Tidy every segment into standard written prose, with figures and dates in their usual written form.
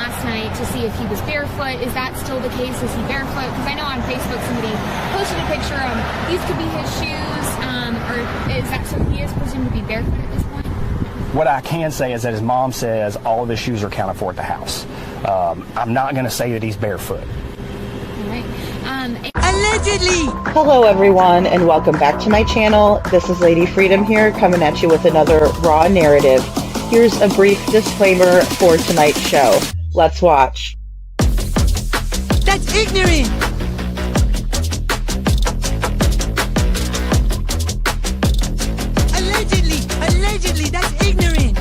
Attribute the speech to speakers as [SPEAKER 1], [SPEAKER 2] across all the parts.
[SPEAKER 1] last night to see if he was barefoot. Is that still the case? Is he barefoot? Because I know on Facebook somebody posted a picture of these could be his shoes, or is that so he is presumed to be barefoot at this point?
[SPEAKER 2] What I can say is that his mom says all of his shoes are accounted for at the house. I'm not going to say that he's barefoot.
[SPEAKER 1] All right.
[SPEAKER 3] Allegedly!
[SPEAKER 4] Hello everyone and welcome back to my channel. This is Lady Freedom here coming at you with another raw narrative. Here's a brief disclaimer for tonight's show. Let's watch.
[SPEAKER 3] That's ignorant! Allegedly, that's ignorant!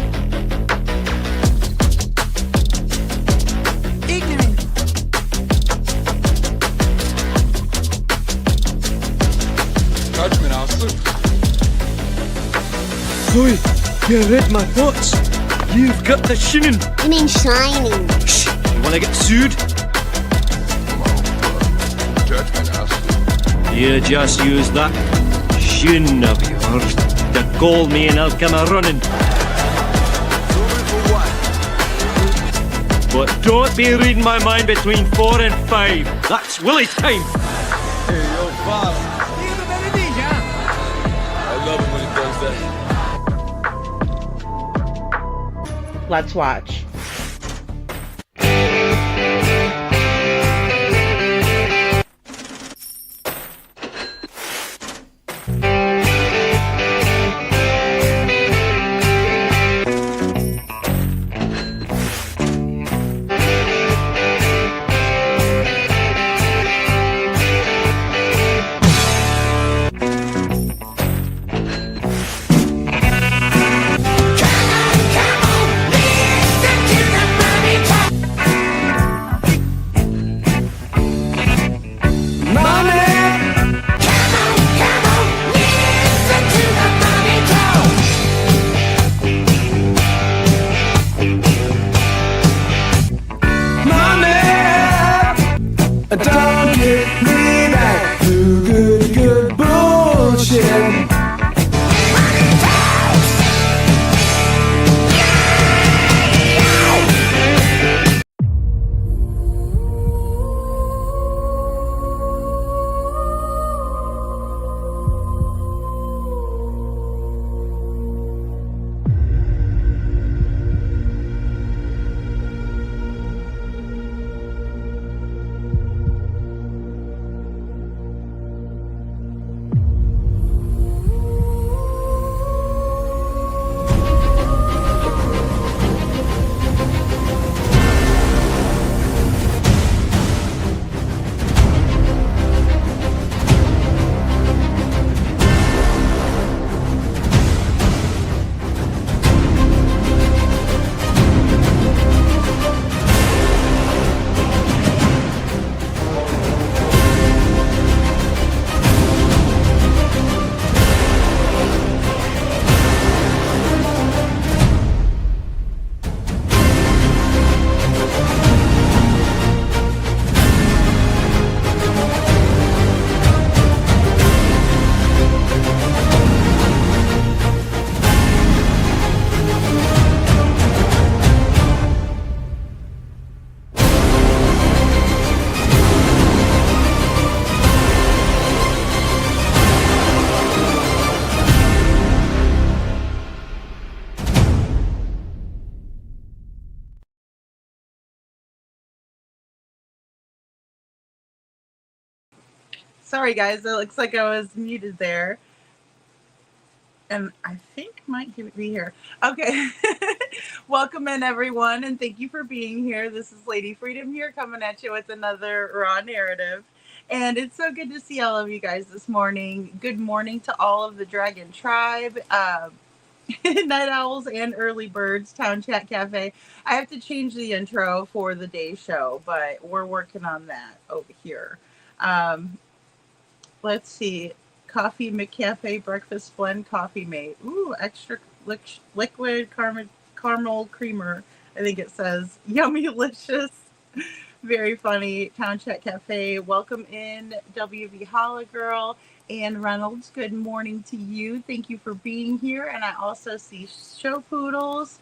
[SPEAKER 3] Ignorant.
[SPEAKER 5] Judgment, Alistair.
[SPEAKER 6] Oi, you read my thoughts. You've got the shinin.
[SPEAKER 7] You mean shining?
[SPEAKER 6] Shh, you wanna get sued?
[SPEAKER 5] Judgment, Alistair.
[SPEAKER 6] You just use that shin of yours to call me and I'll come a running. But don't be reading my mind between 4 and 5. That's Willie's time.
[SPEAKER 5] Hey, yo, Bob. I love it when he does that.
[SPEAKER 4] Let's watch.
[SPEAKER 8] Don't get me back to good bullshit.
[SPEAKER 9] Sorry guys, it looks like I was muted there. And I think might be here. Okay. Welcome in everyone and thank you for being here. This is Lady Freedom here coming at you with another raw narrative. And it's so good to see all of you guys this morning. Good morning to all of the Dragon Tribe, Night Owls and Early Birds, Town Chat Cafe. I have to change the intro for the day show, but we're working on that over here. Let's see. Coffee McCafe Breakfast Blend Coffee Mate. Ooh, extra liquid caramel creamer. I think it says. Yummy-licious. Very funny. Town Chat Cafe. Welcome in, WV Holla Girl. Ann Reynolds, good morning to you. Thank you for being here. And I also see Show Poodles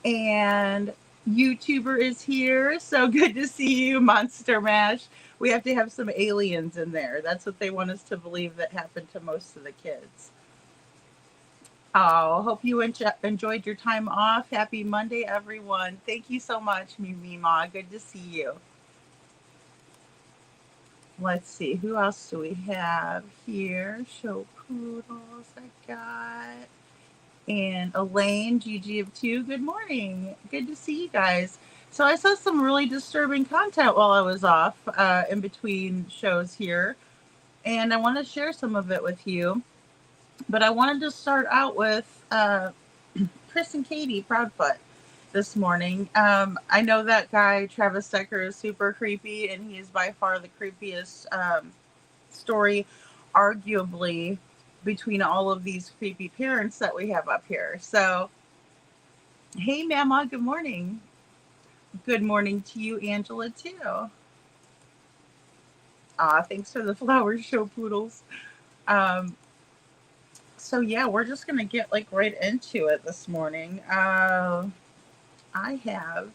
[SPEAKER 9] and YouTuber is here. So good to see you, Monster Mash. We have to have some aliens in there. That's what they want us to believe that happened to most of the kids. Oh, hope you enjoyed your time off. Happy Monday, everyone. Thank you so much, Mima. Good to see you. Let's see, who else do we have here? Show Poodles, I got. And Elaine, GG of 2, good morning. Good to see you guys. So I saw some really disturbing content while I was off in between shows here. And I want to share some of it with you. But I wanted to start out with Chris and Katie Proudfoot this morning. I know that guy, Travis Decker, is super creepy, and he is by far the creepiest story, arguably, between all of these creepy parents that we have up here. So, hey, Mama, good morning. Good morning to you, Angela, too. Thanks for the flowers, Show Poodles. So yeah, we're just gonna get like right into it this morning. I have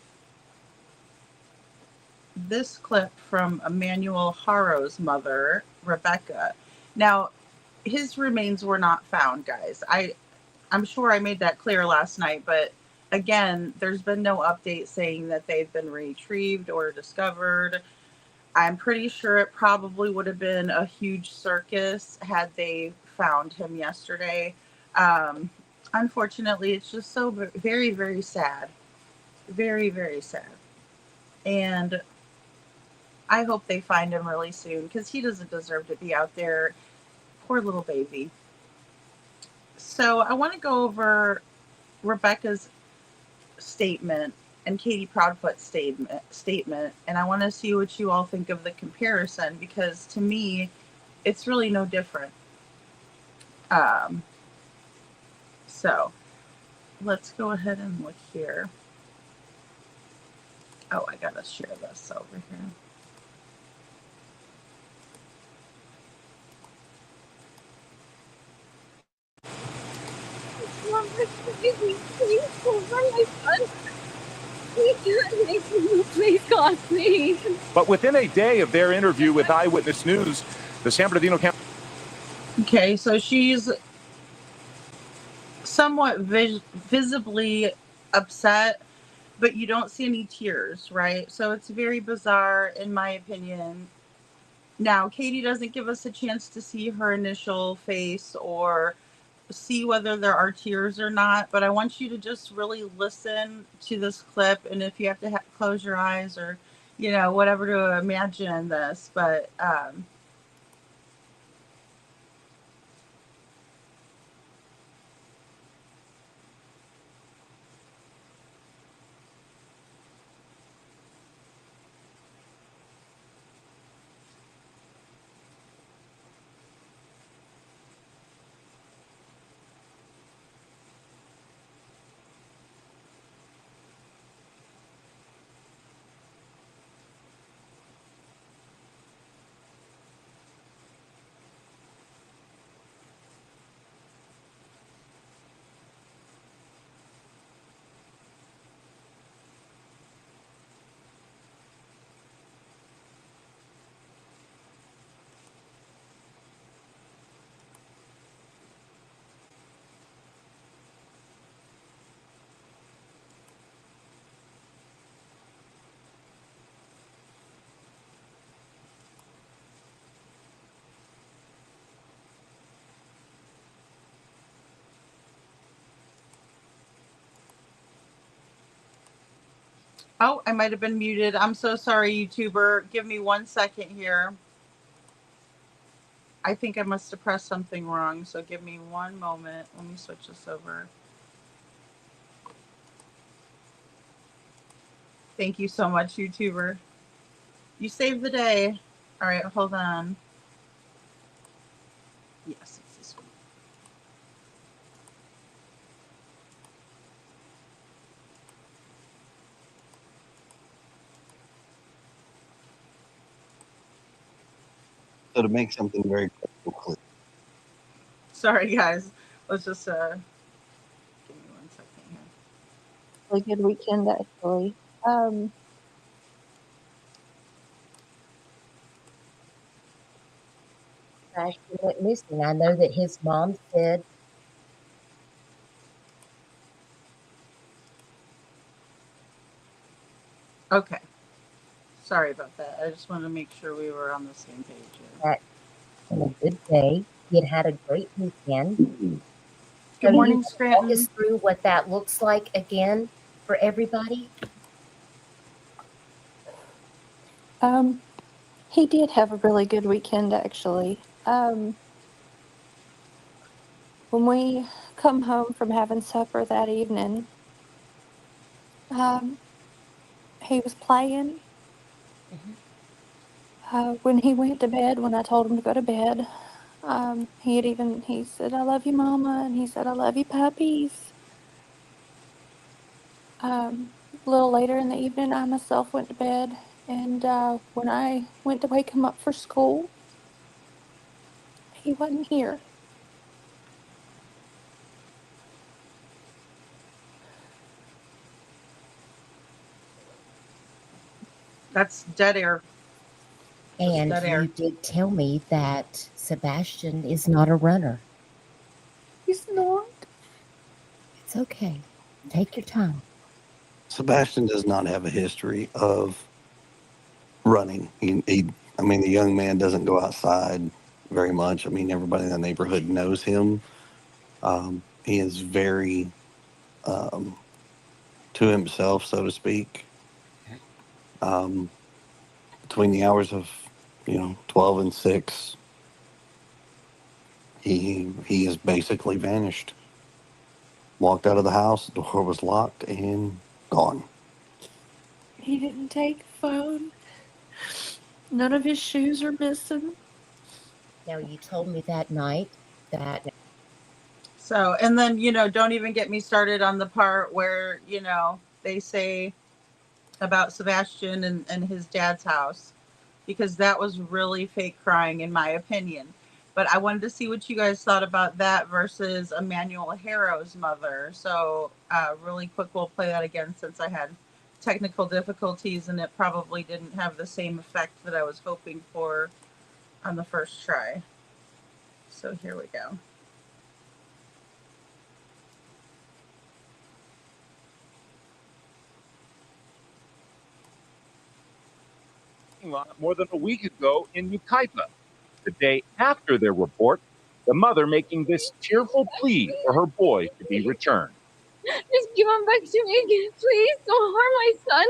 [SPEAKER 9] this clip from Emmanuel Haro's mother, Rebecca. Now, his remains were not found, guys. I'm sure I made that clear last night, but again, there's been no update saying that they've been retrieved or discovered. I'm pretty sure it probably would have been a huge circus had they found him yesterday. Unfortunately, it's just so very, very sad. Very, very sad. And I hope they find him really soon because he doesn't deserve to be out there. Poor little baby. So I want to go over Rebecca's statement and Katie Proudfoot's statement, and I want to see what you all think of the comparison, because to me, it's really no different. So let's go ahead and look here. Oh, I gotta share this over here.
[SPEAKER 7] But within a day of their interview with Eyewitness News, the San Bernardino County.
[SPEAKER 9] Okay, so she's somewhat visibly upset, but you don't see any tears, right? So it's very bizarre, in my opinion. Now, Katie doesn't give us a chance to see her initial face or see whether there are tears or not, but I want you to just really listen to this clip, and if you have to close your eyes or, you know, whatever to imagine this, but oh, I might have been muted. I'm so sorry, YouTuber. Give me 1 second here. I think I must have pressed something wrong, so give me one moment. Let me switch this over. Thank you so much, YouTuber. You saved the day. All right, hold on. Yes, it's this one.
[SPEAKER 10] So to make something very clear.
[SPEAKER 9] Sorry, guys. Let's just give me 1 second here.
[SPEAKER 11] Really good weekend, actually. Um,
[SPEAKER 12] Sebastian went missing. I know that his mom said.
[SPEAKER 9] Okay. Sorry about that. I just wanted to make sure we were on the same page here.
[SPEAKER 12] That on a good day, he had a great weekend.
[SPEAKER 9] Good morning,
[SPEAKER 12] Walk
[SPEAKER 9] Scranton.
[SPEAKER 12] us through what that looks like again for everybody.
[SPEAKER 11] He did have a really good weekend, actually. When we come home from having supper that evening, he was playing. When he went to bed, when I told him to go to bed, he said, "I love you, Mama," and he said, "I love you, puppies." A little later in the evening, I myself went to bed, and when I went to wake him up for school, he wasn't here.
[SPEAKER 9] That's dead air.
[SPEAKER 12] And
[SPEAKER 9] Dead
[SPEAKER 12] you
[SPEAKER 9] air.
[SPEAKER 12] did tell me that Sebastian is not a runner.
[SPEAKER 11] He's not.
[SPEAKER 12] It's okay. Take your time.
[SPEAKER 10] Sebastian does not have a history of running. I mean, the young man doesn't go outside very much. I mean, everybody in the neighborhood knows him. He is very to himself, so to speak. Between the hours of 12 and 6, he is basically vanished. Walked out of the house, the door was locked, and gone.
[SPEAKER 11] He didn't take a phone. None of his shoes are missing.
[SPEAKER 12] Now, you told me that night that.
[SPEAKER 9] So, and then, don't even get me started on the part where, they say about Sebastian and his dad's house, because that was really fake crying, in my opinion. But I wanted to see what you guys thought about that versus Emmanuel Harrow's mother. So, really quick, we'll play that again since I had technical difficulties and it probably didn't have the same effect that I was hoping for on the first try. So here we go.
[SPEAKER 7] More than a week ago in Yucaipa, the day after their report, the mother making this tearful plea for her boy to be returned.
[SPEAKER 13] Just give him back to me again, please. Don't harm my son.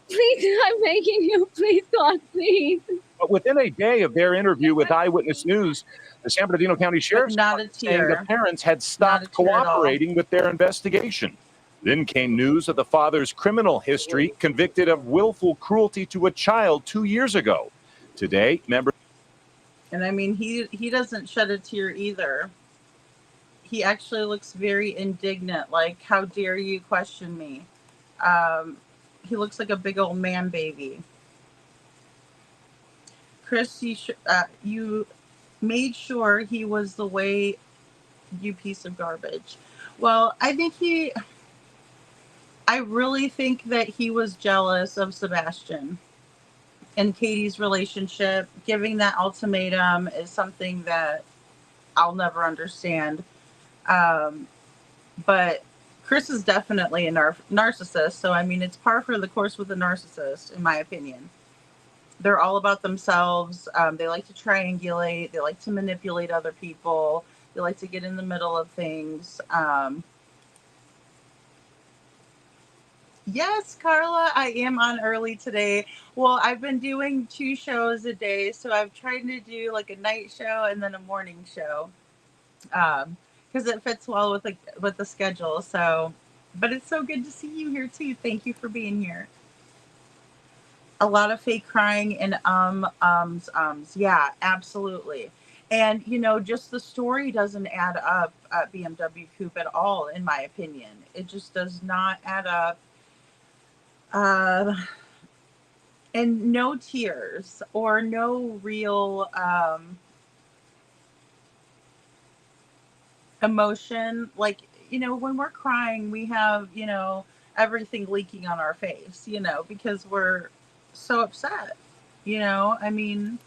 [SPEAKER 13] Please, I'm begging you. Please, God, please.
[SPEAKER 7] But within a day of their interview with Eyewitness News, the San Bernardino County Sheriff's Department saying the parents had stopped cooperating with their investigation. Then came news of the father's criminal history, convicted of willful cruelty to a child 2 years ago. Today, members.
[SPEAKER 9] And I mean, he doesn't shed a tear either. He actually looks very indignant, like, how dare you question me? He looks like a big old man baby. Chris, you made sure he was the way, you piece of garbage. Well, I really think that he was jealous of Sebastian and Katie's relationship. Giving that ultimatum is something that I'll never understand. But Chris is definitely a narcissist. So, I mean, it's par for the course with a narcissist, in my opinion. They're all about themselves. They like to triangulate. They like to manipulate other people. They like to get in the middle of things. Yes, Carla, I am on early today. Well, I've been doing 2 shows a day, so I've tried to do like a night show and then a morning show, because it fits well with the schedule. So, but it's so good to see you here too. Thank you for being here. A lot of fake crying and ums. Yeah, absolutely. And just the story doesn't add up at BMW Coupe at all, in my opinion. It just does not add up. And no tears or no real emotion. Like, when we're crying, we have, everything leaking on our face, you know, because we're so upset. You know, I mean,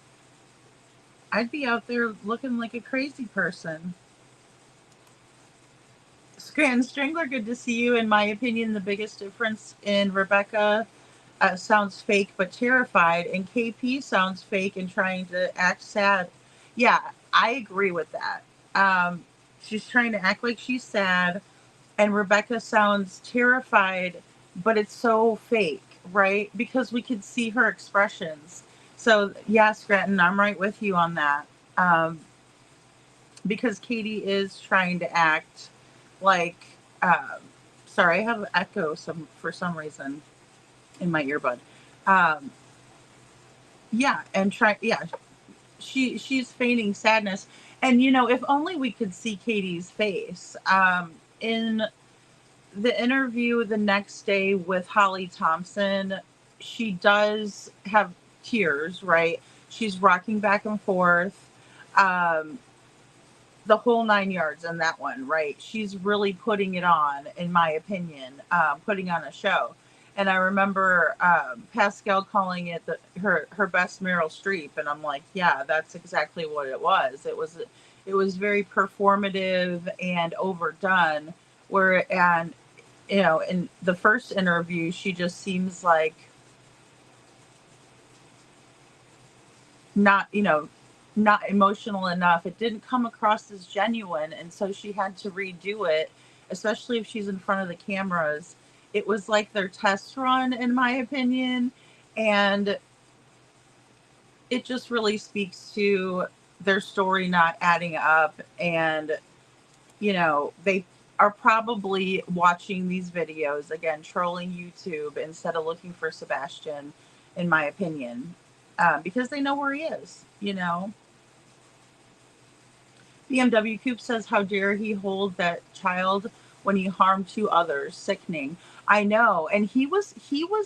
[SPEAKER 9] I'd be out there looking like a crazy person. Scranton Strangler, good to see you. In my opinion, the biggest difference in Rebecca sounds fake but terrified, and KP sounds fake and trying to act sad. Yeah, I agree with that. She's trying to act like she's sad, and Rebecca sounds terrified, but it's so fake, right? Because we could see her expressions. So, yeah, Scranton, I'm right with you on that. Because Katie is trying to act like, sorry, I have an echo for some reason in my earbud. Yeah, and she's feigning sadness. And, you know, if only we could see Katie's face. In the interview the next day with Holly Thompson, she does have tears, right? She's rocking back and forth. The whole 9 yards in that one, right? She's really putting it on, in my opinion, putting on a show. And I remember Pascal calling it her best Meryl Streep, and I'm like, yeah, that's exactly what it was. It was very performative and overdone. And you know, in the first interview, she just seems like not emotional enough. It didn't come across as genuine, and so she had to redo it, especially if she's in front of the cameras. It was like their test run, in my opinion, and it just really speaks to their story not adding up. And, you know, they are probably watching these videos, again, trolling YouTube instead of looking for Sebastian, in my opinion, because they know where he is, you know. BMW Coop says, how dare he hold that child when he harmed 2 others? Sickening. I know. And he was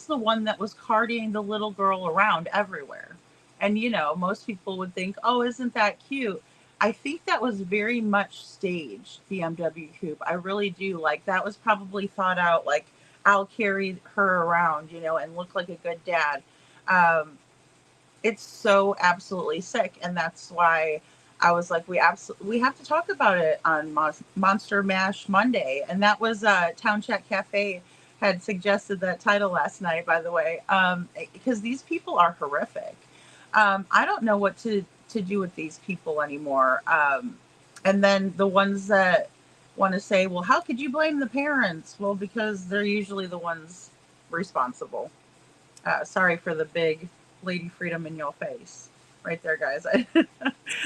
[SPEAKER 9] the one that was carting the little girl around everywhere. And, you know, most people would think, oh, isn't that cute? I think that was very much staged, BMW Coop. I really do. Like, that was probably thought out, like, I'll carry her around, you know, and look like a good dad. It's so absolutely sick. And that's why I was like, we have to talk about it on Monster Mash Monday. And that was Town Chat Cafe had suggested that title last night, by the way, because these people are horrific. I don't know what to do with these people anymore. And then the ones that want to say, well, how could you blame the parents? Well, because they're usually the ones responsible. Sorry for the big Lady Freedom in your face. Right there, guys.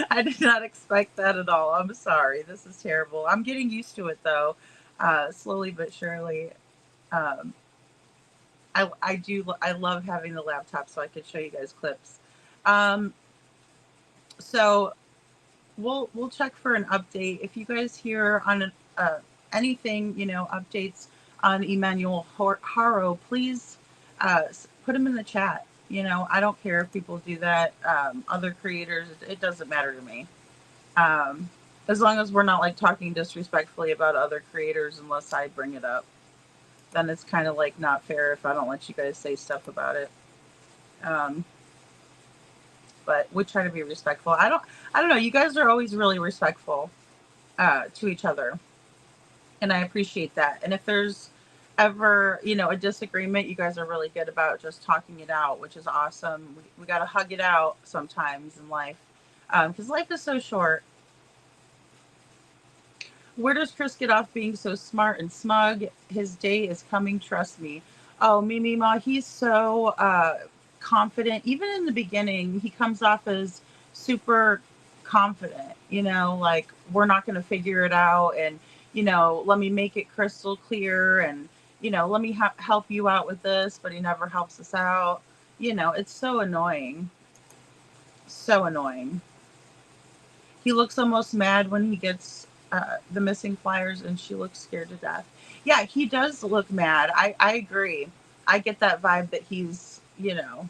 [SPEAKER 9] I did not expect that at all. I'm sorry. This is terrible. I'm getting used to it, though, slowly but surely. I love having the laptop so I could show you guys clips. So we'll check for an update. If you guys hear on anything, you know, updates on Emmanuel Haro, please put them in the chat. You know, I don't care if people do that. Other creators, it doesn't matter to me. As long as we're not like talking disrespectfully about other creators, unless I bring it up, then it's kind of like not fair if I don't let you guys say stuff about it. But we try to be respectful. I don't know. You guys are always really respectful to each other, and I appreciate that. And if there's ever, you know, a disagreement, you guys are really good about just talking it out, which is awesome. We got to hug it out sometimes in life, because life is so short. Where does Chris get off being so smart and smug? His day is coming, trust me. Oh, Mimi Ma, he's so confident. Even in the beginning, he comes off as super confident, you know, like, we're not going to figure it out, and, you know, let me make it crystal clear, and, you know, let me help you out with this, but he never helps us out. You know, it's so annoying. So annoying. He looks almost mad when he gets the missing flyers, and she looks scared to death. Yeah, he does look mad. I agree. I get that vibe that he's, you know,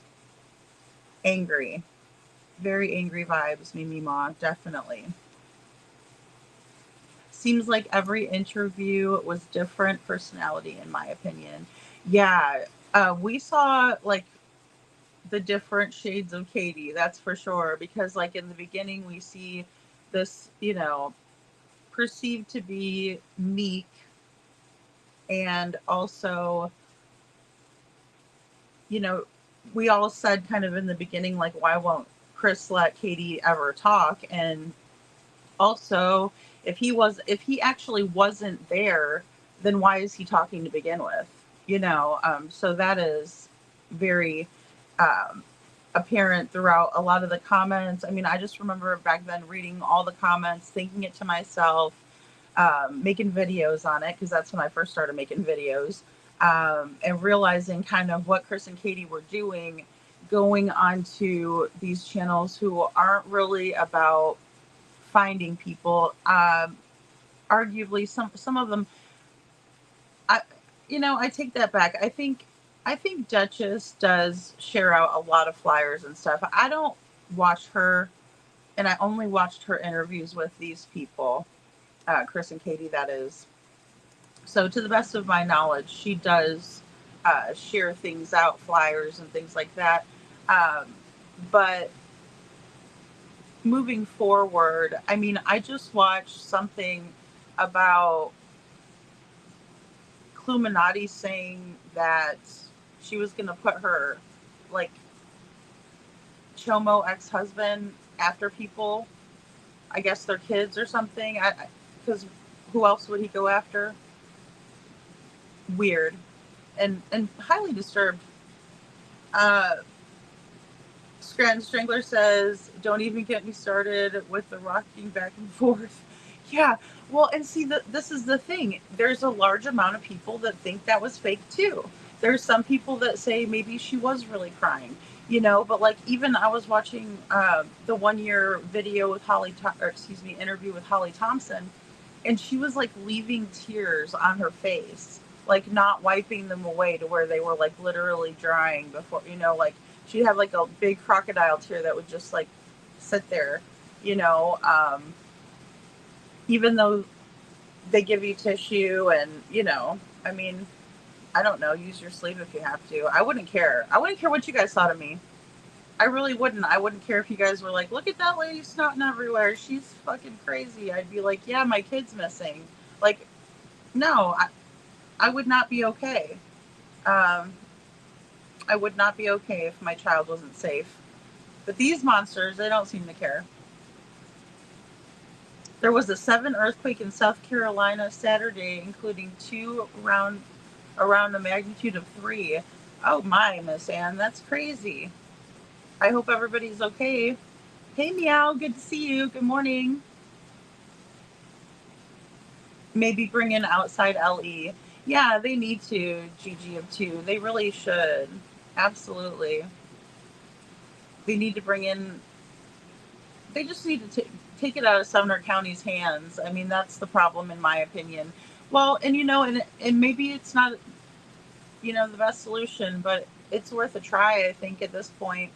[SPEAKER 9] angry. Very angry vibes, Mimi Ma, definitely. seems like every interview was different personality, in my opinion. Yeah, we saw like the different shades of Katie, that's for sure. Because like in the beginning, we see this, perceived to be meek, and also, we all said kind of in the beginning, like, why won't Chris let Katie ever talk? And also, if he actually wasn't there, then why is he talking to begin with? So that is very apparent throughout a lot of the comments. I mean, I just remember back then reading all the comments, thinking it to myself, making videos on it, because that's when I first started making videos, and realizing kind of what Chris and Katie were doing, going onto these channels who aren't really about finding people. Arguably, some of them, I take that back. I think Duchess does share out a lot of flyers and stuff. I don't watch her, and I only watched her interviews with these people, Chris and Katie, that is. So to the best of my knowledge, she does share things out, flyers and things like that. But moving forward, I mean, I just watched something about Cluminati saying that she was going to put her, like, Chomo ex-husband after people, I guess their kids or something, because who else would he go after? Weird. And highly disturbed. Scranton Strangler says, don't even get me started with the rocking back and forth. Yeah, well, and see, this is the thing. There's a large amount of people that think that was fake too. There's some people that say maybe she was really crying, but like, even I was watching the 1 year video with interview with Holly Thompson, and she was like leaving tears on her face, like not wiping them away to where they were like literally drying before, like she'd have like a big crocodile tear that would just like sit there, even though they give you tissue and, I mean, I don't know, use your sleeve if you have to. I wouldn't care. I wouldn't care what you guys thought of me. I really wouldn't. I wouldn't care if you guys were like, look at that lady snotting everywhere. She's fucking crazy. I'd be like, yeah, my kid's missing. Like, no, I would not be okay. I would not be okay if my child wasn't safe. But these monsters, they don't seem to care. There was a 7 earthquake in South Carolina Saturday, including 2 around a magnitude of 3. Oh my, Miss Ann, that's crazy. I hope everybody's okay. Hey, Meow, good to see you. Good morning. Maybe bring in outside LE. Yeah, they need to, GG of 2. They really should. Absolutely. They need to bring in, they just need to take it out of Sumner County's hands. I mean, that's the problem, in my opinion. Well, and and maybe it's not, the best solution, but it's worth a try, I think, at this point.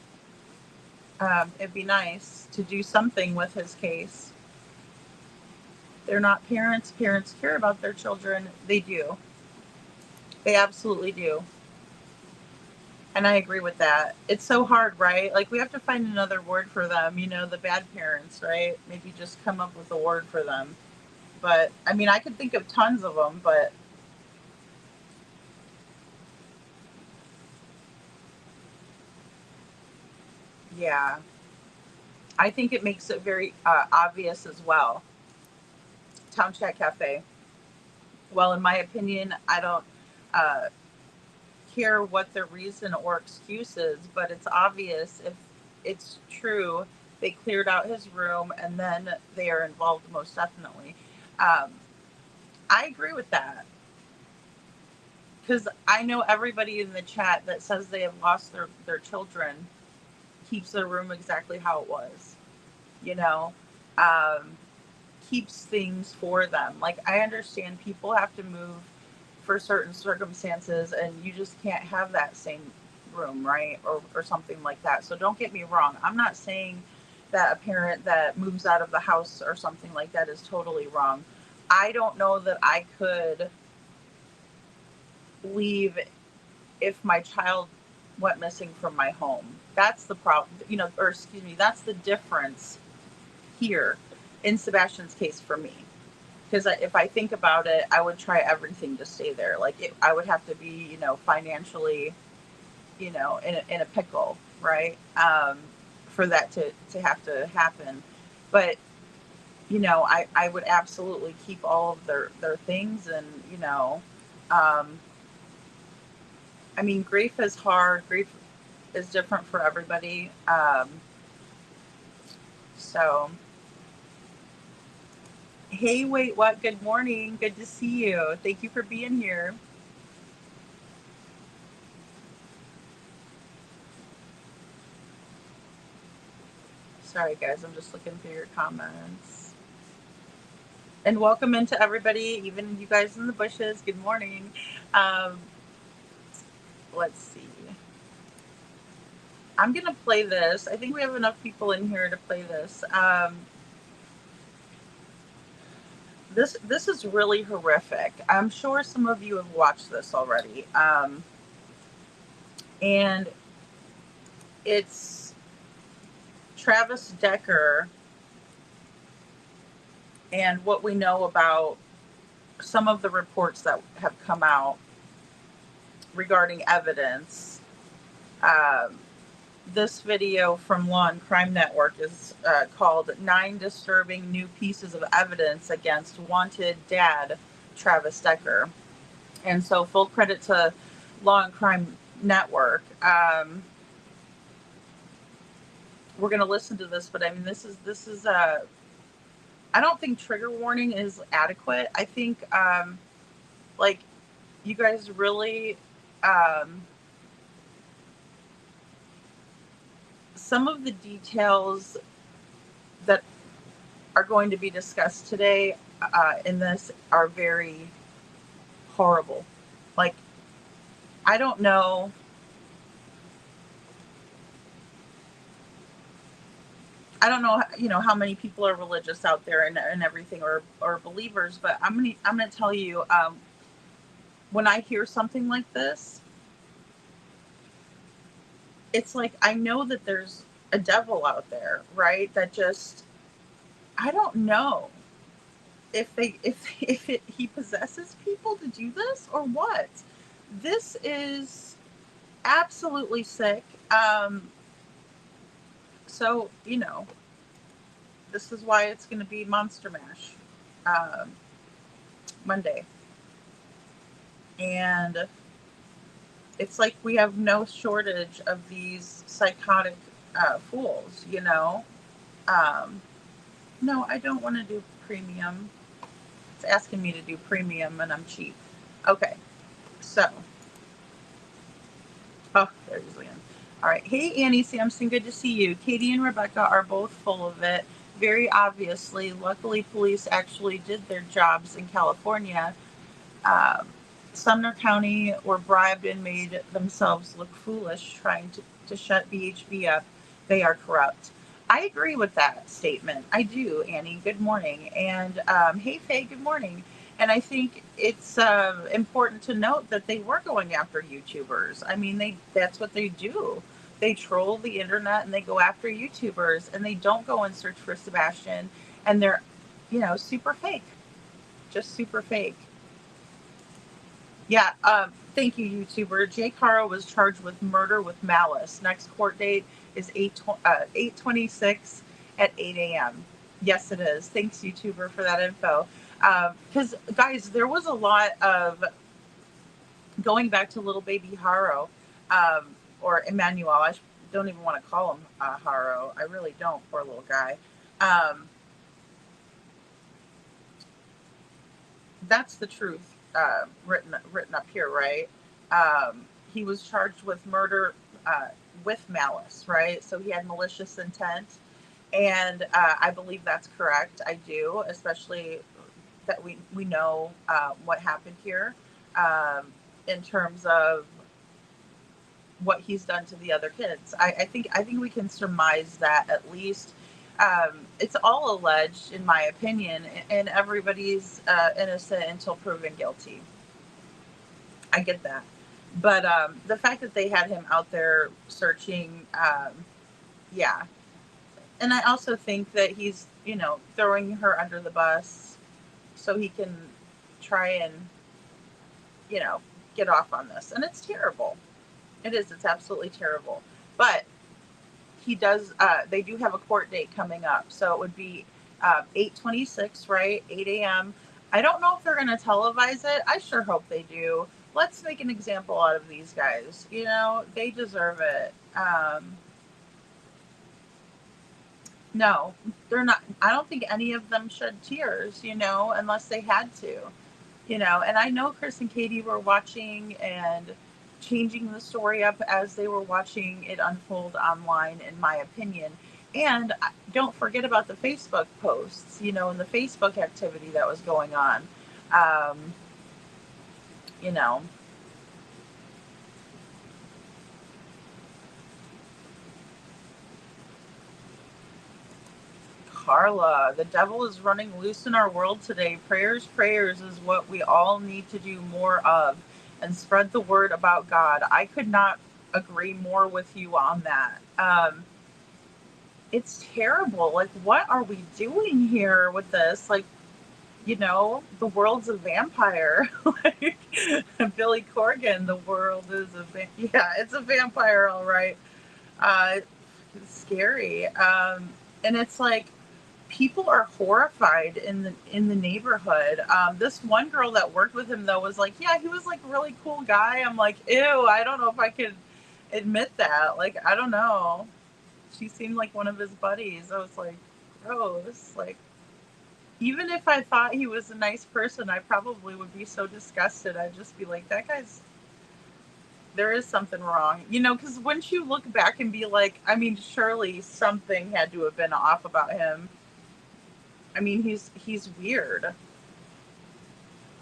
[SPEAKER 9] It'd be nice to do something with his case. They're not parents. Parents care about their children. They do. They absolutely do. And I agree with that. It's so hard, right? Like, we have to find another word for them, the bad parents, right? Maybe just come up with a word for them. But, I mean, I could think of tons of them, but yeah. I think it makes it very obvious as well. Town Chat Cafe. Well, in my opinion, I don't care what the reason or excuse is, but it's obvious. If it's true, they cleared out his room and then they are involved, most definitely. I agree with that, because I know everybody in the chat that says they have lost their children keeps their room exactly how it was, keeps things for them. Like, I understand people have to move for certain circumstances, and you just can't have that same room, right? Or something like that. So don't get me wrong. I'm not saying that a parent that moves out of the house or something like that is totally wrong. I don't know that I could leave if my child went missing from my home. That's the problem, or excuse me, that's the difference here in Sebastian's case for me. Because if I think about it, I would try everything to stay there. Like I would have to be, financially, in a pickle, right? For that to have to happen. But, I would absolutely keep all of their things and, I mean, grief is hard. Grief is different for everybody. So, hey, wait, what? Good morning. Good to see you. Thank you for being here. Sorry, guys. I'm just looking through your comments. And welcome into everybody, even you guys in the bushes. Good morning. Let's see. I'm going to play this. I think we have enough people in here to play this. This is really horrific. I'm sure some of you have watched this already. And it's Travis Decker and what we know about some of the reports that have come out regarding evidence. This video from Law and Crime Network is called 9 Disturbing New Pieces of Evidence Against Wanted Dad Travis Decker. And so full credit to Law and Crime Network. We're going to listen to this, but I mean, this is I don't think trigger warning is adequate. I think, you guys really, some of the details that are going to be discussed today in this are very horrible. Like, I don't know. I don't know, how many people are religious out there and everything, or believers, but I'm gonna tell you, when I hear something like this, it's like I know that there's a devil out there, right? That just, I don't know if he possesses people to do this or what. This is absolutely sick. So, this is why it's going to be Monster Mash Monday. And it's like we have no shortage of these psychotic fools, No, I don't want to do premium. It's asking me to do premium and I'm cheap. Okay, so. Oh, there's Leanne. All right. Hey, Annie Sampson, good to see you. Katie and Rebecca are both full of it. Very obviously. Luckily, police actually did their jobs in California. Sumner County were bribed and made themselves look foolish trying to shut BHB up. They are corrupt. I agree with that statement. I do, Annie. Good morning. And hey, Faye, good morning. And I think it's important to note that they were going after YouTubers. I mean, that's what they do. They troll the internet and they go after YouTubers and they don't go and search for Sebastian. And they're, super fake. Just super fake. Yeah, thank you, YouTuber. Jake Haro was charged with murder with malice. Next court date is 8/26 at 8 a.m. Yes, it is. Thanks, YouTuber, for that info. Because, guys, there was a lot of, going back to little baby Haro, or Emmanuel. I don't even want to call him Haro. I really don't, poor little guy. That's the truth written up here, right? He was charged with murder with malice, right? So he had malicious intent. And I believe that's correct. I do, especially that we know what happened here in terms of what he's done to the other kids. I think we can surmise that at least. It's all alleged, in my opinion, and everybody's innocent until proven guilty. I get that. But the fact that they had him out there searching, yeah. And I also think that he's, throwing her under the bus so he can try and, get off on this. And it's terrible. It is. It's absolutely terrible. But he does, they do have a court date coming up. So it would be 8/26, right? 8 a.m. I don't know if they're going to televise it. I sure hope they do. Let's make an example out of these guys. They deserve it. No, they're not. I don't think any of them shed tears, unless they had to, and I know Chris and Katie were watching and changing the story up as they were watching it unfold online, in my opinion. And don't forget about the Facebook posts, and the Facebook activity that was going on. Carla, the devil is running loose in our world today. Prayers is what we all need to do more of, and spread the word about God. I could not agree more with you on that. It's terrible. Like, what are we doing here with this? Like, the world's a vampire. Like Billy Corgan, the world is yeah, it's a vampire, all right. It's scary. And it's like, people are horrified in the neighborhood. This one girl that worked with him, though, was like, yeah, he was like a really cool guy. I'm like, ew, I don't know if I could admit that. Like, I don't know. She seemed like one of his buddies. I was like, gross. Like, even if I thought he was a nice person, I probably would be so disgusted. I'd just be like, there is something wrong. Because once you look back and be like, I mean, surely something had to have been off about him. I mean, he's weird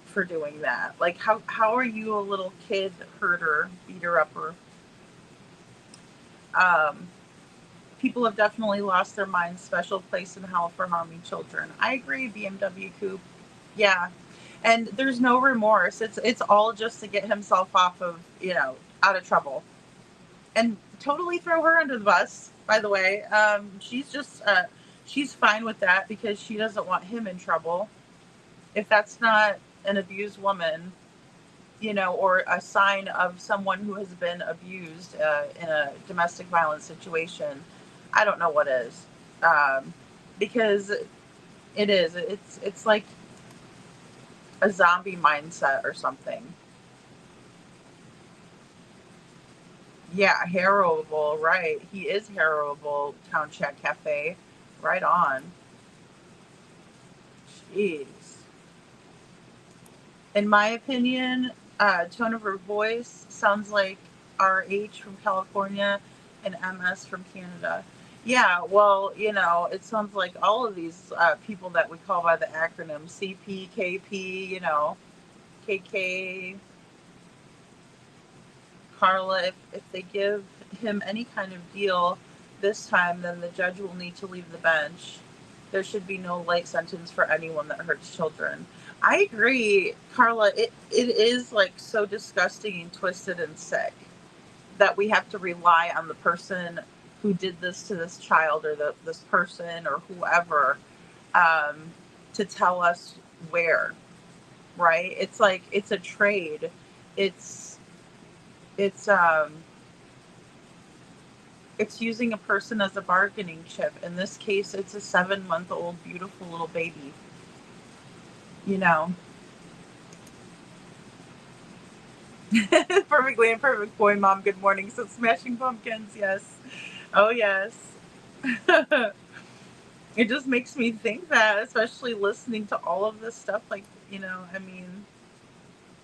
[SPEAKER 9] for doing that. Like, how are you a little kid herder, beater upper? People have definitely lost their minds. Special place in hell for harming children. I agree, BMW Coupe. Yeah. And there's no remorse. It's all just to get himself off of, out of trouble. And totally throw her under the bus, by the way. She's just, she's fine with that because she doesn't want him in trouble. If that's not an abused woman, or a sign of someone who has been abused in a domestic violence situation, I don't know what is. Because it is. It's like a zombie mindset or something. Yeah, harrowable, right. He is harrowable, Town Chat Cafe. Right on. Jeez. In my opinion, tone of her voice sounds like RH from California and MS from Canada. Yeah, well, it sounds like all of these people that we call by the acronym CP, KP, KK. Carla, if they give him any kind of deal this time, then the judge will need to leave the bench. There should be no light sentence for anyone that hurts children. I agree, Carla. It is like so disgusting and twisted and sick that we have to rely on the person who did this to this child or this person or whoever to tell us where, right? It's like, it's a trade. It's using a person as a bargaining chip. In this case, it's a 7-month-old beautiful little baby. Perfectly imperfect boy, Mom. Good morning. So Smashing Pumpkins, yes. Oh, yes. It just makes me think that, especially listening to all of this stuff. Like, I mean,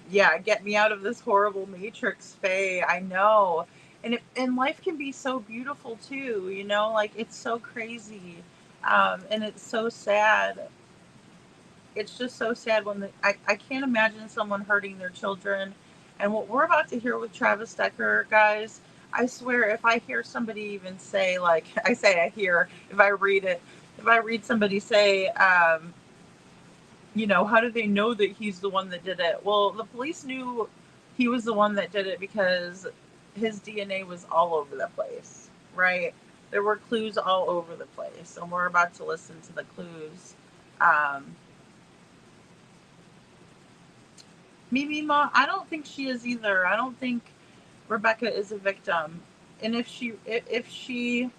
[SPEAKER 9] yeah, get me out of this horrible Matrix, Faye. I know. And life can be so beautiful too, like it's so crazy. And it's so sad. It's just so sad when I can't imagine someone hurting their children. And what we're about to hear with Travis Decker, guys, I swear if I hear somebody even say, like, if I read it, if I read somebody say, you know, how do they know that he's the one that did it? Well, the police knew he was the one that did it because his DNA was all over the place, right? There were clues all over the place, and we're about to listen to the clues. Mima, I don't think she is either. I don't think Rebecca is a victim. And if she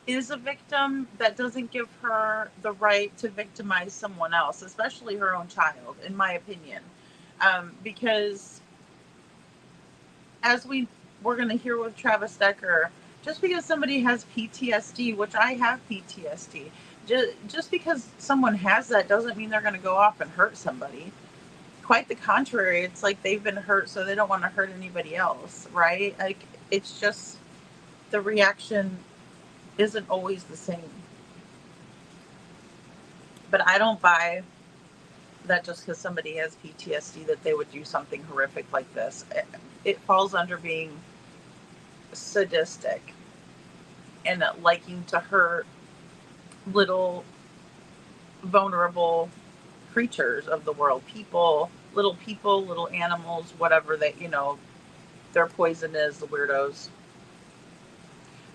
[SPEAKER 9] is a victim, that doesn't give her the right to victimize someone else, especially her own child, in my opinion. Because as we're going to hear with Travis Decker, just because somebody has PTSD, which I have PTSD, just because someone has that doesn't mean they're going to go off and hurt somebody. Quite the contrary. It's like they've been hurt, so they don't want to hurt anybody else, right? Like, it's just the reaction isn't always the same. But I don't buy that just because somebody has PTSD that they would do something horrific like this. It falls under being sadistic and liking to hurt little vulnerable creatures of the world, little animals, whatever that, you know, their poison is, the weirdos.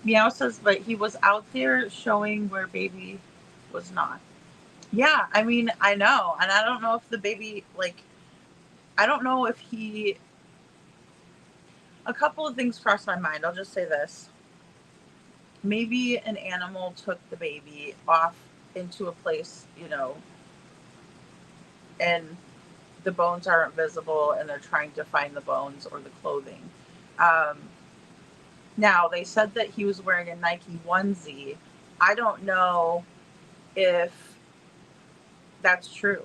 [SPEAKER 9] Meow says, but he was out there showing where baby was not. Yeah, I mean, I know. And I don't know if the baby, like, I don't know if he, a couple of things crossed my mind. I'll just say this. Maybe an animal took the baby off into a place, you know, and the bones aren't visible and they're trying to find the bones or the clothing. Now, they said that he was wearing a Nike onesie. I don't know if that's true.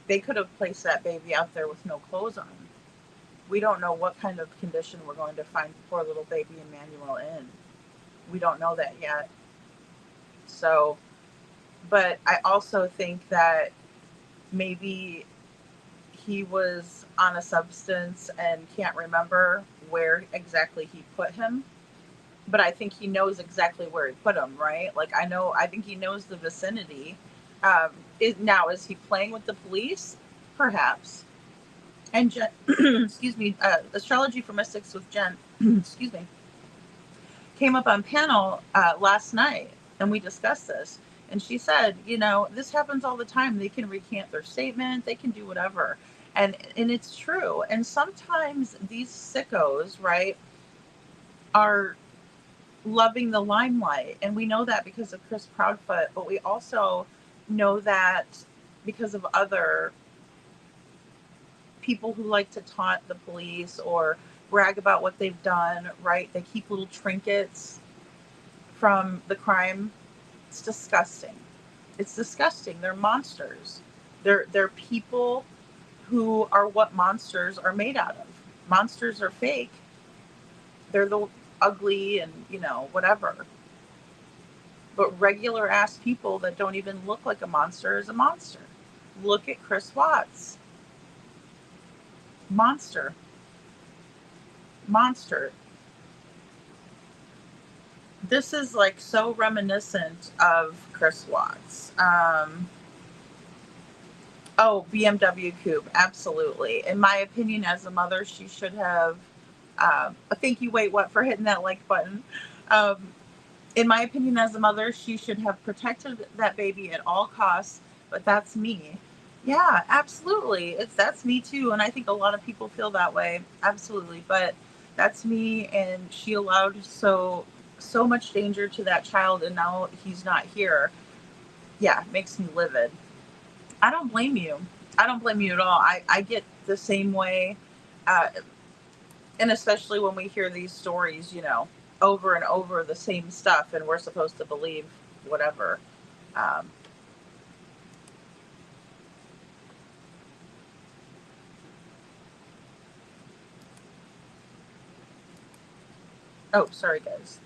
[SPEAKER 9] They could have placed that baby out there with no clothes on. We don't know what kind of condition we're going to find poor little baby Emmanuel in. We don't know that yet. So, but I also think that maybe he was on a substance and can't remember where exactly he put him. But I think he knows exactly where he put him, right? Like, I think he knows the vicinity. Now, is he playing with the police? Perhaps. And Jen, excuse me, Astrology for Mystics with Jen, excuse me, came up on panel last night, and we discussed this. And she said, you know, this happens all the time. They can recant their statement. They can do whatever. And it's true. And sometimes these sickos, right, are loving the limelight. And we know that because of Chris Proudfoot, but we also know that because of other people who like to taunt the police or brag about what they've done, right? They keep little trinkets from the crime. It's disgusting. It's disgusting. They're monsters. They're people who are what monsters are made out of. Monsters are fake. They're the ugly and, you know, whatever. But regular ass people that don't even look like a monster is a monster. Look at Chris Watts. Monster. This is like so reminiscent of Chris Watts. BMW Coupe, absolutely. In my opinion, as a mother, she should have. Thank you, Wait What, for hitting that like button. In my opinion, as a mother, she should have protected that baby at all costs. But that's me. Yeah, absolutely. That's me too, and I think a lot of people feel that way. Absolutely, but that's me, and she allowed so much danger to that child, and now he's not here. Yeah, it makes me livid. I don't blame you. I don't blame you at all. I get the same way, and especially when we hear these stories, you know, over and over the same stuff, and we're supposed to believe whatever. Oh, sorry, guys.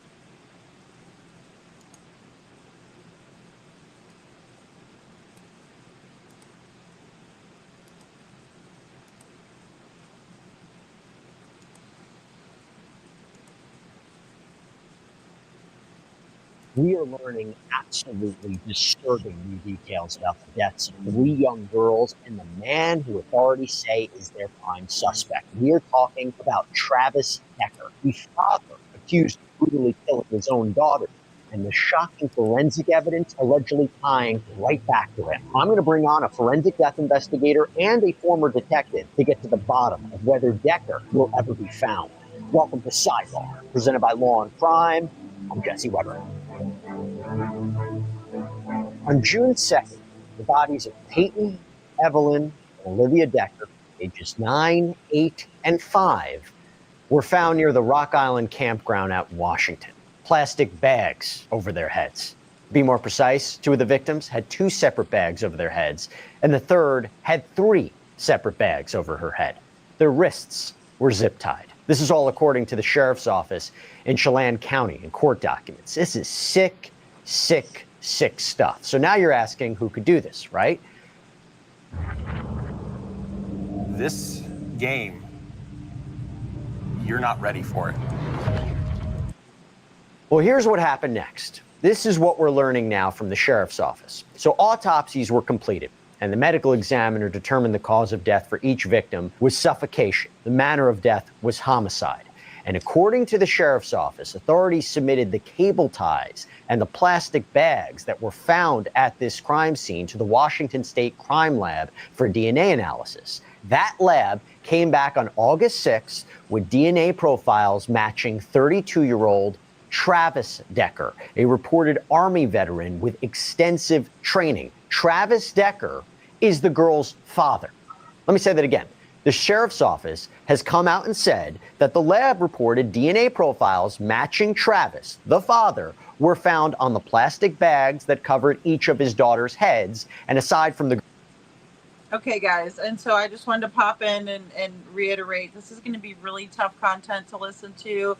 [SPEAKER 14] we are learning absolutely disturbing new details about the deaths of 3 young girls and the man who authorities say is their prime suspect. We are talking about Travis Decker, the father accused of brutally killing his own daughter, and the shocking forensic evidence allegedly tying right back to him. I'm going to bring on a forensic death investigator and a former detective to get to the bottom of whether Decker will ever be found. Welcome to Sidebar, presented by Law and Crime. I'm Jesse Weber. On June 2nd, the bodies of Peyton, Evelyn, and Olivia Decker, ages 9, 8, and 5, were found near the Rock Island campground out in Washington. Plastic bags over their heads. To be more precise, 2 of the victims had 2 separate bags over their heads, and the third had 3 separate bags over her head. Their wrists were zip-tied. This is all according to the sheriff's office in Chelan County in court documents. This is sick, sick, sick stuff. So now you're asking who could do this, right?
[SPEAKER 15] This game, you're not ready for it.
[SPEAKER 14] Well, here's what happened next. This is what we're learning now from the sheriff's office. So autopsies were completed, and the medical examiner determined the cause of death for each victim was suffocation. The manner of death was homicide. And according to the sheriff's office, authorities submitted the cable ties and the plastic bags that were found at this crime scene to the Washington State Crime Lab for DNA analysis. That lab came back on August 6th with DNA profiles matching 32-year-old Travis Decker, a reported Army veteran with extensive training. Travis Decker is the girl's father. Let me say that again. The sheriff's office has come out and said that the lab reported DNA profiles matching Travis, the father, were found on the plastic bags that covered each of his daughter's heads. And aside from the...
[SPEAKER 9] Okay, guys, and so I just wanted to pop in and reiterate, this is going to be really tough content to listen to.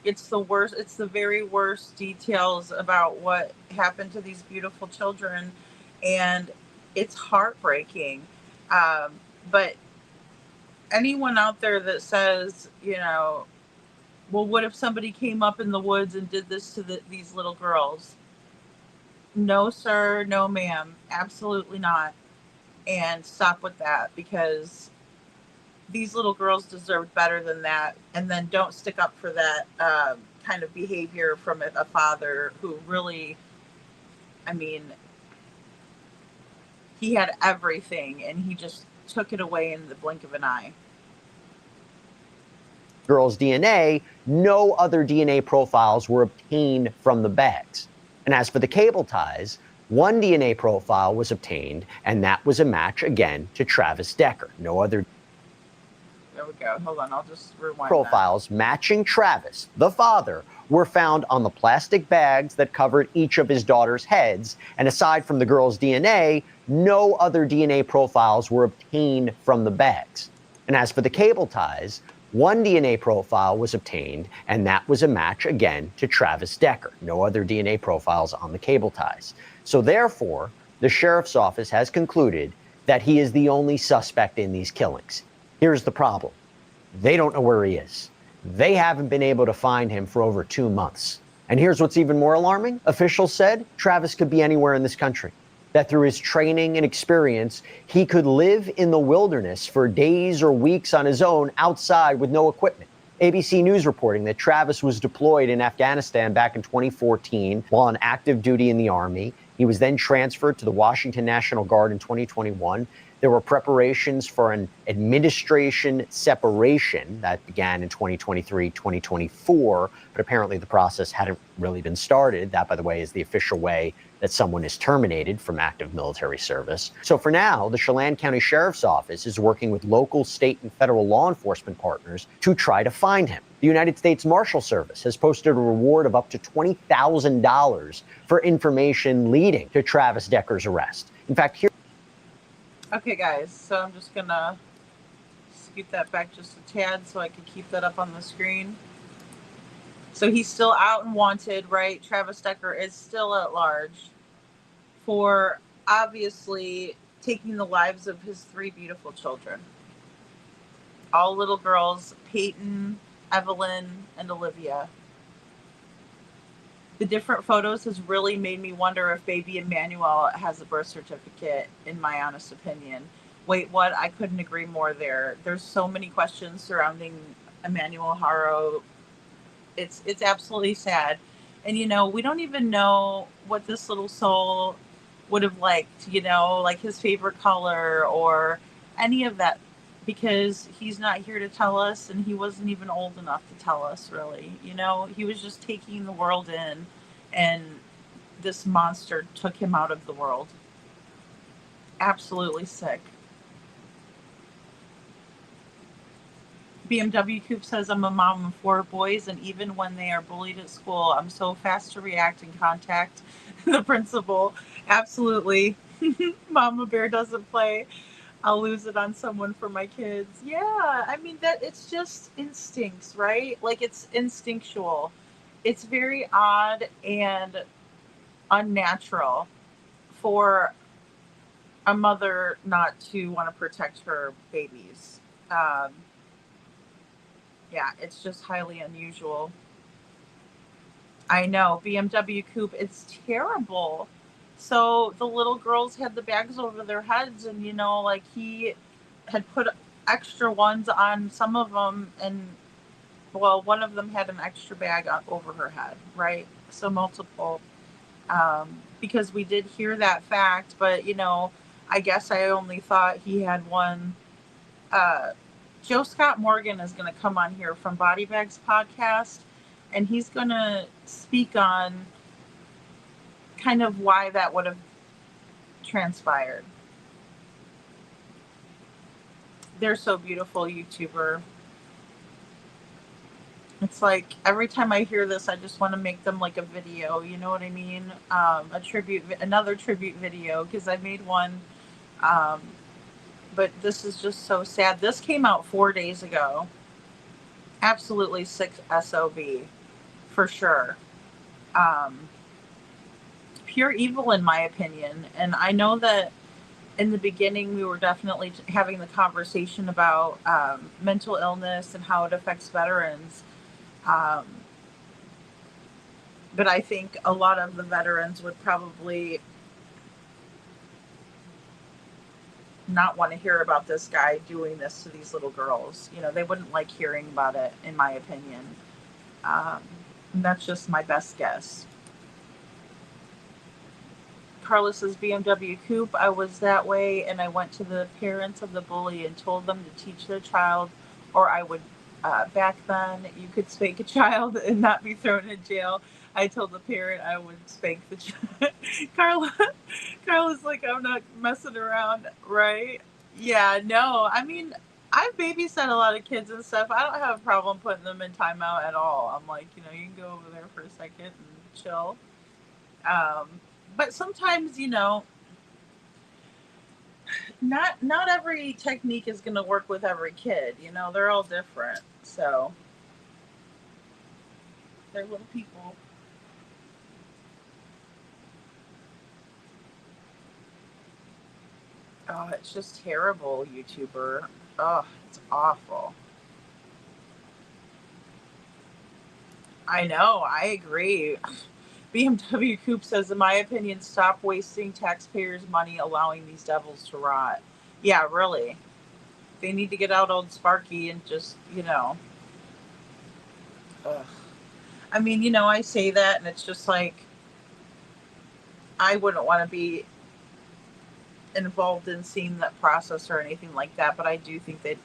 [SPEAKER 9] It's the worst, it's the very worst details about what happened to these beautiful children, and it's heartbreaking. But anyone out there that says, you know, well, what if somebody came up in the woods and did this to these little girls? No, sir, no, ma'am, absolutely not. And stop with that, because these little girls deserved better than that. And then don't stick up for that kind of behavior from a father who really, I mean, he had everything and he just took it away in the blink of an eye.
[SPEAKER 14] Girl's DNA, no other DNA profiles were obtained from the bags. And as for the cable ties, 1 DNA profile was obtained, and that was a match again to Travis Decker. No other
[SPEAKER 9] There we go. Hold on. I'll just rewind
[SPEAKER 14] profiles matching Travis, the father, were found on the plastic bags that covered each of his daughter's heads. And aside from the girl's DNA, no other DNA profiles were obtained from the bags. And as for the cable ties, 1 DNA profile was obtained, and that was a match again to Travis Decker. No other DNA profiles on the cable ties. So therefore, the sheriff's office has concluded that he is the only suspect in these killings. Here's the problem. They don't know where he is. They haven't been able to find him for over 2 months. And here's what's even more alarming. Officials said Travis could be anywhere in this country, that through his training and experience, he could live in the wilderness for days or weeks on his own outside with no equipment. ABC News reporting that Travis was deployed in Afghanistan back in 2014 while on active duty in the Army. He was then transferred to the Washington National Guard in 2021. There were preparations for an administration separation that began in 2023, 2024, but apparently the process hadn't really been started. That, by the way, is the official way that someone is terminated from active military service. So for now, the Chelan County Sheriff's Office is working with local, state, and federal law enforcement partners to try to find him. The United States Marshal Service has posted a reward of up to $20,000 for information leading to Travis Decker's arrest. In fact, here...
[SPEAKER 9] Okay, guys, so I'm just going to scoot that back just a tad so I can keep that up on the screen. So he's still out and wanted, right? Travis Decker is still at large for obviously taking the lives of his 3 beautiful children. All little girls, Peyton, Evelyn, and Olivia. the different photos has really made me wonder if baby Emmanuel has a birth certificate, in my honest opinion. Wait, what? I couldn't agree more there. There's so many questions surrounding Emmanuel Haro. It's absolutely sad. And, you know, we don't even know what this little soul would have liked, you know, like his favorite color or any of that, because he's not here to tell us, and he wasn't even old enough to tell us, really. You know, he was just taking the world in, and this monster took him out of the world. Absolutely sick. BMW Coop says, I'm a mom of 4 boys, and even when they are bullied at school, I'm so fast to react and contact the principal. Absolutely. Mama Bear doesn't play. I'll lose it on someone for my kids. Yeah, I mean, that it's just instincts, right? Like, it's instinctual. It's very odd and unnatural for a mother not to want to protect her babies. Yeah, it's just highly unusual. I know, BMW Coop, it's terrible. So the little girls had the bags over their heads, and, you know, like, he had put extra ones on some of them, and, well, one of them had an extra bag over her head, right? So multiple, because we did hear that fact, but, you know, I guess I only thought he had one. Joe Scott Morgan is going to come on here from Body Bags Podcast, and he's going to speak on kind of why that would have transpired. They're so beautiful, YouTuber. It's like every time I hear this, I just want to make them like a video. You know what I mean? Another tribute video, because I made one. But this is just so sad. This came out 4 days ago. Absolutely sick SOB, for sure. Pure evil, in my opinion. And I know that in the beginning, we were definitely having the conversation about mental illness and how it affects veterans. But I think a lot of the veterans would probably not want to hear about this guy doing this to these little girls. You know, they wouldn't like hearing about it, in my opinion. And that's just my best guess. Carlos says, BMW Coop, I was that way, and I went to the parents of the bully and told them to teach their child, or I would, back then, you could spank a child and not be thrown in jail. I told the parent I would spank the child. Carla's like, I'm not messing around, right? Yeah, no. I mean, I've babysat a lot of kids and stuff. I don't have a problem putting them in timeout at all. I'm like, you know, you can go over there for a second and chill. But sometimes, you know, not every technique is going to work with every kid. You know, they're all different. So they're little people. Oh, it's just terrible, YouTuber. Oh, it's awful. I know, I agree. BMW Coop says, in my opinion, stop wasting taxpayers' money allowing these devils to rot. Yeah, really. They need to get out old Sparky and just, you know. Ugh. I mean, you know, I say that, and it's just like, I wouldn't want to be involved in seeing that process or anything like that, but I do think that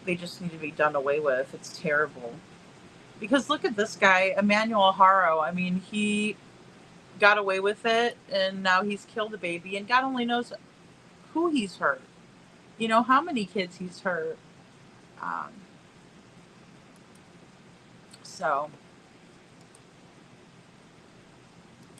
[SPEAKER 9] they just need to be done away with. It's terrible. Because look at this guy, Emmanuel Haro. I mean, he got away with it, and now he's killed a baby, and God only knows who he's hurt. You know, how many kids he's hurt.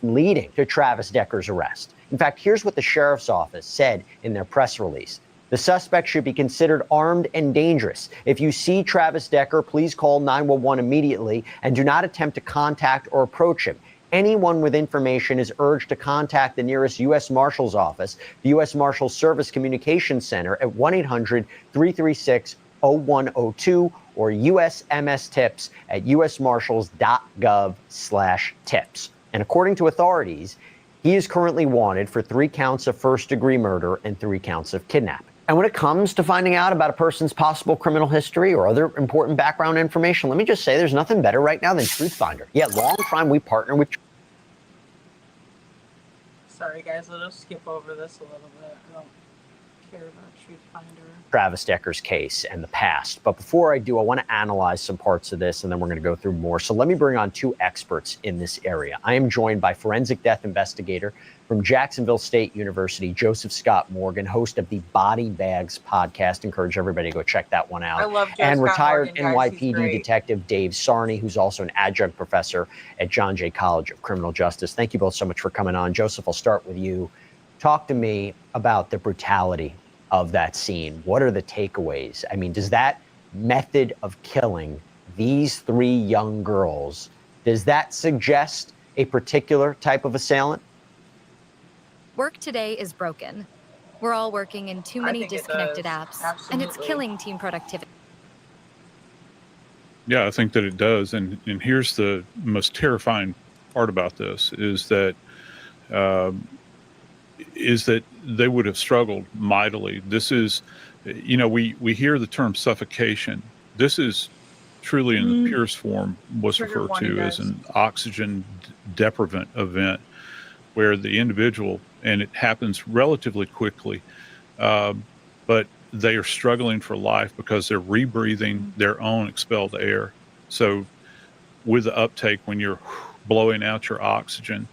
[SPEAKER 14] Leading to Travis Decker's arrest. In fact, here's what the sheriff's office said in their press release. The suspect should be considered armed and dangerous. If you see Travis Decker, please call 911 immediately and do not attempt to contact or approach him. Anyone with information is urged to contact the nearest U.S. Marshal's office, the U.S. Marshals Service Communications Center at 1-800-336 0102 or USMS tips at usmarshals.gov/tips. And according to authorities, he is currently wanted for 3 counts of first-degree murder and 3 counts of kidnapping. And when it comes to finding out about a person's possible criminal history or other important background information, let me just say there's nothing better right now than TruthFinder. Yeah, long time we partner with.
[SPEAKER 9] Sorry, guys, I'll just skip over this a little bit. I don't care about TruthFinder.
[SPEAKER 14] Travis Decker's case and the past. But before I do, I want to analyze some parts of this, and then we're going to go through more. So let me bring on 2 experts in this area. I am joined by forensic death investigator from Jacksonville State University, Joseph Scott Morgan, host of the Body Bags podcast. Encourage everybody to go check that one out.
[SPEAKER 9] I love Joe
[SPEAKER 14] and
[SPEAKER 9] Scott
[SPEAKER 14] retired
[SPEAKER 9] Morgan, guys. He's
[SPEAKER 14] NYPD
[SPEAKER 9] great.
[SPEAKER 14] detective Dave Sarney, who's also an adjunct professor at John Jay College of Criminal Justice. Thank you both so much for coming on. Joseph, I'll start with you. Talk to me about the brutality of that scene. What are the takeaways? I mean, does that method of killing these 3 young girls, does that suggest a particular type of assailant?
[SPEAKER 16] Work today is broken. We're all working in too many disconnected apps, and it's killing team productivity.
[SPEAKER 17] Yeah, I think that it does. And here's the most terrifying part about this is that they would have struggled mightily. This is, we hear the term suffocation. This is truly in the purest form was referred to as an oxygen deprivant event where the individual, and it happens relatively quickly, but they are struggling for life because they're rebreathing their own expelled air. So with the uptake, when you're blowing out your oxygen,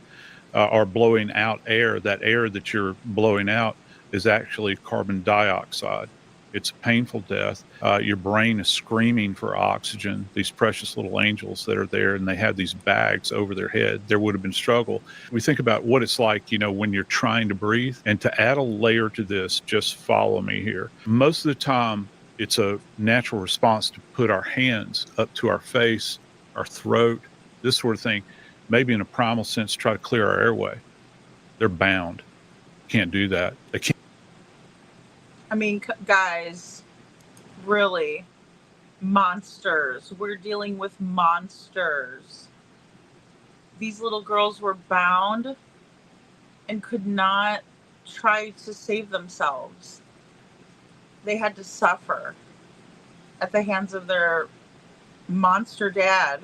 [SPEAKER 17] or blowing out air, that air that you're blowing out is actually carbon dioxide. It's a painful death. Your brain is screaming for oxygen, these precious little angels that are there, and they have these bags over their head. There would have been struggle. We think about what it's like, when you're trying to breathe. And to add a layer to this, just follow me here. Most of the time, it's a natural response to put our hands up to our face, our throat, this sort of thing. Maybe in a primal sense, try to clear our airway. They're bound. Can't do that. They can't.
[SPEAKER 9] I mean, guys, really, monsters. We're dealing with monsters. These little girls were bound and could not try to save themselves. They had to suffer at the hands of their monster dad.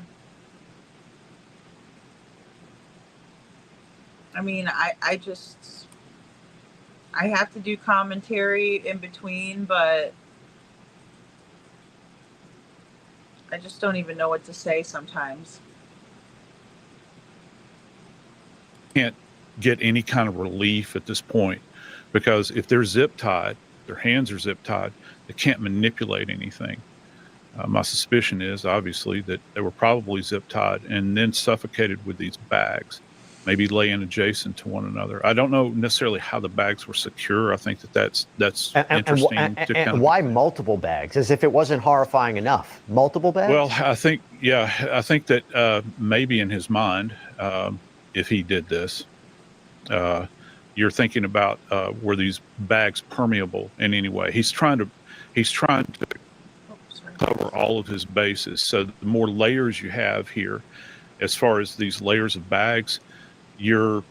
[SPEAKER 9] I mean, I have to do commentary in between, but I just don't even know what to say sometimes.
[SPEAKER 17] Can't get any kind of relief at this point because if they're zip tied, their hands are zip tied, they can't manipulate anything. My suspicion is obviously that they were probably zip tied and then suffocated with these bags, maybe laying adjacent to one another. I don't know necessarily how the bags were secure. I think that's interesting.
[SPEAKER 14] And why multiple bags? As if it wasn't horrifying enough. Multiple bags?
[SPEAKER 17] Well, I think that maybe in his mind, if he did this, you're thinking about were these bags permeable in any way? He's trying to cover all of his bases. So the more layers you have here, as far as these layers of bags, you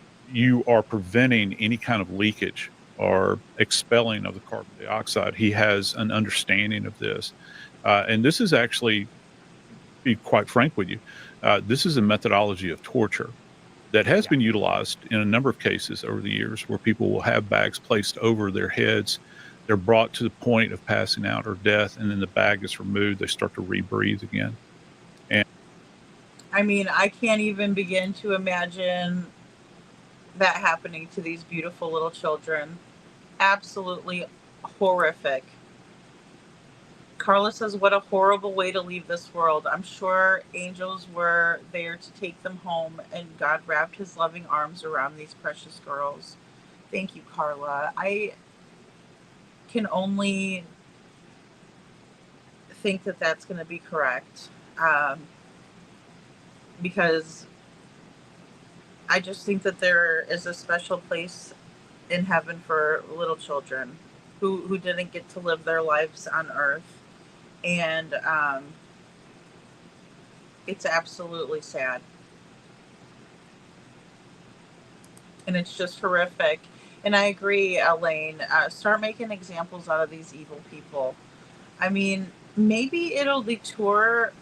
[SPEAKER 17] are preventing any kind of leakage or expelling of the carbon dioxide. He has an understanding of this. And this is actually, to be quite frank with you, this is a methodology of torture that has been utilized in a number of cases over the years where people will have bags placed over their heads. They're brought to the point of passing out or death, and then the bag is removed. They start to rebreathe again. And
[SPEAKER 9] I mean, I can't even begin to imagine that happening to these beautiful little children. Absolutely horrific. Carla says, what a horrible way to leave this world. I'm sure angels were there to take them home, and God wrapped his loving arms around these precious girls. Thank you, Carla. I can only think that that's going to be correct. Because I just think that there is a special place in heaven for little children who didn't get to live their lives on earth. And it's absolutely sad. And it's just horrific. And I agree, Elaine. Start making examples out of these evil people. I mean, maybe it'll detour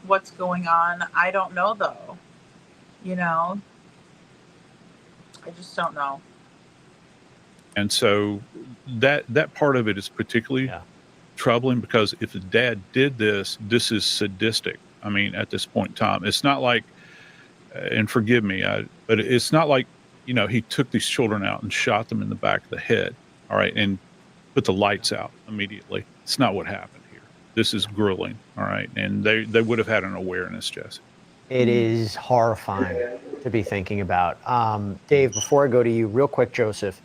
[SPEAKER 9] what's going on. I don't know, though. You know? I just don't know.
[SPEAKER 17] And so that part of it is particularly troubling, because if the dad did this, this is sadistic. I mean, at this point in time, it's not like, and forgive me, but it's not like, you know, he took these children out and shot them in the back of the head, all right, and put the lights out immediately. It's not what happened here. This is grueling, all right, and they would have had an awareness, Jesse.
[SPEAKER 14] It is horrifying to be thinking about. Dave, before I go to you, real quick, Joseph,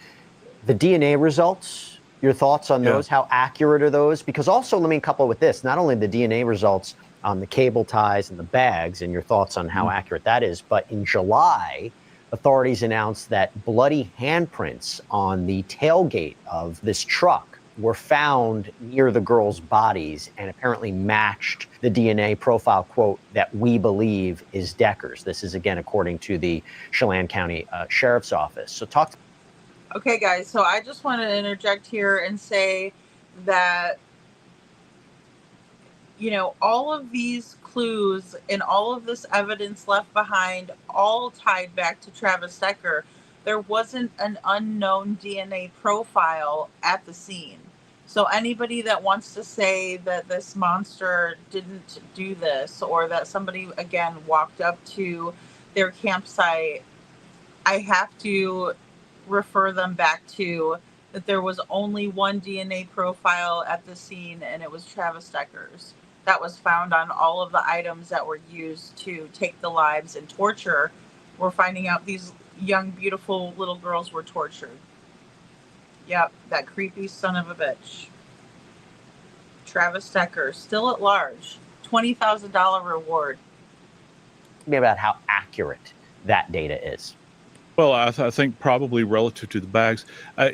[SPEAKER 14] the DNA results, your thoughts on those? How accurate are those? Because also, let me couple with this, not only the DNA results on the cable ties and the bags, and your thoughts on how accurate that is, but in July, authorities announced that bloody handprints on the tailgate of this truck were found near the girls' bodies and apparently matched the DNA profile, quote, that we believe is Decker's. This is, again, according to the Chelan County Sheriff's Office. So talk.
[SPEAKER 9] Okay, guys, so I just want to interject here and say that, you know, all of these clues and all of this evidence left behind all tied back to Travis Decker. There wasn't an unknown DNA profile at the scene. So anybody that wants to say that this monster didn't do this, or that somebody, again, walked up to their campsite, I have to refer them back to that there was only one DNA profile at the scene, and it was Travis Decker's. That was found on all of the items that were used to take the lives and torture. We're finding out these young, beautiful little girls were tortured. Yep, that creepy son of a bitch. Travis Decker, still at large. $20,000 reward.
[SPEAKER 14] Me about how accurate that data is.
[SPEAKER 17] Well, I think probably relative to the bags,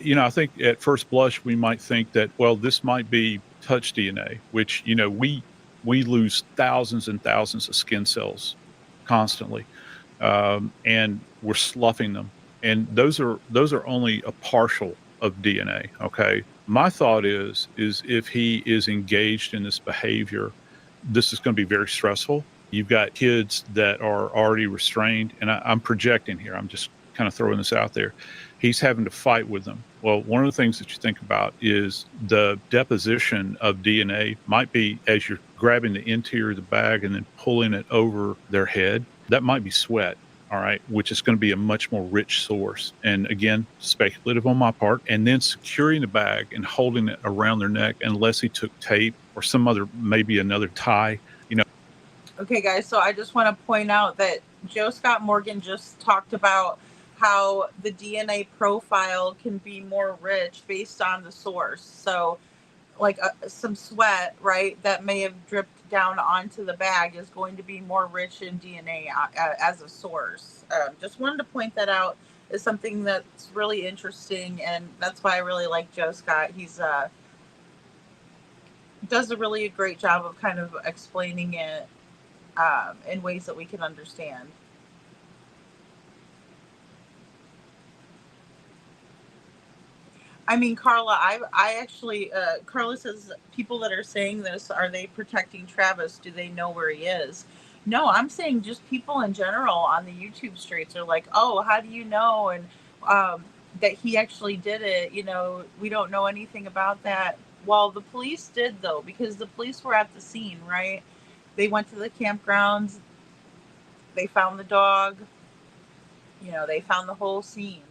[SPEAKER 17] you know, I think at first blush we might think that, well, this might be touch DNA, which, you know, we lose thousands and thousands of skin cells constantly, and we're sloughing them, and those are only a partial of DNA. Okay, my thought is if he is engaged in this behavior, this is going to be very stressful. You've got kids that are already restrained, and I'm projecting here. I'm just kind of throwing this out there. He's having to fight with them. Well, one of the things that you think about is the deposition of DNA might be as you're grabbing the interior of the bag and then pulling it over their head. That might be sweat, all right, which is going to be a much more rich source. And again, speculative on my part. And then securing the bag and holding it around their neck, unless he took tape or some other, maybe another tie, you know.
[SPEAKER 9] Okay, guys, so I just want to point out that Joe Scott Morgan just talked about how the DNA profile can be more rich based on the source. So like some sweat, right, that may have dripped down onto the bag is going to be more rich in DNA as a source. Just wanted to point that out as something that's really interesting, and that's why I really like Joe Scott. He's does a really great job of kind of explaining it in ways that we can understand. I mean, Carla, I actually, Carla says, people that are saying this, are they protecting Travis? Do they know where he is? No, I'm saying just people in general on the YouTube streets are like, oh, how do you know? And that he actually did it. You know, we don't know anything about that. Well, the police did, though, because the police were at the scene, right? They went to the campgrounds. They found the dog. You know, they found the whole scene,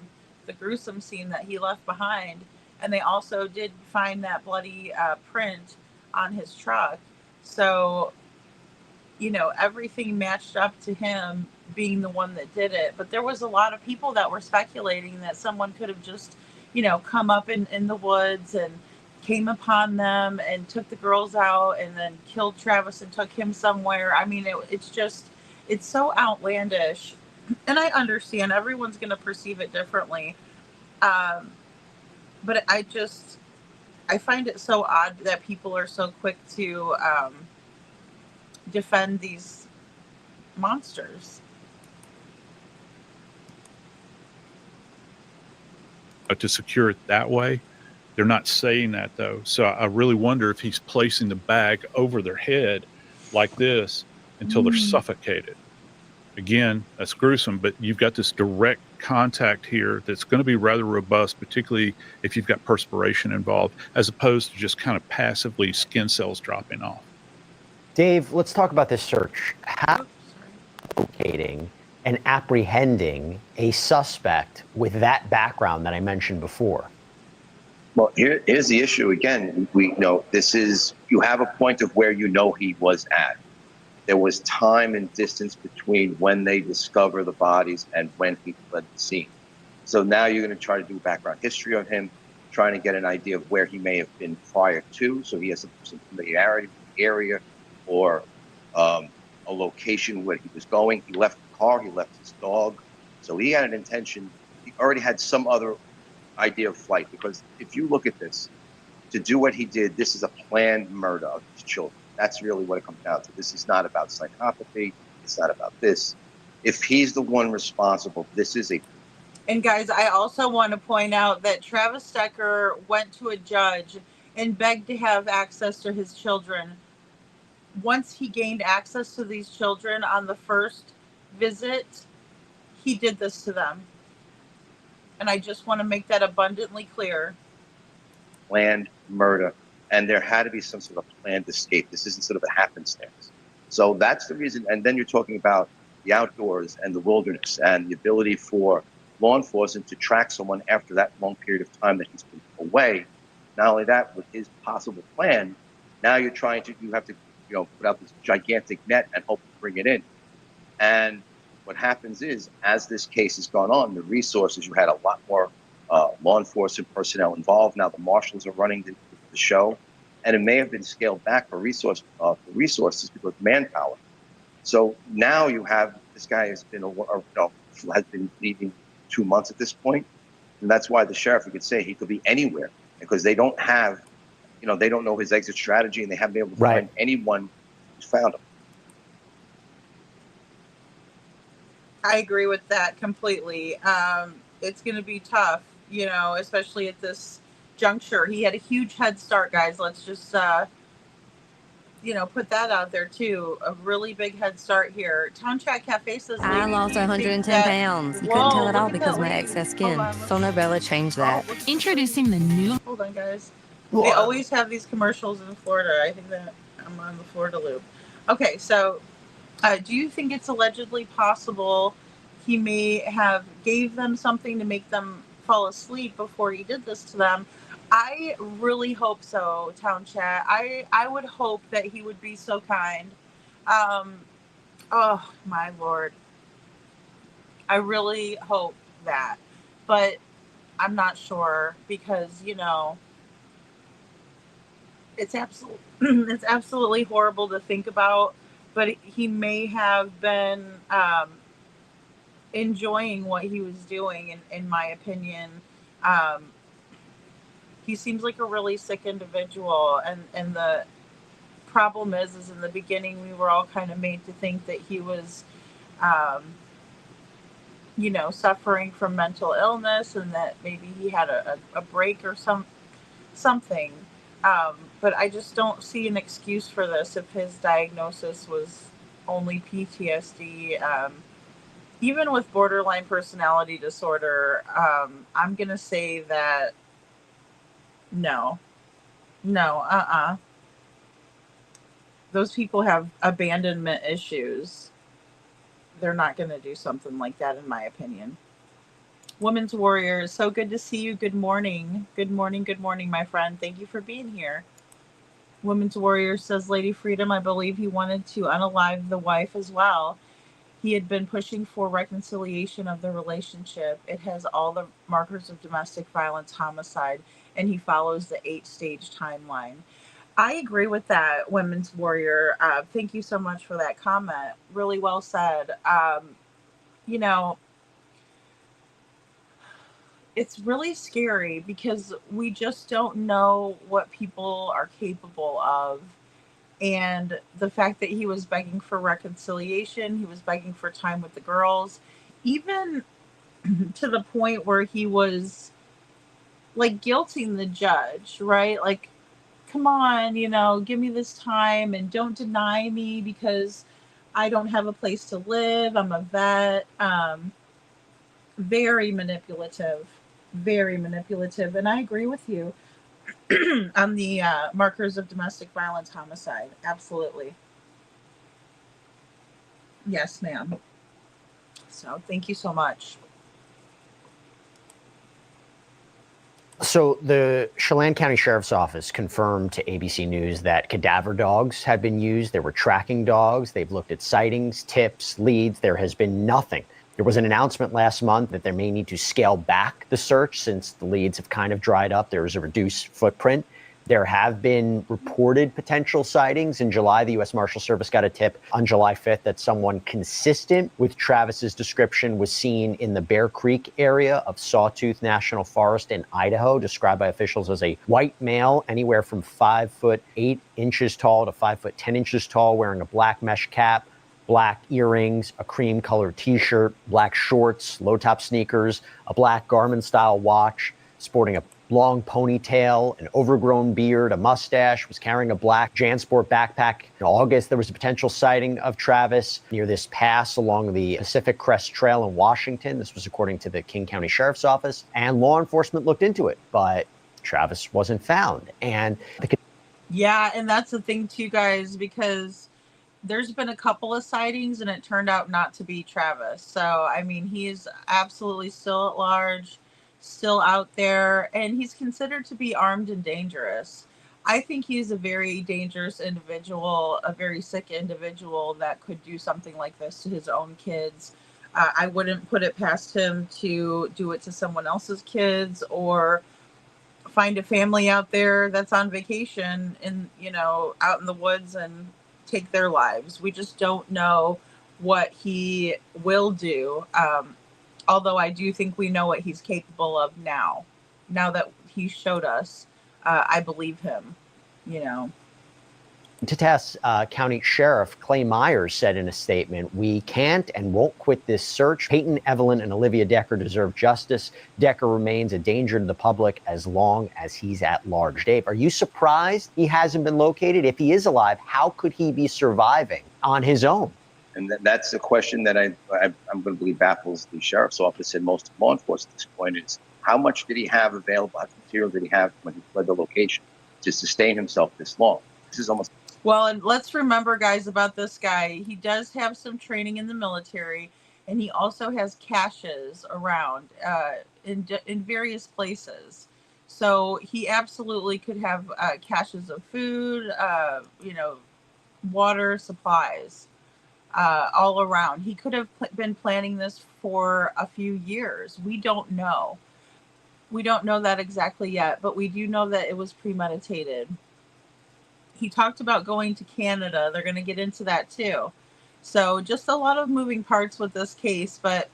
[SPEAKER 9] the gruesome scene that he left behind. And they also did find that bloody print on his truck. So, you know, everything matched up to him being the one that did it. But there was a lot of people that were speculating that someone could have just, you know, come up in the woods and came upon them and took the girls out and then killed Travis and took him somewhere. I mean, it's so outlandish. And I understand everyone's going to perceive it differently. But I just, I find it so odd that people are so quick to defend these monsters.
[SPEAKER 17] To secure it that way. They're not saying that though. So I really wonder if he's placing the bag over their head like this until they're suffocated. Again, that's gruesome, but you've got this direct contact here that's going to be rather robust, particularly if you've got perspiration involved, as opposed to just kind of passively skin cells dropping off.
[SPEAKER 14] Dave, let's talk about this search. How locating and apprehending a suspect with that background that I mentioned before?
[SPEAKER 18] Well, here's the issue again. We know you have a point of where you know he was at. There was time and distance between when they discover the bodies and when he fled the scene. So now you're going to try to do background history on him, trying to get an idea of where he may have been prior to, so he has some familiarity with the area or a location where he was going. He left the car, he left his dog. So he had an intention. He already had some other idea of flight, because if you look at this, to do what he did, this is a planned murder of his children. That's really what it comes down to. This is not about psychopathy. It's not about this. If he's the one responsible, this is a...
[SPEAKER 9] And guys, I also want to point out that Travis Stecker went to a judge and begged to have access to his children. Once he gained access to these children on the first visit, he did this to them. And I just want to make that abundantly clear.
[SPEAKER 18] Planned murder. And there had to be some sort of planned escape. This isn't sort of a happenstance. So that's the reason. And then you're talking about the outdoors and the wilderness and the ability for law enforcement to track someone after that long period of time that he's been away. Not only that, with his possible plan, now you have to put out this gigantic net and hope to bring it in. And what happens is, as this case has gone on, the resources, you had a lot more law enforcement personnel involved. Now the marshals are running the show, and it may have been scaled back for resources because of manpower. So now you have this guy has been leaving 2 months at this point, and that's why the sheriff, you could say, he could be anywhere because they don't have, they don't know his exit strategy, and they haven't been able to find anyone who's found him.
[SPEAKER 9] I agree with that completely. It's going to be tough, especially at this juncture. He had a huge head start, guys. Let's just, put that out there too. A really big head start here. Town Chat Cafe says,
[SPEAKER 19] I lost 110 pounds. You couldn't tell it all because of my excess skin. So Nobella changed that.
[SPEAKER 13] Introducing the new...
[SPEAKER 9] Hold on, guys. They always have these commercials in Florida. I think that I'm on the Florida loop. Okay, so do you think it's allegedly possible he may have gave them something to make them fall asleep before he did this to them? I really hope so, Town Chat. I would hope that he would be so kind. Oh, my Lord. I really hope that. But I'm not sure because, it's absolutely horrible to think about. But he may have been enjoying what he was doing, in my opinion. He seems like a really sick individual, and the problem is in the beginning we were all kind of made to think that he was, suffering from mental illness, and that maybe he had a break or something. But I just don't see an excuse for this if his diagnosis was only PTSD. Even with borderline personality disorder, I'm going to say that no. Those people have abandonment issues. They're not going to do something like that, in my opinion. Women's Warrior, so good to see you. Good morning. Good morning, my friend. Thank you for being here. Women's Warrior says, Lady Freedom, I believe he wanted to unalive the wife as well. He had been pushing for reconciliation of the relationship. It has all the markers of domestic violence, homicide, and he follows the 8-stage timeline. I agree with that, Women's Warrior. Thank you so much for that comment. Really well said. it's really scary because we just don't know what people are capable of. And the fact that he was begging for reconciliation, he was begging for time with the girls, even to the point where he was like guilting the judge, right? Like, come on, give me this time and don't deny me because I don't have a place to live. I'm a vet. Very manipulative. And I agree with you on the markers of domestic violence homicide. Absolutely. Yes, ma'am. So thank you so much.
[SPEAKER 14] So the Chelan County Sheriff's Office confirmed to ABC News that cadaver dogs had been used. There were tracking dogs. They've looked at sightings, tips, leads. There has been nothing. There was an announcement last month that they may need to scale back the search since the leads have kind of dried up. There is a reduced footprint. There have been reported potential sightings. In July, the U.S. Marshal Service got a tip on July 5th that someone consistent with Travis's description was seen in the Bear Creek area of Sawtooth National Forest in Idaho, described by officials as a white male, anywhere from 5'8" tall to 5'10" tall, wearing a black mesh cap, black earrings, a cream-colored T-shirt, black shorts, low-top sneakers, a black Garmin-style watch, sporting a long ponytail, an overgrown beard, a mustache, was carrying a black JanSport backpack. In August, there was a potential sighting of Travis near this pass along the Pacific Crest Trail in Washington. This was according to the King County Sheriff's Office, and law enforcement looked into it, but Travis wasn't found. And
[SPEAKER 9] yeah, and that's the thing too, guys, because there's been a couple of sightings and it turned out not to be Travis. So, I mean, he's absolutely still at large, still out there, and he's considered to be armed and dangerous. I think he's a very dangerous individual, a very sick individual that could do something like this to his own kids. I wouldn't put it past him to do it to someone else's kids or find a family out there that's on vacation and, out in the woods and take their lives. We just don't know what he will do. Although I do think we know what he's capable of now. Now that he showed us, I believe him,
[SPEAKER 14] Tatas County Sheriff Clay Myers said in a statement, "We can't and won't quit this search. Peyton, Evelyn, and Olivia Decker deserve justice. Decker remains a danger to the public as long as he's at large." Dave, are you surprised he hasn't been located? If he is alive, how could he be surviving on his own?
[SPEAKER 18] And that's a question that I'm going to believe baffles the sheriff's office and most law enforcement at this point is, how much did he have available? How much material did he have when he fled the location to sustain himself this long? This is almost...
[SPEAKER 9] Well, and let's remember, guys, about this guy. He does have some training in the military, and he also has caches around in various places. So he absolutely could have caches of food, water, supplies. All around. He could have been planning this for a few years. We don't know. We don't know that exactly yet, but we do know that it was premeditated. He talked about going to Canada. They're going to get into that too. So just a lot of moving parts with this case, but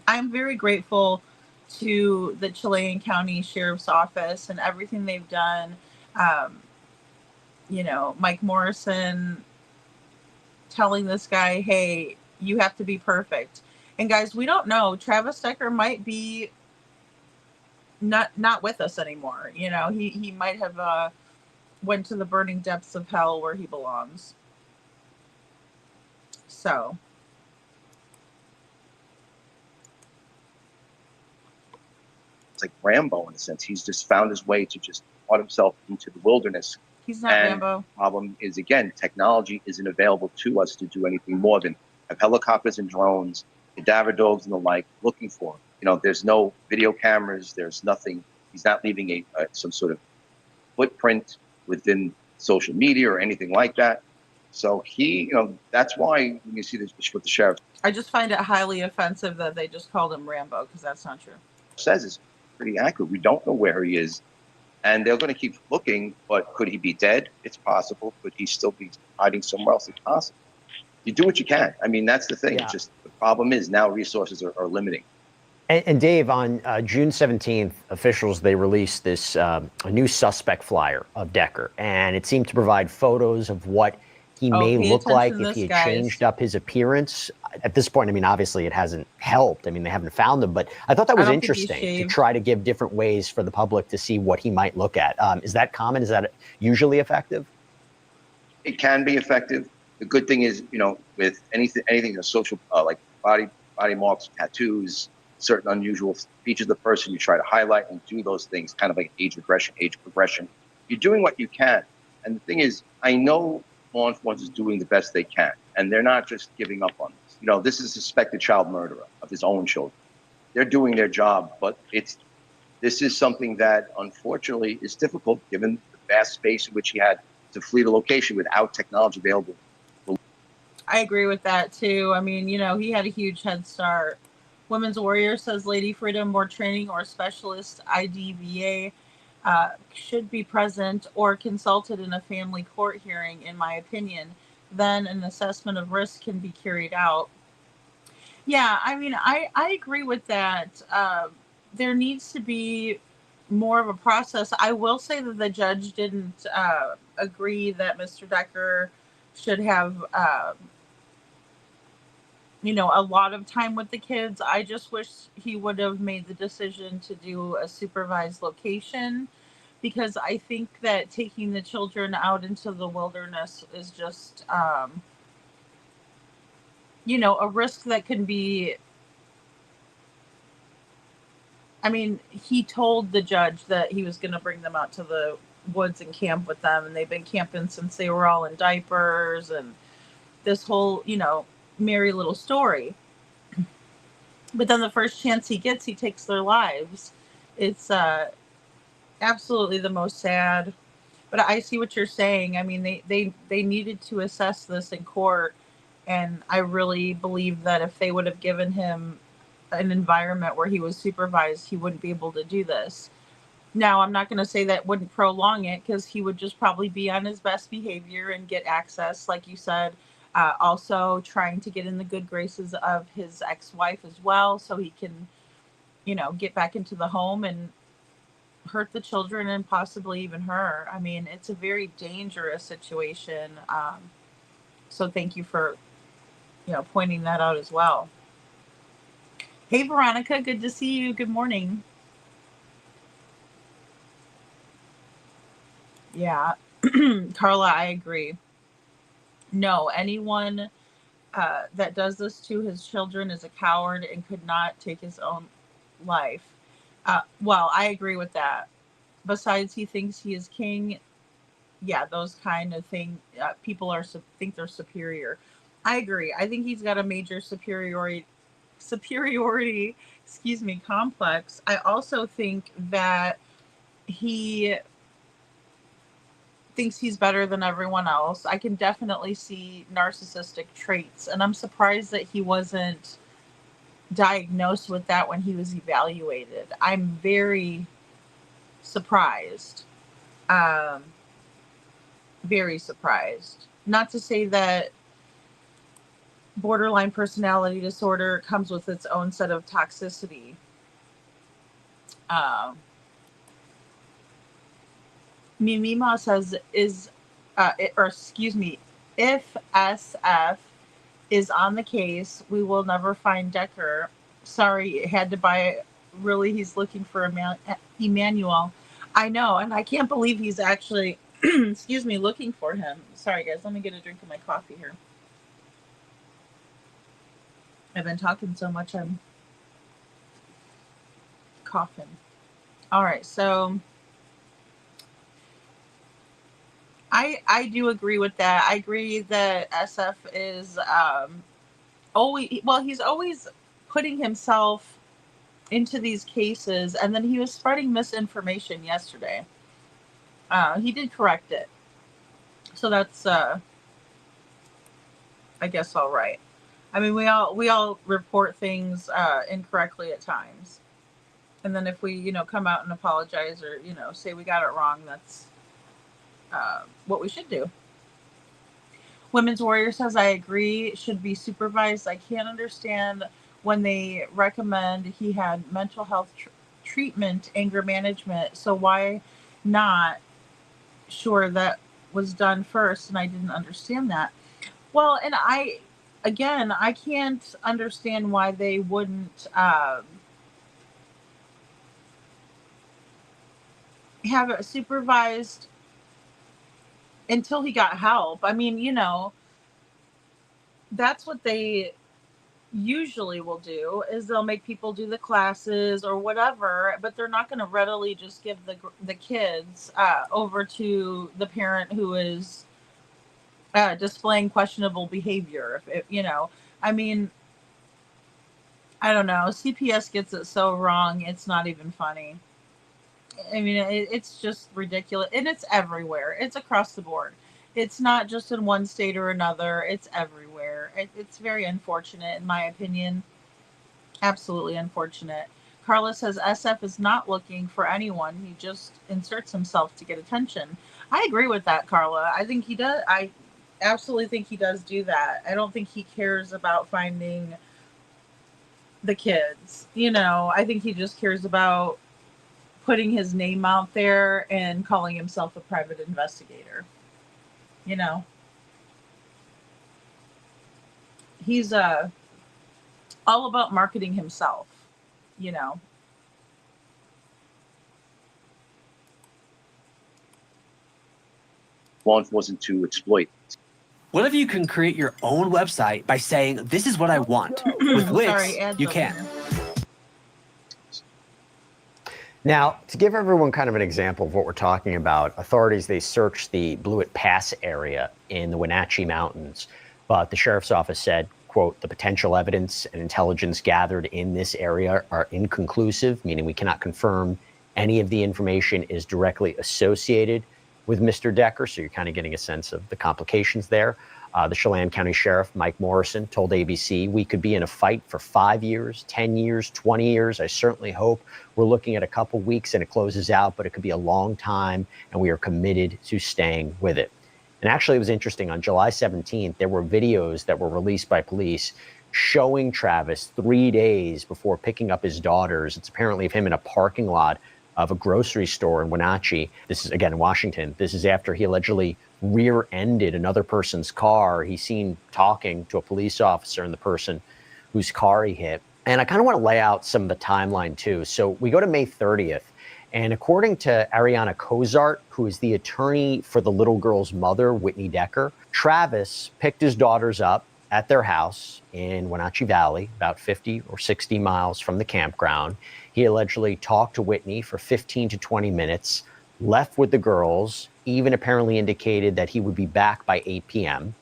[SPEAKER 9] I'm very grateful to the Chelan County Sheriff's Office and everything they've done. Mike Morrison telling this guy, hey, you have to be perfect. And guys, we don't know. Travis Decker might be not with us anymore. He might have went to the burning depths of hell where he belongs. So
[SPEAKER 18] it's like Rambo in a sense. He's just found his way to just put himself into the wilderness.
[SPEAKER 9] He's not Rambo.
[SPEAKER 18] The problem is, again, technology isn't available to us to do anything more than have helicopters and drones, cadaver dogs and the like looking for him. There's no video cameras. There's nothing. He's not leaving some sort of footprint within social media or anything like that. So that's why when you see this with the sheriff.
[SPEAKER 9] I just find it highly offensive that they just called him Rambo, because that's not true.
[SPEAKER 18] Says it's pretty accurate. We don't know where he is. And they're going to keep looking, but could he be dead? It's possible. Could he still be hiding somewhere else? It's possible. You do what you can. I mean, that's the thing.
[SPEAKER 14] Yeah.
[SPEAKER 18] It's just the problem is now resources are limiting.
[SPEAKER 14] And Dave, on June 17th, officials, they released this a new suspect flyer of Decker, and it seemed to provide photos of what he may look like if he had changed up his appearance. At this point, I mean, obviously it hasn't helped. I mean, they haven't found him, but I thought that was interesting to try to give different ways for the public to see what he might look at. Is that common? Is that usually effective?
[SPEAKER 18] It can be effective. The good thing is, with anything that's social, like body marks, tattoos, certain unusual features of the person, you try to highlight and do those things, kind of like age progression. You're doing what you can. And the thing is, I know law enforcement is doing the best they can, and they're not just giving up on this. This is a suspected child murderer of his own children. They're doing their job, but this is something that unfortunately is difficult given the vast space in which he had to flee the location without technology available.
[SPEAKER 9] I agree with that too. I mean, he had a huge head start. Women's Warrior says Lady Freedom, more training or specialist IDVA should be present or consulted in a family court hearing, in my opinion. Then an assessment of risk can be carried out. Yeah, I mean, I agree with that. There needs to be more of a process. I will say that the judge didn't agree that Mr. Decker should have a lot of time with the kids. I just wish he would have made the decision to do a supervised location, because I think that taking the children out into the wilderness is just, a risk that can be. I mean, he told the judge that he was going to bring them out to the woods and camp with them, and they've been camping since they were all in diapers, and this whole, merry little story. But then the first chance he gets, he takes their lives. It's absolutely the most sad. But I see what you're saying. I mean, they needed to assess this in court, and I really believe that if they would have given him an environment where he was supervised, he wouldn't be able to do this. Now, I'm not going to say that wouldn't prolong it, because he would just probably be on his best behavior and get access, like you said. Also trying to get in the good graces of his ex-wife as well, so he can, get back into the home and hurt the children and possibly even her. I mean, it's a very dangerous situation. So thank you for, pointing that out as well. Hey, Veronica, good to see you. Good morning. Yeah, Carla, I agree. No, anyone that does this to his children is a coward and could not take his own life. Well, I agree with that. Besides, he thinks he is king. Yeah, those kind of things. People think they're superior. I agree. I think he's got a major superiority, complex. I also think that he thinks he's better than everyone else. I can definitely see narcissistic traits, and I'm surprised that he wasn't diagnosed with that when he was evaluated. I'm very surprised. Very surprised. Not to say that borderline personality disorder comes with its own set of toxicity. Mimima says if SF is on the case, we will never find Decker. Sorry, had to buy. Really, he's looking for Emmanuel. I know, and I can't believe he's actually, looking for him. Sorry, guys, let me get a drink of my coffee here. I've been talking so much, I'm coughing. All right, so I do agree with that. I agree that SF is he's always putting himself into these cases, and then he was spreading misinformation yesterday. He did correct it. So that's I guess all right. I mean, we all report things incorrectly at times. And then if we, come out and apologize or, say we got it wrong, that's what we should do. Women's Warrior says, I agree, should be supervised. I can't understand when they recommend he had mental health treatment, anger management. So why not? Sure, that was done first, and I didn't understand that. Well, and I can't understand why they wouldn't have it supervised until he got help. I mean, that's what they usually will do, is they'll make people do the classes or whatever, but they're not going to readily just give the kids over to the parent who is displaying questionable behavior. I mean, I don't know. CPS gets it so wrong, it's not even funny. I mean, it's just ridiculous, and it's everywhere. It's across the board. It's not just in one state or another. It's everywhere. It's very unfortunate, in my opinion. Absolutely unfortunate. Carla says SF is not looking for anyone. He just inserts himself to get attention. I agree with that, Carla. I think he does. I absolutely think he does do that. I don't think he cares about finding the kids. I think he just cares about putting his name out there and calling himself a private investigator. He's all about marketing himself,
[SPEAKER 18] Law enforcement to exploit.
[SPEAKER 20] What if you can create your own website by saying, this is what I want? With Wix, you can.
[SPEAKER 14] Now, to give everyone kind of an example of what we're talking about, authorities, they searched the Blewett Pass area in the Wenatchee Mountains, but the sheriff's office said, quote, the potential evidence and intelligence gathered in this area are inconclusive, meaning we cannot confirm any of the information is directly associated with Mr. Decker. So you're kind of getting a sense of the complications there. The Chelan County Sheriff, Mike Morrison, told ABC, we could be in a fight for 5 years, 10 years, 20 years. I certainly hope we're looking at a couple weeks and it closes out, but it could be a long time, and we are committed to staying with it. And actually, it was interesting. On July 17th, there were videos that were released by police showing Travis 3 days before picking up his daughters. It's apparently of him in a parking lot of a grocery store in Wenatchee. This is, again, in Washington. This is after he allegedly rear-ended another person's car. He's seen talking to a police officer and the person whose car he hit. And I kind of want to lay out some of the timeline too. So we go to May 30th, and according to Ariana Cozart, who is the attorney for the little girl's mother, Whitney Decker, Travis picked his daughters up at their house in Wenatchee Valley, about 50 or 60 miles from the campground. He allegedly talked to Whitney for 15 to 20 minutes, left with the girls, even apparently indicated that he would be back by 8 p.m.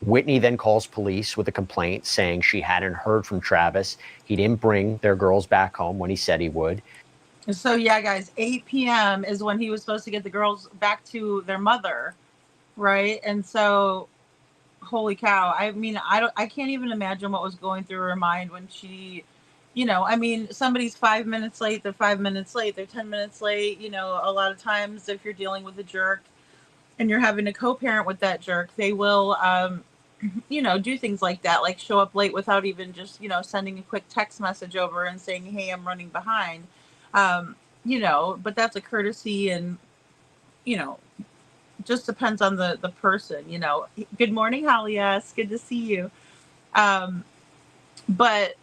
[SPEAKER 14] Whitney then calls police with a complaint saying she hadn't heard from Travis. He didn't bring their girls back home when he said he would.
[SPEAKER 9] So yeah, guys, 8 p.m. is when he was supposed to get the girls back to their mother, right? And so, holy cow. I mean, I can't even imagine what was going through her mind when she, I mean, somebody's 5 minutes late, they're 5 minutes late, they're 10 minutes late. A lot of times if you're dealing with a jerk and you're having a co-parent with that jerk, they will, do things like that, like show up late without even just, sending a quick text message over and saying, hey, I'm running behind. But that's a courtesy, and, just depends on the person, Good morning, Holly. Yes, good to see you. But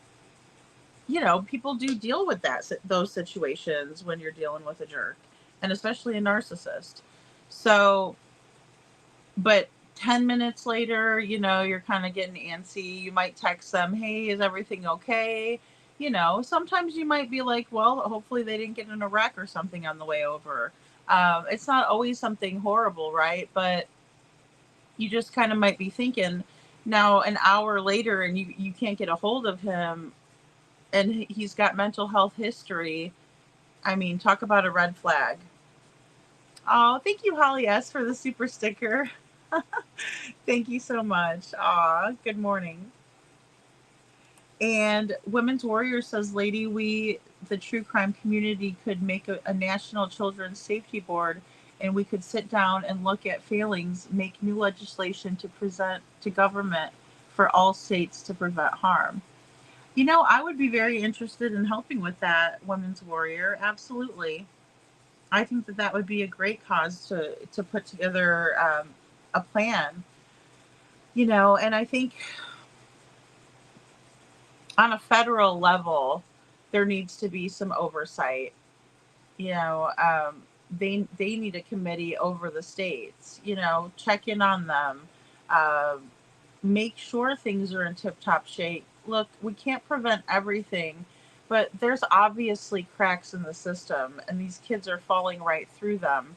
[SPEAKER 9] people do deal with those situations when you're dealing with a jerk, and especially a narcissist. So, but 10 minutes later, you're kind of getting antsy. You might text them, hey, is everything okay? Sometimes you might be like, well, hopefully they didn't get in a wreck or something on the way over. It's not always something horrible, right? But you just kind of might be thinking, now an hour later and you can't get a hold of him, and he's got mental health history. I mean, talk about a red flag. Oh, thank you, Holly S., for the super sticker. Thank you so much. Aw, good morning. And Women's Warrior says, lady, we, the true crime community, could make a national children's safety board, and we could sit down and look at failings, make new legislation to present to government for all states to prevent harm. You know, I would be very interested in helping with that, Women's Warrior. Absolutely. I think that that would be a great cause to put together a plan. You know, and I think on a federal level, there needs to be some oversight. You know, they need a committee over the states. You know, check in on them, make sure things are in tip-top shape. Look, we can't prevent everything, but there's obviously cracks in the system, and these kids are falling right through them.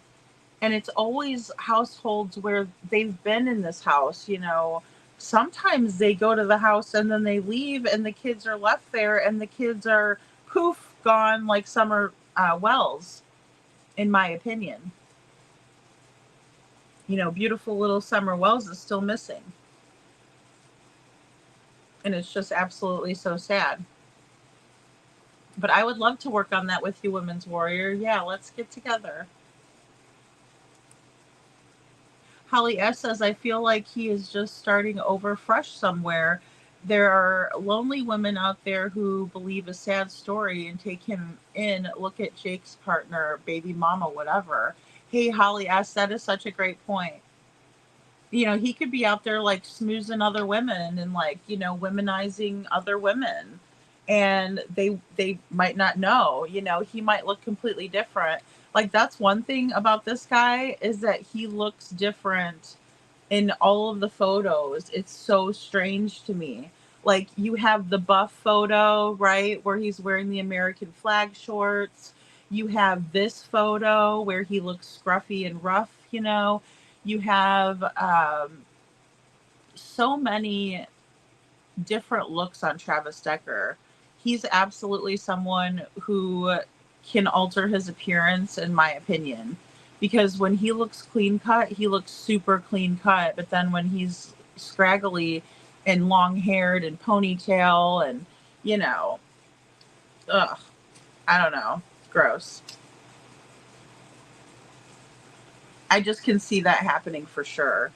[SPEAKER 9] And it's always households where they've been in this house, you know. Sometimes they go to the house and then they leave, and the kids are left there, and the kids are poof gone like Summer Wells, in my opinion. You know, beautiful little Summer Wells is still missing. And it's just absolutely so sad. But I would love to work on that with you, Women's Warrior. Yeah, let's get together. Holly S. says, I feel like he is just starting over fresh somewhere. There are lonely women out there who believe a sad story and take him in. Look at Jake's partner, baby mama, whatever. Hey, Holly S., that is such a great point. You know, he could be out there like smoozing other women and like, you know, womenizing other women. And they might not know, you know, he might look completely different. Like, that's one thing about this guy, is that he looks different in all of the photos. It's so strange to me. Like, you have the buff photo, right, where he's wearing the American flag shorts. You have this photo where he looks scruffy and rough, you know. You have so many different looks on Travis Decker. He's absolutely someone who can alter his appearance, in my opinion, because when he looks clean cut, he looks super clean cut. But then when he's scraggly and long haired and ponytail and, you know, I don't know, gross. I just can see that happening for sure.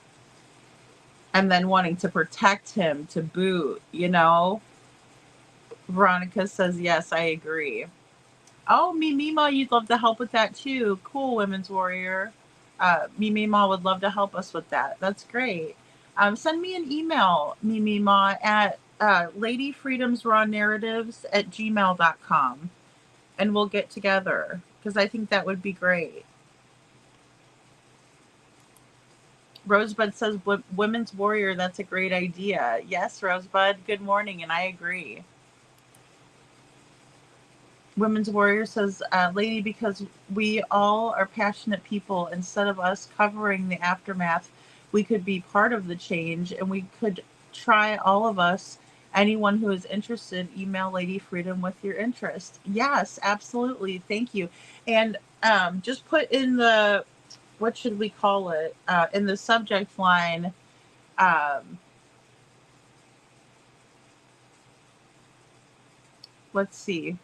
[SPEAKER 9] And then wanting to protect him to boot, you know. Veronica says, yes, I agree. Oh, Mimima, you'd love to help with that too. Cool, Women's Warrior. Mimima would love to help us with that. That's great. Send me an email, Mimima, at ladyfreedomsrawnarratives@gmail.com, and we'll get together, because I think that would be great. Rosebud says, Women's Warrior, that's a great idea. Yes, Rosebud, good morning, and I agree. Women's Warrior says, lady, because we all are passionate people, instead of us covering the aftermath, we could be part of the change, and we could try, all of us. Anyone who is interested, email Lady Freedom with your interest. Yes, absolutely. Thank you. And just put in the, what should we call it? In the subject line, let's see.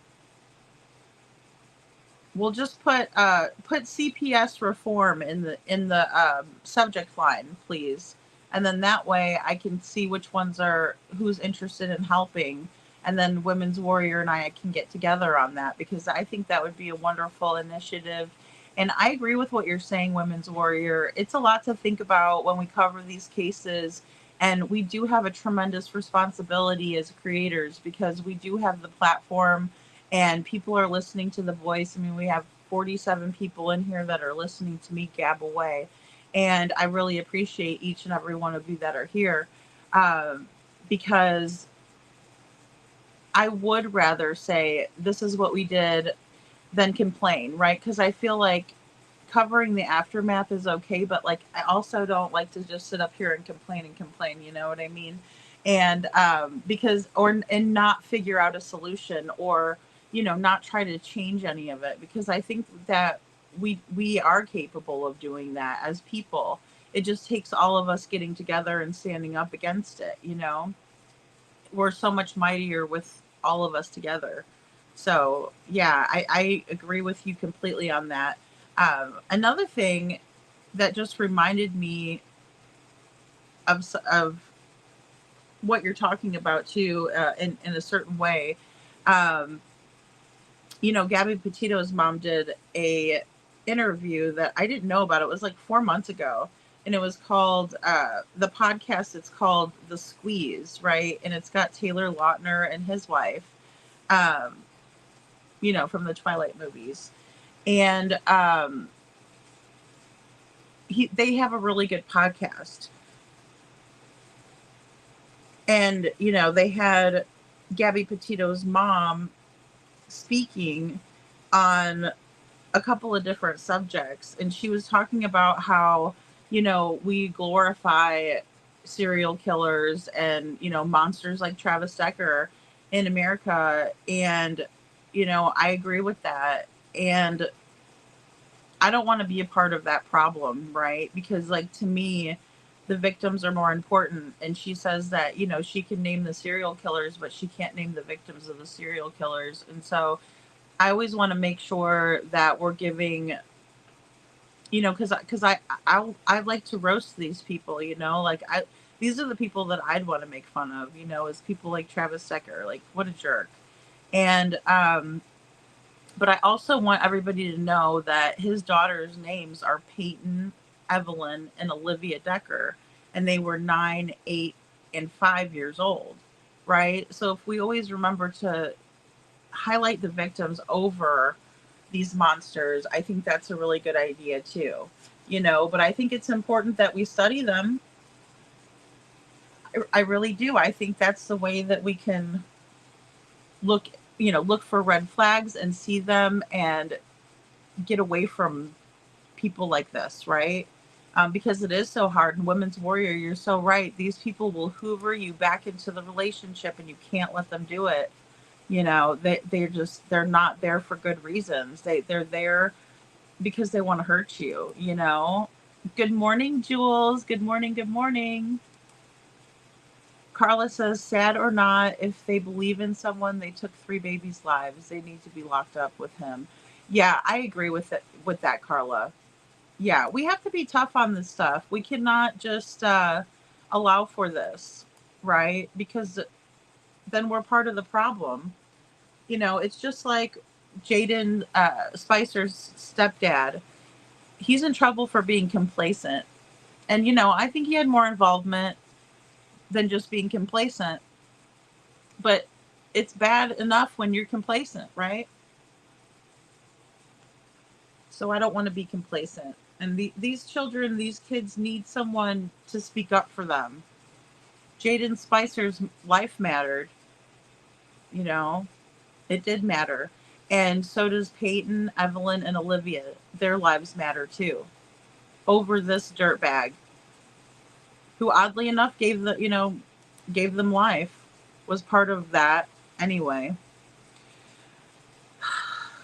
[SPEAKER 9] We'll just put CPS reform in the subject line, please, and then that way I can see which ones are, who's interested in helping, and then Women's Warrior and I can get together on that, because I think that would be a wonderful initiative. And I agree with what you're saying, Women's Warrior. It's a lot to think about when we cover these cases, and we do have a tremendous responsibility as creators, because we do have the platform. And people are listening to The Voice. I mean, we have 47 people in here that are listening to me gab away. And I really appreciate each and every one of you that are here, because I would rather say this is what we did than complain, right? Because I feel like covering the aftermath is okay, but like I also don't like to just sit up here and complain, you know what I mean? And and not figure out a solution, or you know, not try to change any of it, because I think that we are capable of doing that as people. It just takes all of us getting together and standing up against it, you know. We're so much mightier with all of us together. So yeah, I agree with you completely on that. Another thing that just reminded me of what you're talking about too, in a certain way. You know, Gabby Petito's mom did a interview that I didn't know about. It was like 4 months ago, and it was called the podcast. It's called The Squeeze, right? And it's got Taylor Lautner and his wife, you know, from the Twilight movies, and they have a really good podcast. And, you know, they had Gabby Petito's mom speaking on a couple of different subjects. And she was talking about how, you know, we glorify serial killers and, you know, monsters like Travis Decker in America. And, you know, I agree with that. And I don't want to be a part of that problem, right? Because, like, to me, the victims are more important. And she says that, you know, she can name the serial killers, but she can't name the victims of the serial killers. And so I always want to make sure that we're giving, you know, because I like to roast these people, you know, like these are the people that I'd want to make fun of, you know, is people like Travis Decker, like what a jerk. And but I also want everybody to know that his daughters' names are Peyton, Evelyn, and Olivia Decker, and they were 9, 8, and 5 years old, right? So if we always remember to highlight the victims over these monsters, I think that's a really good idea too, you know, but I think it's important that we study them. I really do. I think that's the way that we can look for red flags and see them and get away from people like this, right? Because it is so hard. And Women's Warrior, you're so right. These people will hoover you back into the relationship, and you can't let them do it. You know, they're not there for good reasons. They're there because they want to hurt you, you know. Good morning, Jules. Good morning. Good morning. Carla says, sad or not, if they believe in someone, they took 3 babies' lives. They need to be locked up with him. Yeah, I agree with that, Carla. Yeah, we have to be tough on this stuff. We cannot just allow for this, right? Because then we're part of the problem. You know, it's just like Jaden Spicer's stepdad. He's in trouble for being complacent. And, you know, I think he had more involvement than just being complacent. But it's bad enough when you're complacent, right? So I don't want to be complacent. And these children, these kids need someone to speak up for them. Jaden Spicer's life mattered. You know, it did matter. And so does Peyton, Evelyn, and Olivia. Their lives matter too. Over this dirtbag, who oddly enough gave them life, was part of that anyway.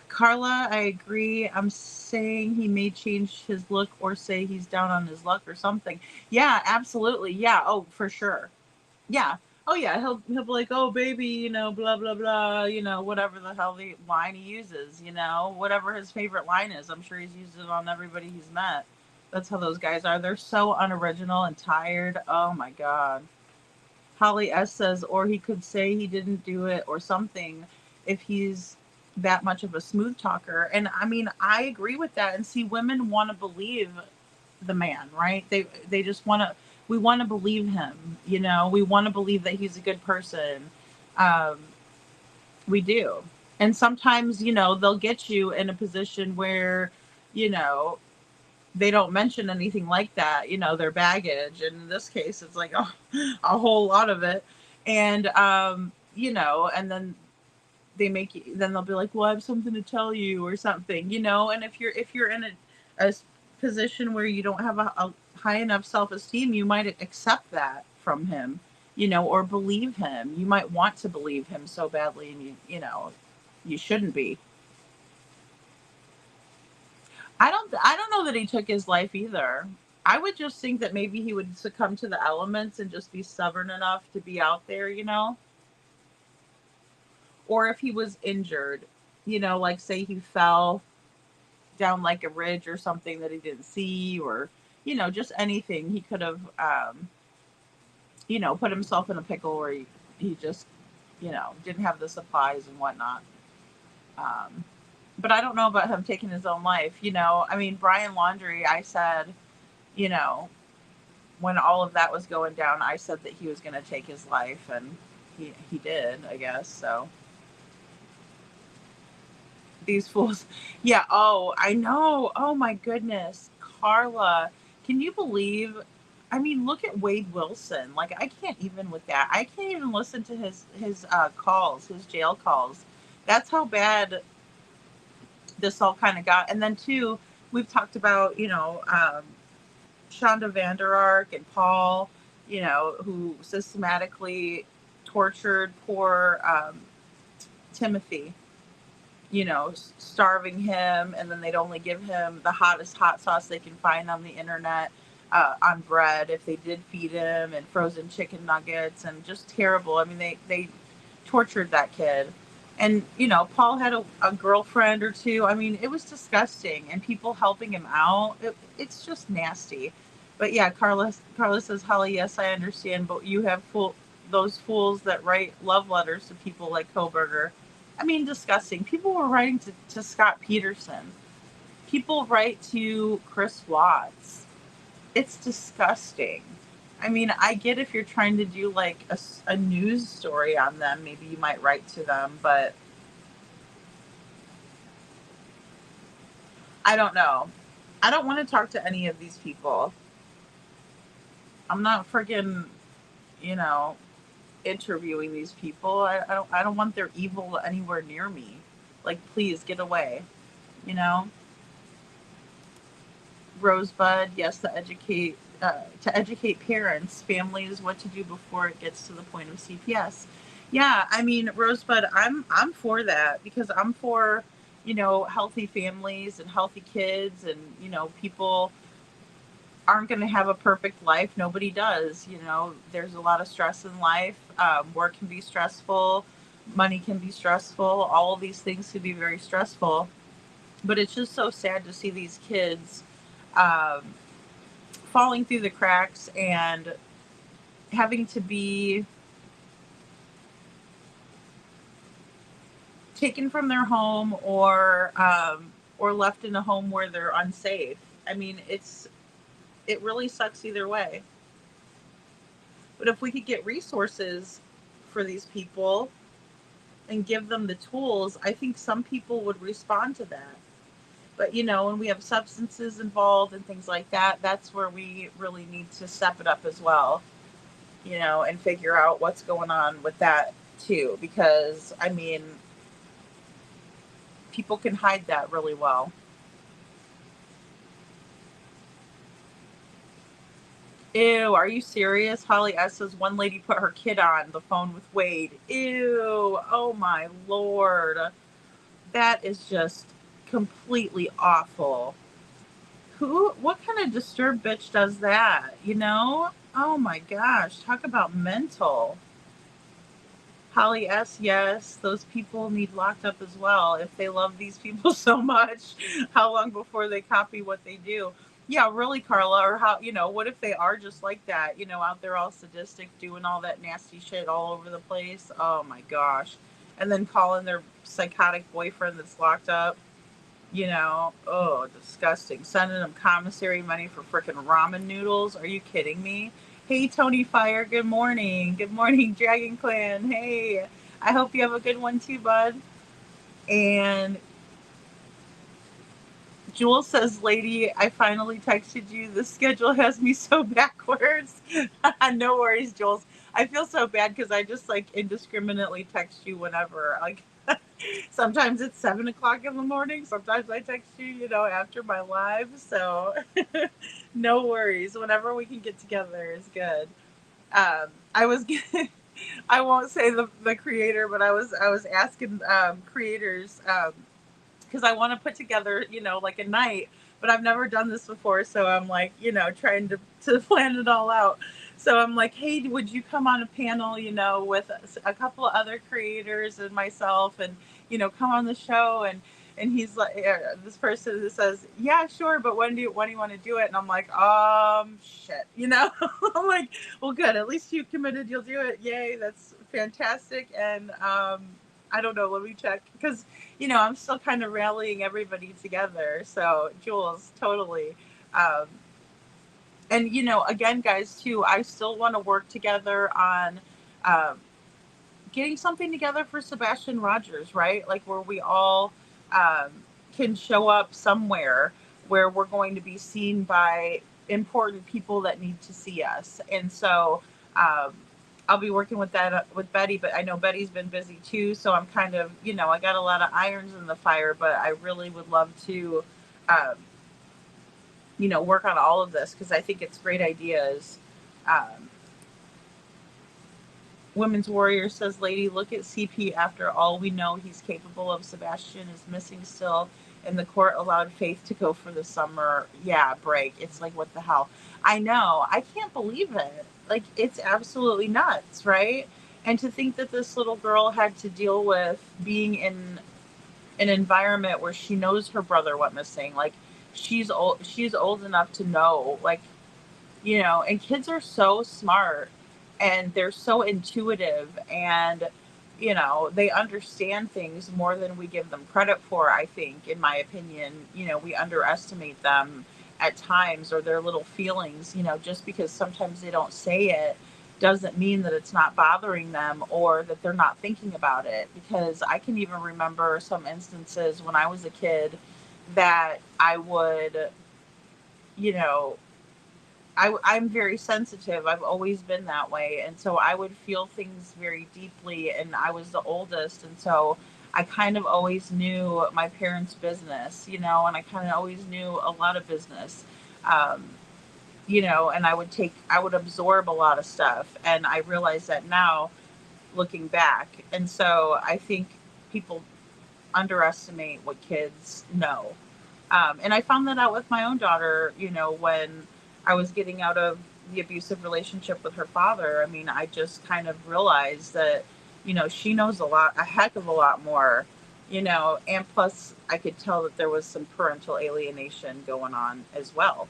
[SPEAKER 9] Carla, I agree. I'm saying he may change his look or say he's down on his luck or something. Yeah, absolutely. Yeah. Oh, for sure. Yeah. Oh yeah. He'll be like, oh baby, you know, blah, blah, blah, you know, whatever the hell the line he uses, you know, whatever his favorite line is. I'm sure he's used it on everybody he's met. That's how those guys are. They're so unoriginal and tired. Oh my God. Holly S says, or he could say he didn't do it or something if he's that much of a smooth talker. And I mean, I agree with that. And see, women want to believe the man, right? They just want to, we want to believe him, you know, we want to believe that he's a good person. We do. And sometimes, you know, they'll get you in a position where, you know, they don't mention anything like that, you know, their baggage. And in this case, it's like a whole lot of it. And, you know, and then they'll be like, well, I have something to tell you or something, you know. And if you're in a position where you don't have a high enough self-esteem, you might accept that from him, you know, or believe him. You might want to believe him so badly, and you know, you shouldn't be. I don't know that he took his life either. I would just think that maybe he would succumb to the elements and just be stubborn enough to be out there, you know. Or if he was injured, you know, like say he fell down like a ridge or something that he didn't see, or, you know, just anything. He could have put himself in a pickle where he just, didn't have the supplies and whatnot. But I don't know about him taking his own life. I mean, Brian Laundrie, I said, when all of that was going down, I said that he was going to take his life, and he did, I guess. So these fools. Yeah. Oh, I know. Oh my goodness. Carla, can you believe, I mean, look at Wade Wilson. Like, I can't even with that. I can't even listen to his calls, his jail calls. That's how bad this all kind of got. And then too, we've talked about, Shonda Vander Ark and Paul, who systematically tortured poor Timothy, starving him, and then they'd only give him the hottest hot sauce they can find on the internet on bread if they did feed him, and frozen chicken nuggets, and just terrible. I mean, they tortured that kid. And, Paul had a girlfriend or two. I mean, it was disgusting, and people helping him out. It's just nasty. But yeah, Carla says, Holly, yes, I understand, but you have those fools that write love letters to people like Kohberger. I mean, disgusting. People were writing to Scott Peterson. People write to Chris Watts. It's disgusting. I mean, I get if you're trying to do like a news story on them, maybe you might write to them, but I don't know. I don't want to talk to any of these people. I'm not friggin', interviewing these people. I don't want their evil anywhere near me. Like, please get away. Rosebud, yes, to educate parents, families, what to do before it gets to the point of CPS. Yeah, I mean, Rosebud, I'm for that, because I'm for, healthy families and healthy kids, and, people aren't going to have a perfect life. Nobody does. There's a lot of stress in life. Work can be stressful. Money can be stressful. All of these things can be very stressful. But it's just so sad to see these kids falling through the cracks and having to be taken from their home or left in a home where they're unsafe. I mean, it really sucks either way. But if we could get resources for these people and give them the tools, I think some people would respond to that. But, when we have substances involved and things like that, that's where we really need to step it up as well, and figure out what's going on with that too. Because, I mean, people can hide that really well. Ew, are you serious? Holly S. says one lady put her kid on the phone with Wade. Ew, oh my Lord. That is just completely awful. What kind of disturbed bitch does that, Oh my gosh, talk about mental. Holly S., yes, those people need locked up as well. If they love these people so much, how long before they copy what they do? Yeah, really, Carla, or how, what if they are just like that, out there all sadistic, doing all that nasty shit all over the place? Oh my gosh. And then calling their psychotic boyfriend that's locked up, oh, disgusting. Sending them commissary money for frickin' ramen noodles. Are you kidding me? Hey, Tony Fire, good morning. Good morning, Dragon Clan. Hey, I hope you have a good one too, bud. And Jules says, lady, I finally texted you. The schedule has me so backwards. No worries, Jules. I feel so bad because I just indiscriminately text you whenever. Sometimes it's 7 o'clock in the morning. Sometimes I text you, after my live. So no worries. Whenever we can get together is good. I won't say the creator, but I was asking creators because I want to put together, a night, but I've never done this before. So I'm trying to plan it all out. So I'm like, hey, would you come on a panel, with a couple of other creators and myself and, come on the show and And he's like, this person that says, yeah, sure, but when do you want to do it? And I'm like, shit, you know. I'm like, well, good, at least you committed, you'll do it. Yay, that's fantastic. And I don't know, let me check, because you know, I'm still kind of rallying everybody together. So Jules, totally. And you know, again, guys, too, I still want to work together on getting something together for Sebastian Rogers, right? Like where we all can show up somewhere where we're going to be seen by important people that need to see us. And so I'll be working with that with Betty, but I know Betty's been busy too. So I'm kind of, you know, I got a lot of irons in the fire, but I really would love to, you know, work on all of this because I think it's great ideas. Women's Warrior says, lady, look at CP. After all we know he's capable of, Sebastian is missing still, and the court allowed Faith to go for the summer break. It's like, what the hell? I know. I can't believe it. Like, it's absolutely nuts, right? And to think that this little girl had to deal with being in an environment where she knows her brother went missing. Like, she's old enough to know, like, you know, and kids are so smart. And they're so intuitive and, you know, they understand things more than we give them credit for, I think, in my opinion. You know, we underestimate them at times or their little feelings, you know, just because sometimes they don't say it doesn't mean that it's not bothering them or that they're not thinking about it. Because I can even remember some instances when I was a kid that I would, you know, I'm very sensitive. I've always been that way. And so I would feel things very deeply. And I was the oldest. And so I kind of always knew my parents' business, you know, and I kind of always knew a lot of business, you know, and I would absorb a lot of stuff. And I realize that now looking back. And so I think people underestimate what kids know. And I found that out with my own daughter, you know, when I was getting out of the abusive relationship with her father. I mean, I just kind of realized that, you know, she knows a heck of a lot more, you know, and plus I could tell that there was some parental alienation going on as well.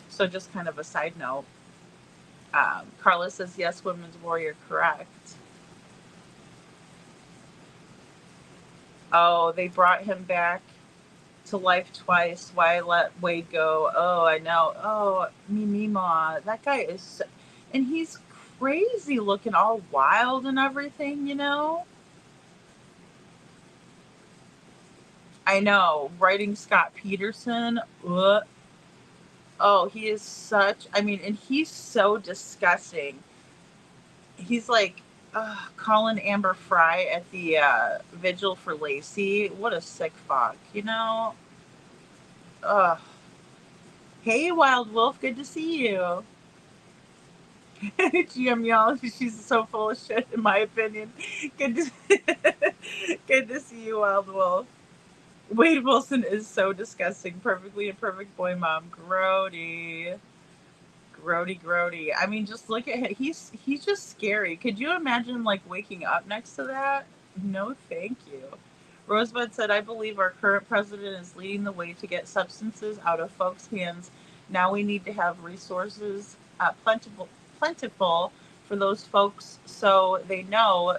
[SPEAKER 9] So just kind of a side note. Carla says, yes, Women's Warrior, correct. Oh, they brought him back to life twice. Why let Wade go? Oh, I know. Oh, Mimima. That guy is, and he's crazy looking, all wild and everything, you know? I know. Writing Scott Peterson. Oh, he is such, I mean, and he's so disgusting. He's like Colin Amber Fry at the vigil for Lacey. What a sick fuck, you know? Hey, Wild Wolf, good to see you. GM y'all, she's so full of shit, in my opinion. Good to see you, Wild Wolf. Wade Wilson is so disgusting. Perfectly imperfect boy mom. Grody. I mean, just look at him. He's just scary. Could you imagine, like, waking up next to that? No, thank you. Rosebud said, I believe our current president is leading the way to get substances out of folks' hands. Now we need to have resources plentiful for those folks so they know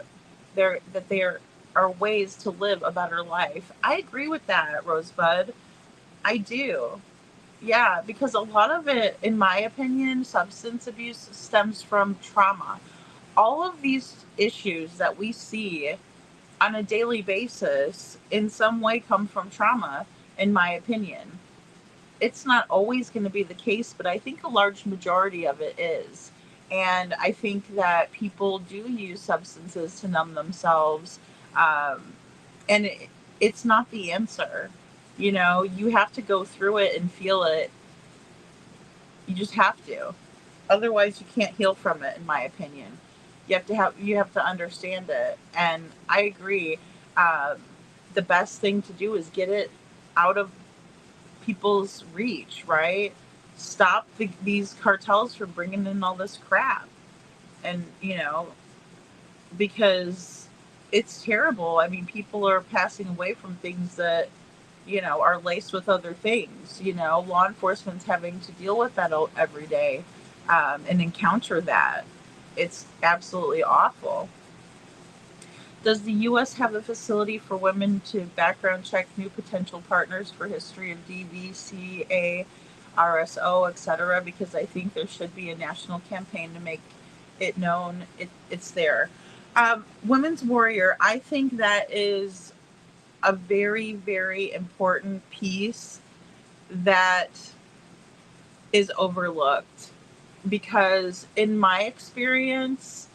[SPEAKER 9] that there are ways to live a better life. I agree with that, Rosebud. I do. Yeah, because a lot of it, in my opinion, substance abuse stems from trauma. All of these issues that we see on a daily basis in some way come from trauma, in my opinion. It's not always going to be the case, but I think a large majority of it is. And I think that people do use substances to numb themselves. And it's not the answer. You know, you have to go through it and feel it. You just have to. Otherwise, you can't heal from it, in my opinion. You have to understand it. And I agree. The best thing to do is get it out of people's reach, right? Stop these cartels from bringing in all this crap. And, you know, because it's terrible. I mean, people are passing away from things that, you know, are laced with other things. You know, law enforcement's having to deal with that every day, and encounter that. It's absolutely awful. Does the U.S. have a facility for women to background check new potential partners for history of DVCA, RSO, etc.? Because I think there should be a national campaign to make it known it's there. Women's Warrior, I think that is a very, very important piece that is overlooked, because in my experience,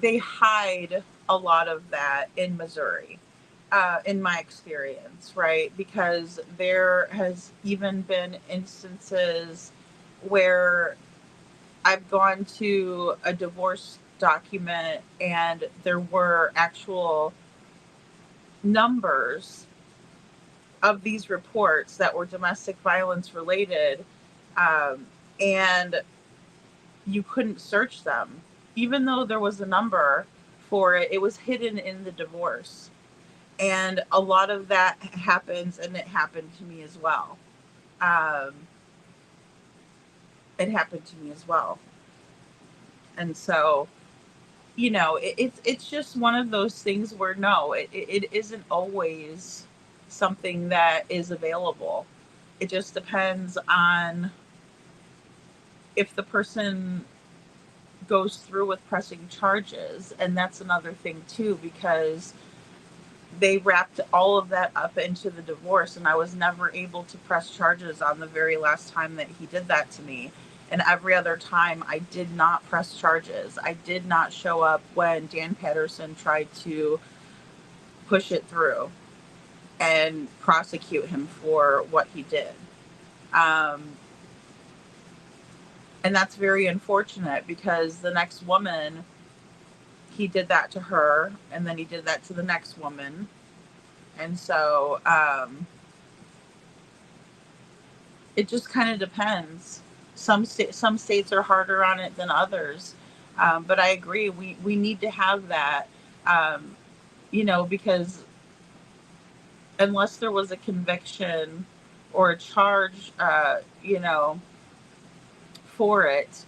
[SPEAKER 9] they hide a lot of that in Missouri, in my experience, right? Because there has even been instances where I've gone to a divorce document and there were actual numbers of these reports that were domestic violence related, and you couldn't search them. Even though there was a number for it, it was hidden in the divorce. And a lot of that happens, and it happened to me as well. It happened to me as well. And so, you know, it's just one of those things where no, it isn't always something that is available. It just depends on if the person goes through with pressing charges. And that's another thing too, because they wrapped all of that up into the divorce, and I was never able to press charges on the very last time that he did that to me. And every other time I did not press charges. I did not show up when Dan Patterson tried to push it through and prosecute him for what he did. And that's very unfortunate, because the next woman, he did that to her, and then he did that to the next woman. And so it just kind of depends. Some states are harder on it than others. But I agree, we need to have that, you know, because unless there was a conviction or a charge, you know, for it,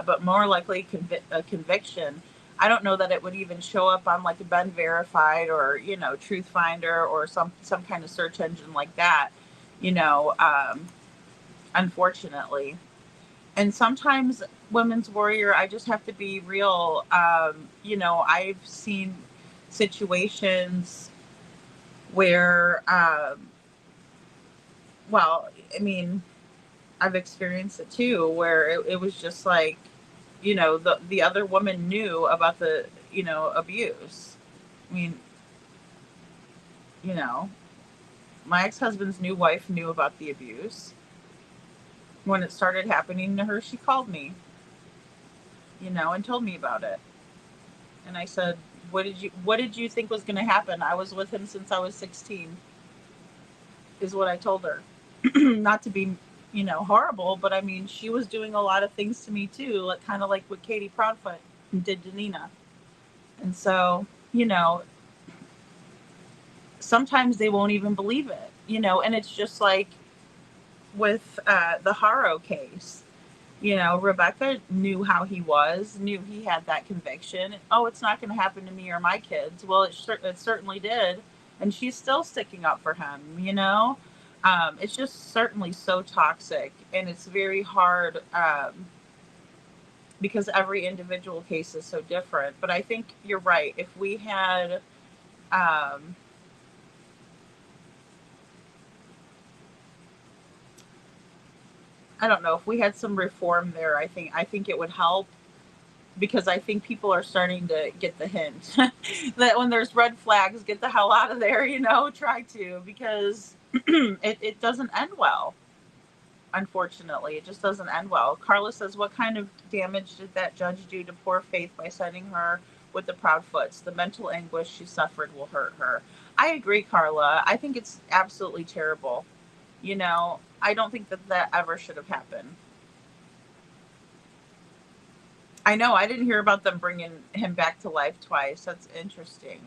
[SPEAKER 9] but more likely a conviction, I don't know that it would even show up on like a Ben Verified or, you know, Truth Finder or some kind of search engine like that, you know, unfortunately. And sometimes, Women's Warrior, I just have to be real. You know, I've seen situations where, well, I mean, I've experienced it too, where it was just like, you know, the other woman knew about the, you know, abuse. I mean, you know, my ex-husband's new wife knew about the abuse. When it started happening to her, she called me, you know, and told me about it. And I said, what did you think was going to happen? I was with him since I was 16, is what I told her. Not to be, you know, horrible, but I mean, she was doing a lot of things to me too, like kind of like what Katie Proudfoot did to Nina. And so, you know, sometimes they won't even believe it, you know, and it's just like with the Haro case, you know, Rebecca knew how he was, knew he had that conviction. Oh, it's not going to happen to me or my kids. Well, it certainly did. And she's still sticking up for him, you know. It's just certainly so toxic, and it's very hard because every individual case is so different. But I think you're right. If we had I don't know, if we had some reform there, I think it would help, because I think people are starting to get the hint that when there's red flags, get the hell out of there, you know, try to, because it doesn't end well. Unfortunately, it just doesn't end well. Carla says, what kind of damage did that judge do to poor Faith by sending her with the Proudfoots? The mental anguish she suffered will hurt her. I agree, Carla. I think it's absolutely terrible. You know, I don't think that ever should have happened. I know. I didn't hear about them bringing him back to life twice. That's interesting.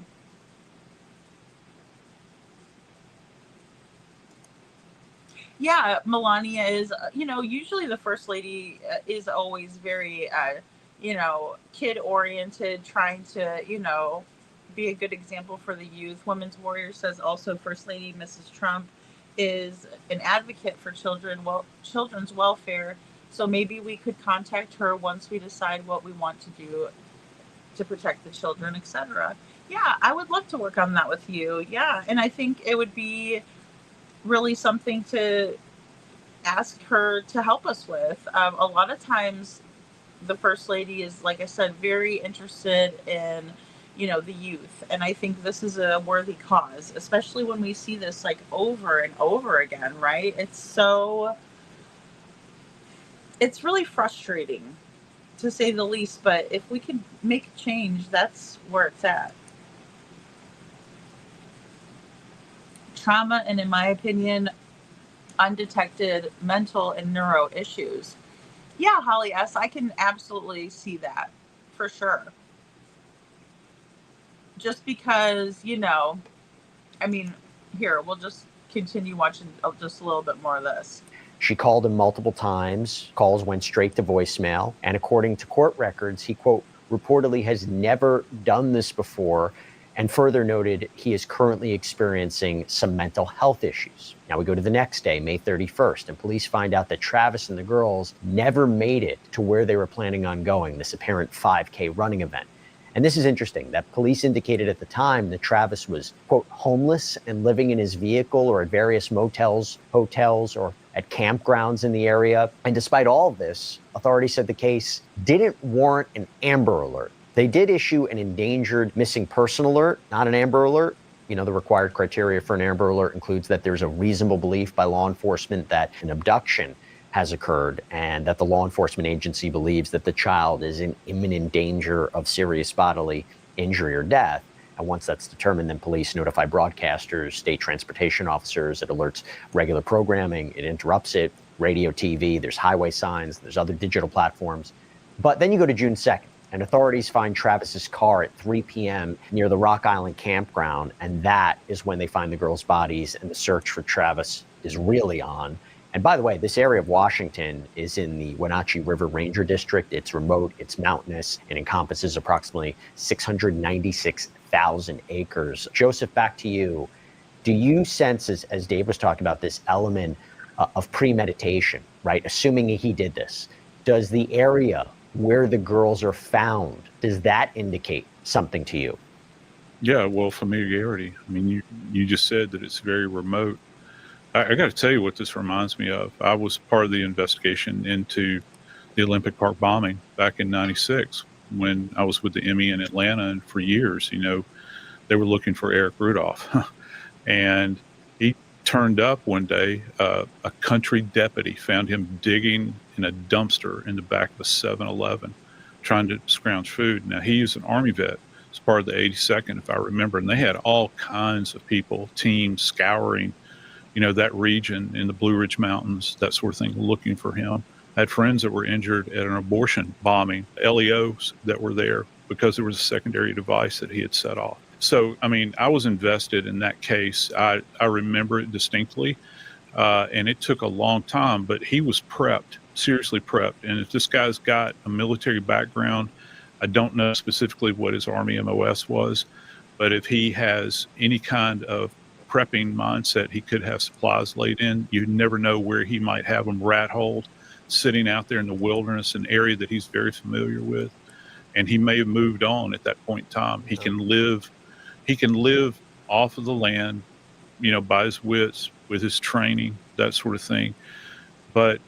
[SPEAKER 9] Yeah, Melania is, usually the first lady is always very, kid oriented, trying to, be a good example for the youth. Women's Warrior says also First Lady Mrs. Trump is an advocate for children's welfare. So maybe we could contact her once we decide what we want to do to protect the children, etc. Yeah, I would love to work on that with you. Yeah, and I think it would be really something to ask her to help us with. A lot of times the First Lady is, like I said, very interested in, the youth. And I think this is a worthy cause, especially when we see this like over and over again, right? It's really frustrating to say the least, but if we can make a change, that's where it's at. Trauma and, in my opinion, undetected mental and neuro issues. Yeah, Holly S., I can absolutely see that for sure. Just because, here, we'll just continue watching just a little bit more of this.
[SPEAKER 14] She called him multiple times. Calls went straight to voicemail. And according to court records, he, quote, reportedly has never done this before, and further noted he is currently experiencing some mental health issues. Now we go to the next day, May 31st, and police find out that Travis and the girls never made it to where they were planning on going, this apparent 5K running event. And this is interesting, that police indicated at the time that Travis was, quote, homeless and living in his vehicle or at various motels, hotels, or at campgrounds in the area. And despite all of this, authorities said the case didn't warrant an Amber Alert. They did issue an endangered missing person alert, not an Amber Alert. The required criteria for an Amber Alert includes that there's a reasonable belief by law enforcement that an abduction has occurred and that the law enforcement agency believes that the child is in imminent danger of serious bodily injury or death. And once that's determined, then police notify broadcasters, state transportation officers. It alerts regular programming. It interrupts it. Radio, TV, there's highway signs, there's other digital platforms. But then you go to June 2nd. And authorities find Travis's car at 3 p.m. near the Rock Island campground. And that is when they find the girls' bodies, and the search for Travis is really on. And by the way, this area of Washington is in the Wenatchee River Ranger District. It's remote, it's mountainous, and encompasses approximately 696,000 acres. Joseph, back to you. Do you sense, as Dave was talking about, this element of premeditation, right? Assuming he did this, does the area where the girls are found, does that indicate something to you?
[SPEAKER 17] Yeah, well, familiarity. I mean, you just said that it's very remote. I got to tell you what this reminds me of. I was part of the investigation into the Olympic Park bombing back in '96 when I was with the Emmy in Atlanta, and for years, they were looking for Eric Rudolph. And he turned up one day, a country deputy found him digging in a dumpster in the back of a 7-Eleven, trying to scrounge food. Now, he is an Army vet. It's part of the 82nd, if I remember, and they had all kinds of people, teams scouring that region in the Blue Ridge Mountains, that sort of thing, looking for him. I had friends that were injured at an abortion bombing, LEOs that were there because there was a secondary device that he had set off. So, I was invested in that case. I remember it distinctly, and it took a long time, but he was prepped, seriously prepped. And if this guy's got a military background, I don't know specifically what his Army MOS was, but if he has any kind of prepping mindset, he could have supplies laid in. You never know where he might have them rat-holed, sitting out there in the wilderness, an area that he's very familiar with. And he may have moved on at that point in time. He can live off of the land, by his wits, with his training, that sort of thing. But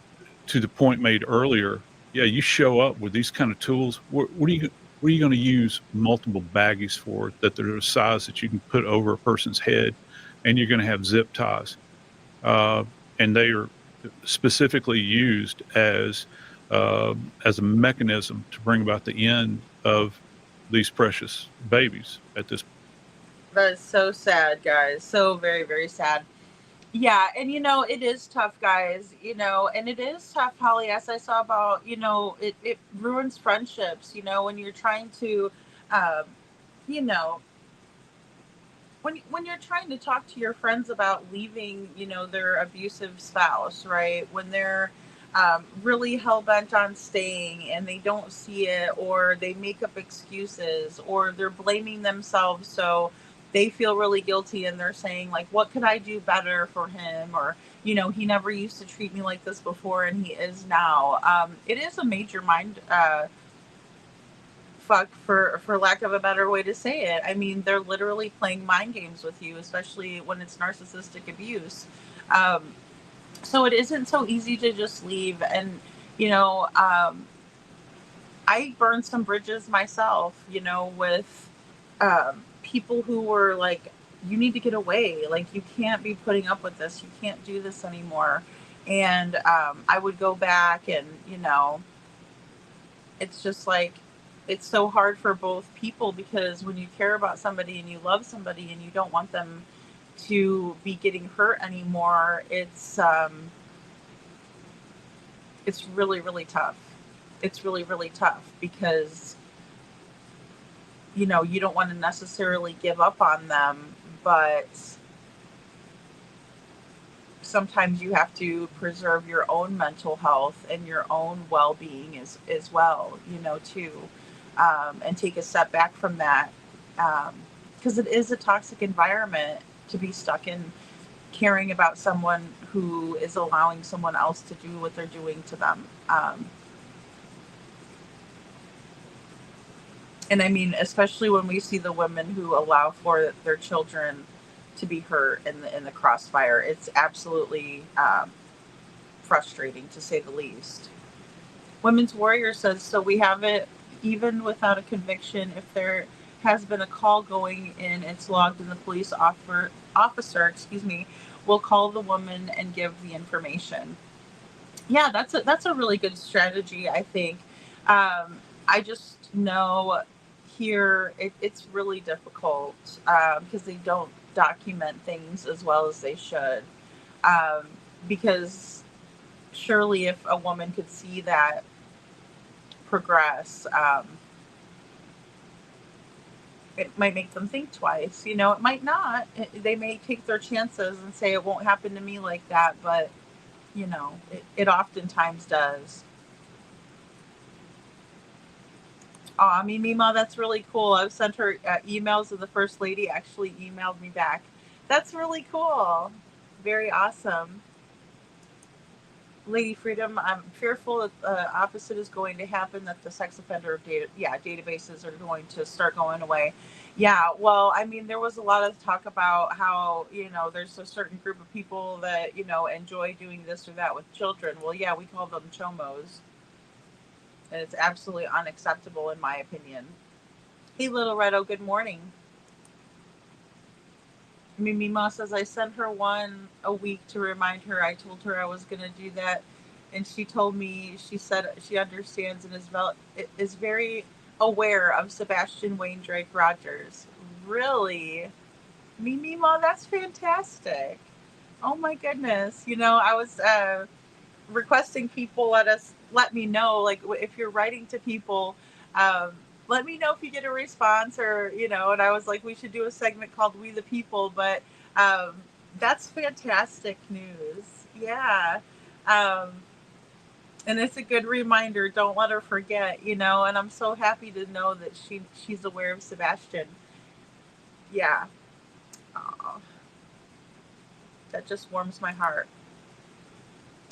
[SPEAKER 17] to the point made earlier, yeah, you show up with these kind of tools. What are you going to use multiple baggies for that they're a size that you can put over a person's head? And you're going to have zip ties, and they are specifically used as a mechanism to bring about the end of these precious babies at this point.
[SPEAKER 9] That is so sad, guys. So very, very sad. Yeah, and it is tough, guys, and it is tough, Holly, as I saw about, it ruins friendships, when you're trying to, um, you know, when you're trying to talk to your friends about leaving, their abusive spouse, right? When they're really hell bent on staying and they don't see it, or they make up excuses, or they're blaming themselves, so they feel really guilty and they're saying like, "What could I do better for him?" Or he never used to treat me like this before, and he is now. It is a major mind fuck, for lack of a better way to say it. I mean, they're literally playing mind games with you, especially when it's narcissistic abuse. So it isn't so easy to just leave. And I burned some bridges myself, with people who were like, "You need to get away, like you can't be putting up with this, you can't do this anymore." And I would go back, and it's just like, it's so hard for both people, because when you care about somebody and you love somebody and you don't want them to be getting hurt anymore, it's really, really tough. It's really, really tough, because you don't want to necessarily give up on them, but sometimes you have to preserve your own mental health and your own well-being as well, too. And take a step back from that, because it is a toxic environment to be stuck in, caring about someone who is allowing someone else to do what they're doing to them. And I mean, especially when we see the women who allow for their children to be hurt in the crossfire, it's absolutely frustrating, to say the least. Women's Warrior says, "So we have it even without a conviction. If there has been a call going in, it's logged, and the police officer, will call the woman and give the information." Yeah, that's a really good strategy, I think. I just know here it's really difficult, because they don't document things as well as they should. Because surely if a woman could see that progress, it might make them think twice. It might not. They may take their chances and say, "It won't happen to me like that," but it oftentimes does. Oh, I mean, Mima, that's really cool. I've sent her emails, and the First Lady actually emailed me back. That's really cool. Very awesome. Lady Freedom, I'm fearful that the opposite is going to happen, that the sex offender databases are going to start going away. Yeah, well, I mean, there was a lot of talk about how, there's a certain group of people that, enjoy doing this or that with children. Well, yeah, we call them chomos. And it's absolutely unacceptable, in my opinion. Hey, Little Redo, good morning. Mima says, "I sent her one a week to remind her. I told her I was going to do that, and she told me," she said, "she understands and is very aware of Sebastian Wayne Drake Rogers." Really? Mima, that's fantastic. Oh my goodness. I was requesting people let me know, like, if you're writing to people, let me know if you get a response, or and I was like, we should do a segment called We the People. But that's fantastic news. Yeah. And it's a good reminder. Don't let her forget, and I'm so happy to know that she's aware of Sebastian. Yeah. Aww. That just warms my heart.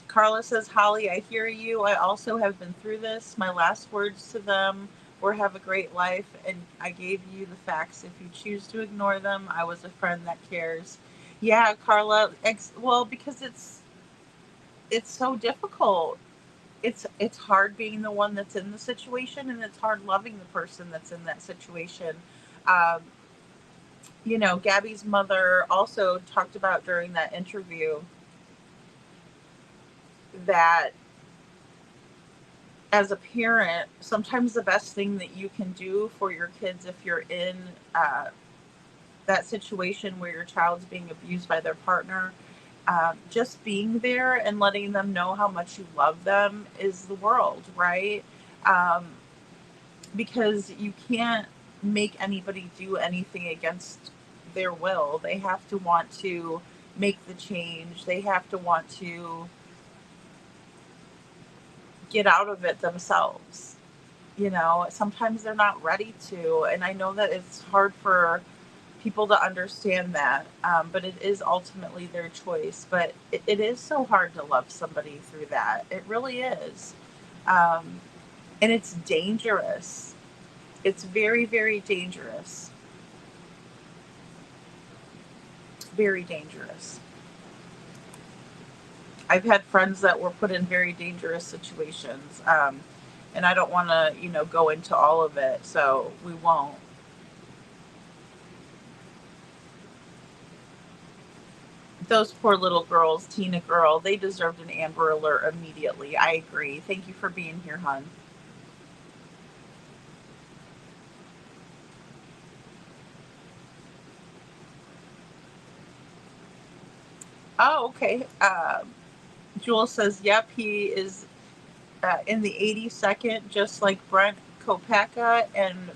[SPEAKER 9] Carla says, "Holly, I hear you. I also have been through this. My last words to them were, have a great life, and I gave you the facts. If you choose to ignore them, I was a friend that cares." Yeah, Carla. Well, because it's so difficult. It's hard being the one that's in the situation, and it's hard loving the person that's in that situation. Gabby's mother also talked about during that interview that as a parent, sometimes the best thing that you can do for your kids, if you're in that situation where your child's being abused by their partner, just being there and letting them know how much you love them is the world, right? Because you can't make anybody do anything against their will. They have to want to make the change. They have to want to get out of it themselves. You know, sometimes they're not ready to, and I know that it's hard for people to understand that, but it is ultimately their choice. But it is so hard to love somebody through that. It really is. And it's dangerous. It's very, very dangerous. Very dangerous. I've had friends that were put in very dangerous situations. And I don't want to, go into all of it, so we won't. Those poor little girls, Tina girl, they deserved an Amber Alert immediately. I agree. Thank you for being here, hon. Oh, okay. Jewel says, yep, he is in the 82nd, just like Brent Kopacka and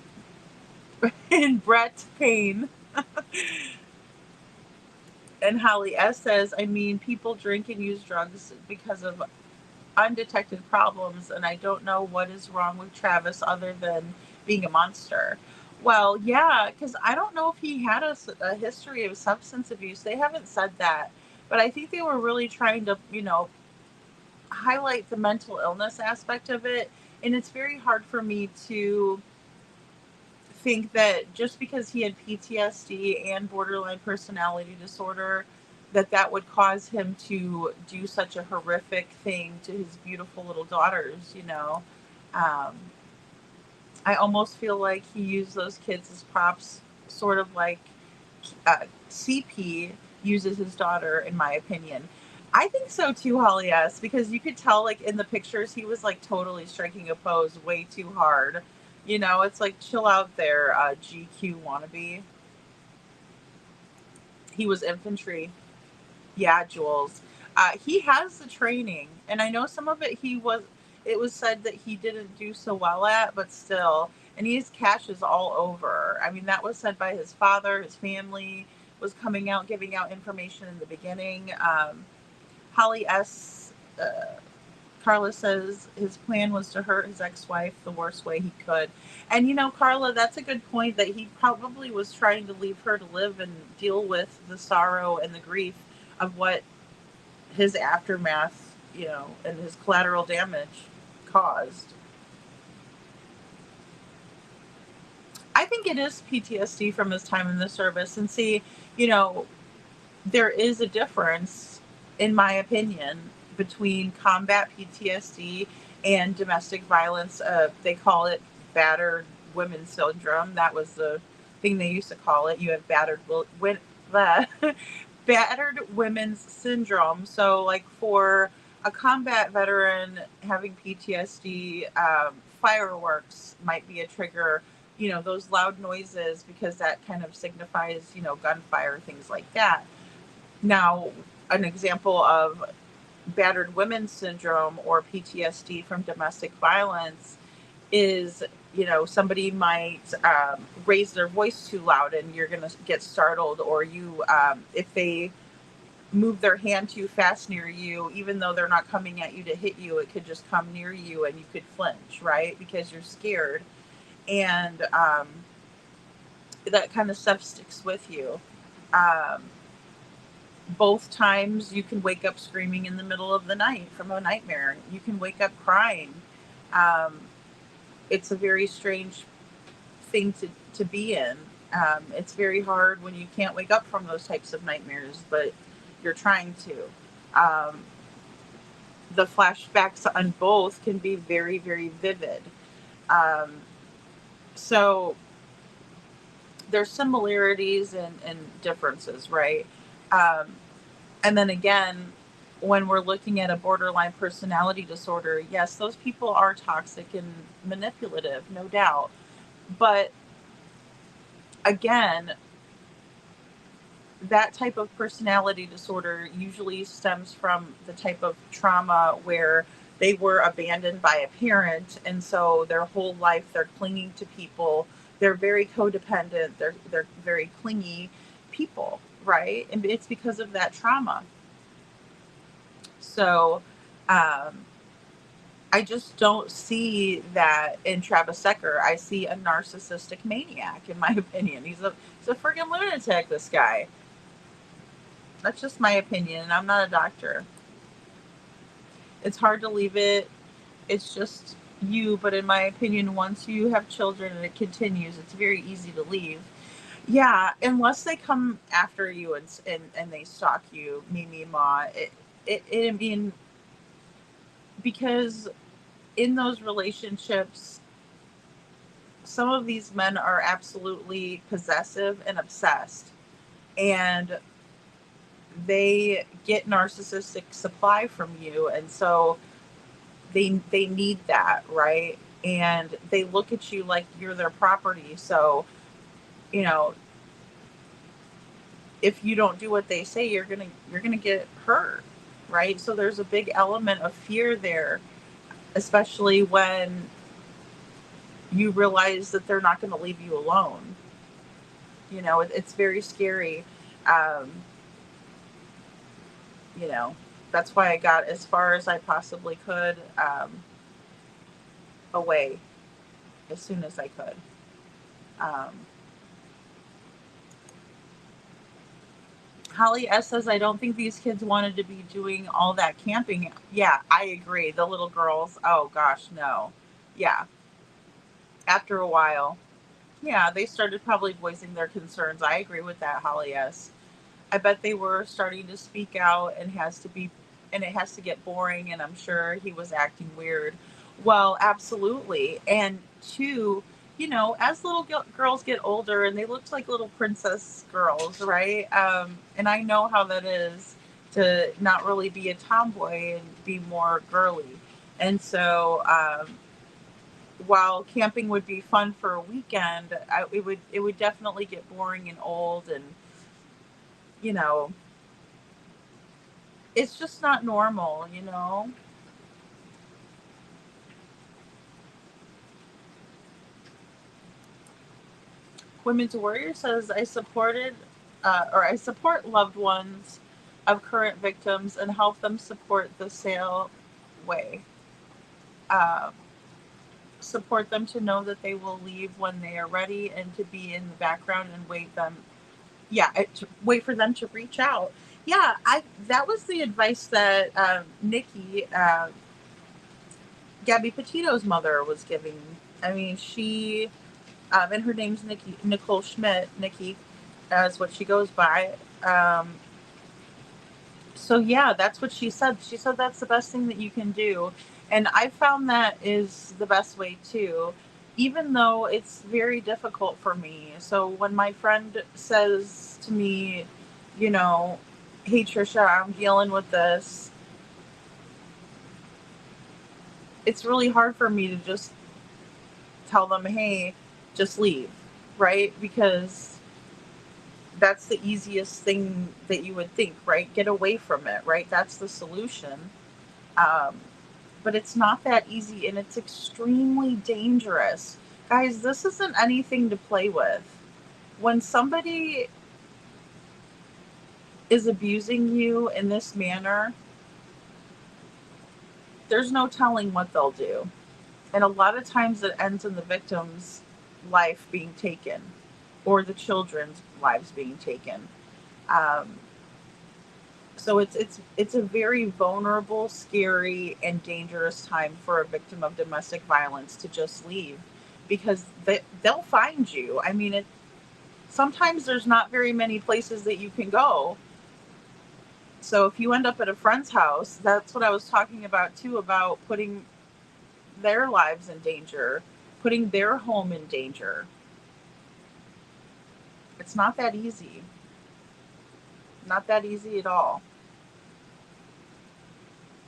[SPEAKER 9] Brett Payne. And Holly S says, I mean, people drink and use drugs because of undetected problems, and I don't know what is wrong with Travis other than being a monster. Well, yeah, because I don't know if he had a history of substance abuse. They haven't said that, but I think they were really trying to, highlight the mental illness aspect of it. And it's very hard for me to think that just because he had PTSD and borderline personality disorder, that would cause him to do such a horrific thing to his beautiful little daughters, I almost feel like he used those kids as props, sort of like CP uses his daughter, in my opinion. I think so too, Holly S, because you could tell, like, in the pictures, he was like totally striking a pose way too hard. It's like, chill out there, GQ wannabe. He was infantry. Yeah, Jules. He has the training, and I know some of it it was said that he didn't do so well at, but still, and he has caches all over. I mean, that was said by his father. His family was coming out, giving out information in the beginning. Holly S. Carla says his plan was to hurt his ex-wife the worst way he could. And, Carla, that's a good point, that he probably was trying to leave her to live and deal with the sorrow and the grief of what his aftermath, and his collateral damage caused. I think it is PTSD from his time in the service. And see, there is a difference, in my opinion, between combat PTSD and domestic violence. They call it battered women's syndrome. That was the thing they used to call it. You have battered women's syndrome. So, like, for a combat veteran having PTSD, fireworks might be a trigger. Those loud noises, because that kind of signifies, gunfire, things like that. Now, an example of battered women's syndrome or PTSD from domestic violence is, somebody might raise their voice too loud and you're going to get startled, or if they move their hand too fast near you, even though they're not coming at you to hit you, it could just come near you and you could flinch, right? Because you're scared. And that kind of stuff sticks with you. Both times you can wake up screaming in the middle of the night from a nightmare. You can wake up crying. It's a very strange thing to be in. It's very hard when you can't wake up from those types of nightmares, but you're trying to. The flashbacks on both can be very, very vivid. So there's similarities and differences, right? And then again, when we're looking at a borderline personality disorder, yes, those people are toxic and manipulative, no doubt. But again, that type of personality disorder usually stems from the type of trauma where they were abandoned by a parent, and so their whole life they're clinging to people. They're very codependent. They're very clingy people, right? And it's because of that trauma. So I just don't see that in Travis Secker. I see a narcissistic maniac, in my opinion. He's a freaking lunatic, this guy. That's just my opinion, and I'm not a doctor. It's hard to leave it. It's just you, but in my opinion, once you have children and it continues, it's very easy to leave. Yeah, unless they come after you and they stalk you, Mimi Ma. I mean, because in those relationships, some of these men are absolutely possessive and obsessed, and they get narcissistic supply from you, and so they need that, right? And they look at you like you're their property. So, you know, if you don't do what they say, you're gonna get hurt, right? So there's a big element of fear there, especially when you realize that they're not going to leave you alone. You know, it's very scary. You know, that's why I got as far as I possibly could away as soon as I could. Holly S says, I don't think these kids wanted to be doing all that camping. Yeah, I agree. The little girls, oh gosh, no. Yeah. After a while, yeah, they started probably voicing their concerns. I agree with that, Holly S. I bet they were starting to speak out, and it has to get boring, and I'm sure he was acting weird. Well, absolutely. And two, you know, as little girls get older, and they look like little princess girls, right? And I know how that is to not really be a tomboy and be more girly. And so while camping would be fun for a weekend, it would definitely get boring and old, and you know, it's just not normal, you know. Women's Warrior says, I support loved ones of current victims and help them support the sail way. Support them to know that they will leave when they are ready, and to be in the background and wait for them to reach out. Yeah, that was the advice that Nikki, Gabby Petito's mother, was giving. I mean, she, and her name's Nicole Schmidt. Nikki is what she goes by. So yeah, that's what she said. She said that's the best thing that you can do. And I found that is the best way too, even though it's very difficult for me. So when my friend says to me, you know, hey Trisha, I'm dealing with this, it's really hard for me to just tell them, hey, just leave, right? Because that's the easiest thing that you would think, right? Get away from it, right? That's the solution. But it's not that easy, and it's extremely dangerous. Guys, this isn't anything to play with. When somebody is abusing you in this manner, there's no telling what they'll do. And a lot of times it ends in the victim's life being taken, or the children's lives being taken. So it's a very vulnerable, scary, and dangerous time for a victim of domestic violence to just leave, because they'll find you. I mean, sometimes there's not very many places that you can go. So if you end up at a friend's house, that's what I was talking about too, about putting their lives in danger, putting their home in danger. It's not that easy. Not that easy at all.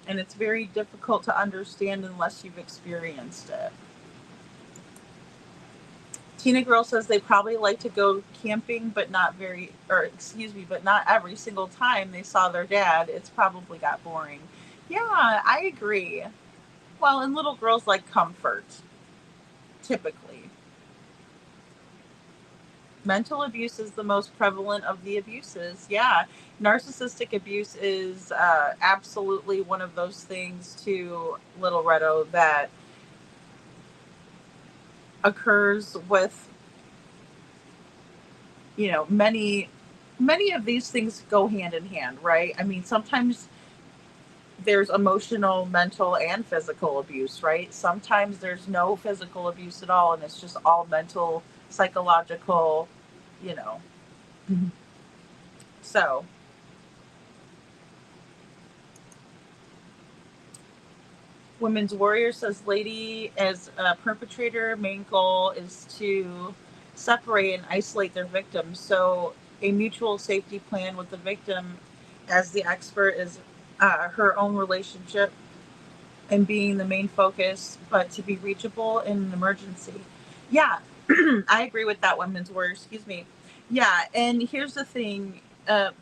[SPEAKER 9] And it's very difficult to understand unless you've experienced it. Tina Girl says they probably like to go camping, but not every single time they saw their dad. It's probably got boring. Yeah, I agree. Well, and little girls like comfort, typically. Mental abuse is the most prevalent of the abuses. Yeah, narcissistic abuse is absolutely one of those things too, Little Redo, that occurs with, many of these things go hand in hand, right? I mean, sometimes there's emotional, mental, and physical abuse, right? Sometimes there's no physical abuse at all, and it's just all mental, psychological, So, Women's Warrior says, lady, as a perpetrator, main goal is to separate and isolate their victims. So a mutual safety plan with the victim as the expert is her own relationship and being the main focus, but to be reachable in an emergency. Yeah, I agree with that, Women's Warrior. Excuse me. Yeah, and here's the thing. A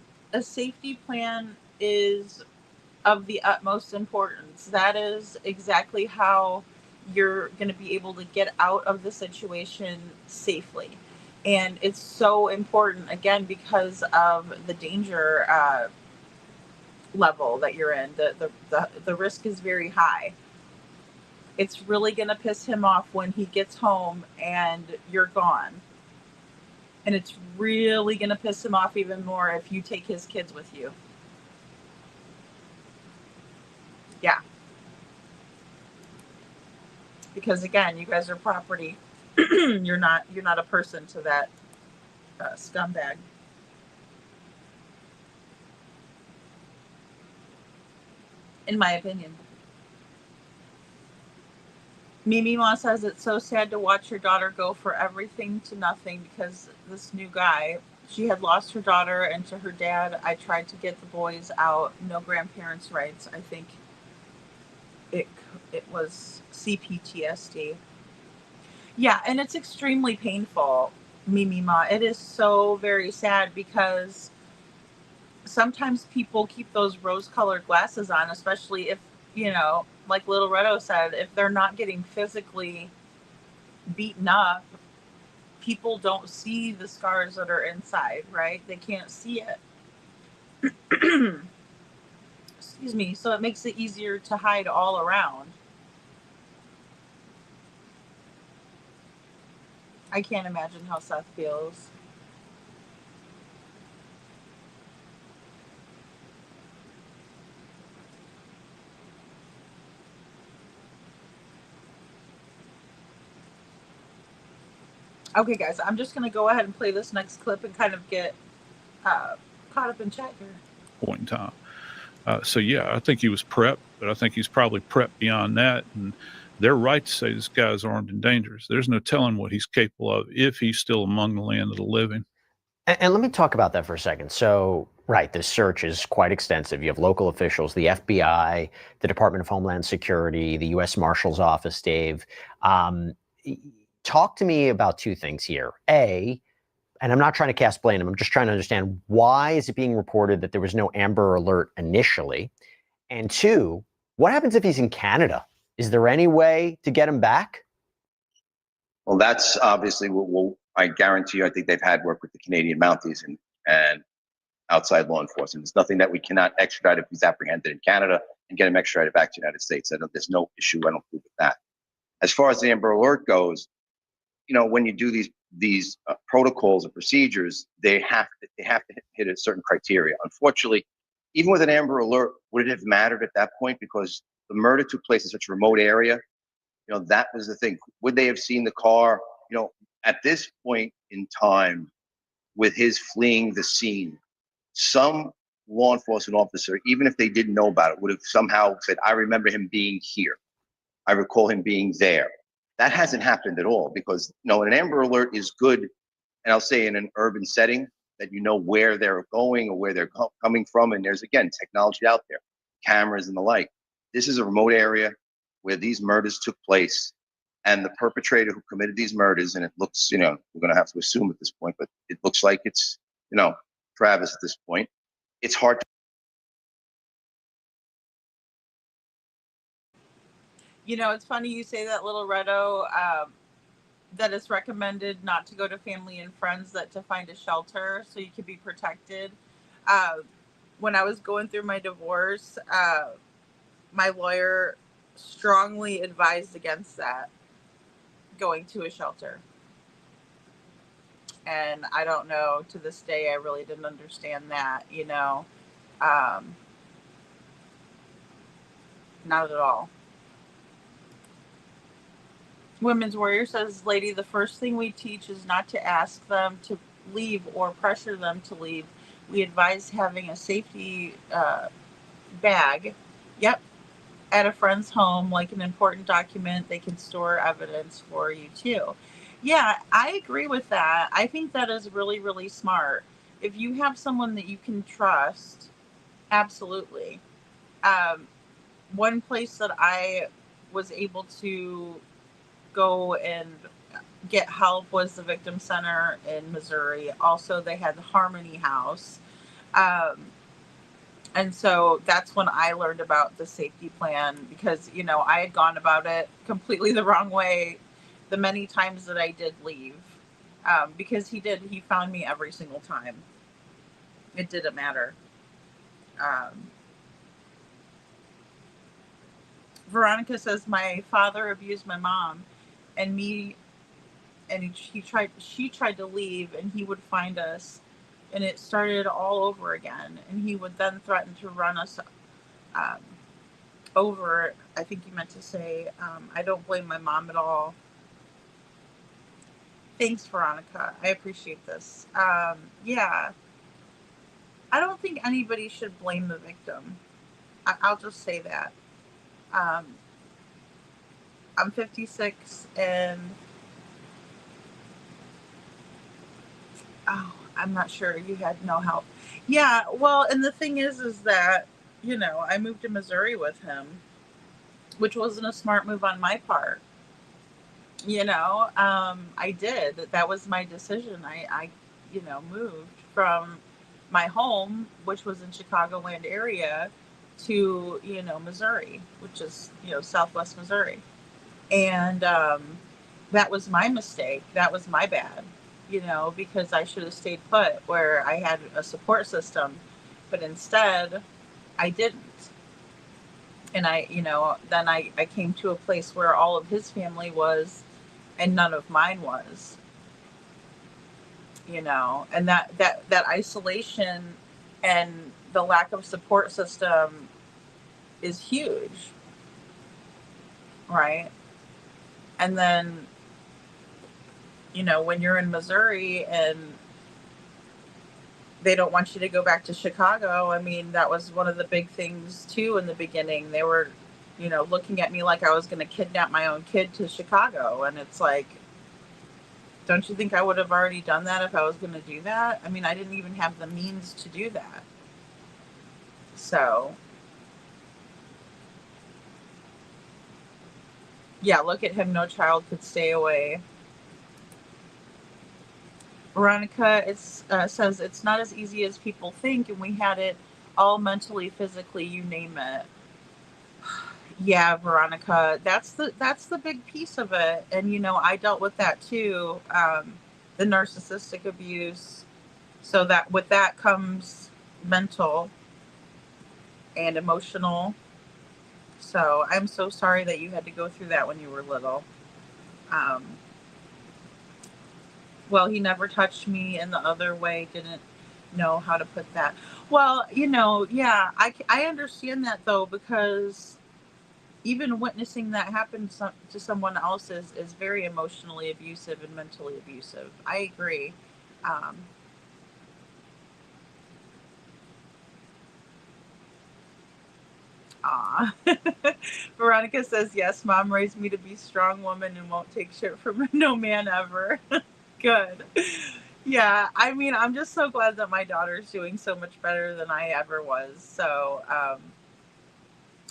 [SPEAKER 9] safety plan is of the utmost importance. That is exactly how you're going to be able to get out of the situation safely. And it's so important, again, because of the danger level that you're in. The risk is very high. It's really going to piss him off when he gets home and you're gone. And it's really going to piss him off even more if you take his kids with you. Yeah. Because again, you guys are property. You're not a person to that scumbag. In my opinion. Mimi Ma says it's so sad to watch her daughter go for everything to nothing because this new guy. She had lost her daughter, and to her dad, I tried to get the boys out. No grandparents' rights. I think it was CPTSD. Yeah, and it's extremely painful, Mimi Ma. It is so very sad because sometimes people keep those rose-colored glasses on, especially if, like Little Redo said, if they're not getting physically beaten up, people don't see the scars that are inside, right? They can't see it. Excuse me. So it makes it easier to hide all around. I can't imagine how Seth feels. Okay, guys, I'm just going to go ahead and play this next clip and kind of get caught up in chat here.
[SPEAKER 17] Point in time. So, yeah, I think he was prepped, but I think he's probably prepped beyond that. And they're right to say this guy's armed and dangerous. There's no telling what he's capable of if he's still among the land of the living.
[SPEAKER 14] And let me talk about that for a second. So, right, this search is quite extensive. You have local officials, the FBI, the Department of Homeland Security, the U.S. Marshal's Office, Dave. Talk to me about two things here. A, and I'm not trying to cast blame, I'm just trying to understand why is it being reported that there was no Amber Alert initially? And two, what happens if he's in Canada? Is there any way to get him back?
[SPEAKER 18] Well, that's obviously what I guarantee you. I think they've had work with the Canadian Mounties and outside law enforcement. There's nothing that we cannot extradite if he's apprehended in Canada and get him extradited back to the United States. There's no issue. I don't think with that. As far as the Amber Alert goes, when you do these protocols and procedures, they have to hit a certain criteria. Unfortunately, even with an Amber Alert, would it have mattered at that point? Because the murder took place in such a remote area. That was the thing. Would they have seen the car? At this point in time, with his fleeing the scene, some law enforcement officer, even if they didn't know about it, would have somehow said, I remember him being here. I recall him being there. That hasn't happened at all because, an Amber Alert is good, and I'll say in an urban setting that where they're going or where they're coming from. And there's, again, technology out there, cameras and the like. This is a remote area where these murders took place. And the perpetrator who committed these murders, and it looks, we're going to have to assume at this point, but it looks like it's, Travis at this point. It's hard to.
[SPEAKER 9] It's funny you say that, Little Redo, that it's recommended not to go to family and friends, that to find a shelter so you can be protected. When I was going through my divorce, my lawyer strongly advised against that, going to a shelter. And I don't know, to this day, I really didn't understand that, not at all. Women's Warrior says, lady, the first thing we teach is not to ask them to leave or pressure them to leave. We advise having a safety bag. Yep. At a friend's home, like an important document, they can store evidence for you too. Yeah, I agree with that. I think that is really, really smart. If you have someone that you can trust, absolutely. One place that I was able to go and get help was the Victim Center in Missouri. Also, they had the Harmony House. And so that's when I learned about the safety plan, because, I had gone about it completely the wrong way the many times that I did leave, because he found me every single time. It didn't matter. Veronica says, my father abused my mom and me, and she tried to leave, and he would find us, and it started all over again. And he would then threaten to run us over. I think you meant to say, I don't blame my mom at all. Thanks, Veronica. I appreciate this. Yeah. I don't think anybody should blame the victim. I'll just say that. I'm 56 and I'm not sure, you had no help. Yeah, well, and the thing is that, I moved to Missouri with him, which wasn't a smart move on my part. I did. That was my decision. I moved from my home, which was in Chicagoland area, to, Missouri, which is, Southwest Missouri. And that was my mistake. That was my bad, because I should have stayed put where I had a support system, but instead I didn't. And then I came to a place where all of his family was and none of mine was, and that isolation and the lack of support system is huge. Right. And then, when you're in Missouri and they don't want you to go back to Chicago, I mean, that was one of the big things too in the beginning. They were, looking at me like I was going to kidnap my own kid to Chicago. And it's like, don't you think I would have already done that if I was going to do that? I mean, I didn't even have the means to do that. So, yeah, look at him. No child could stay away. Veronica says it's not as easy as people think, and we had it all mentally, physically, you name it. Yeah, Veronica, that's the big piece of it. And I dealt with that too, the narcissistic abuse. So that with that comes mental and emotional. So I'm so sorry that you had to go through that when you were little. Well, he never touched me, and the other way didn't know how to put that. Well, yeah, I understand that though, because even witnessing that happen to someone else is very emotionally abusive and mentally abusive. I agree. Veronica says, yes, mom raised me to be a strong woman and won't take shit from no man ever. Good. Yeah, I mean, I'm just so glad that my daughter's doing so much better than I ever was. So,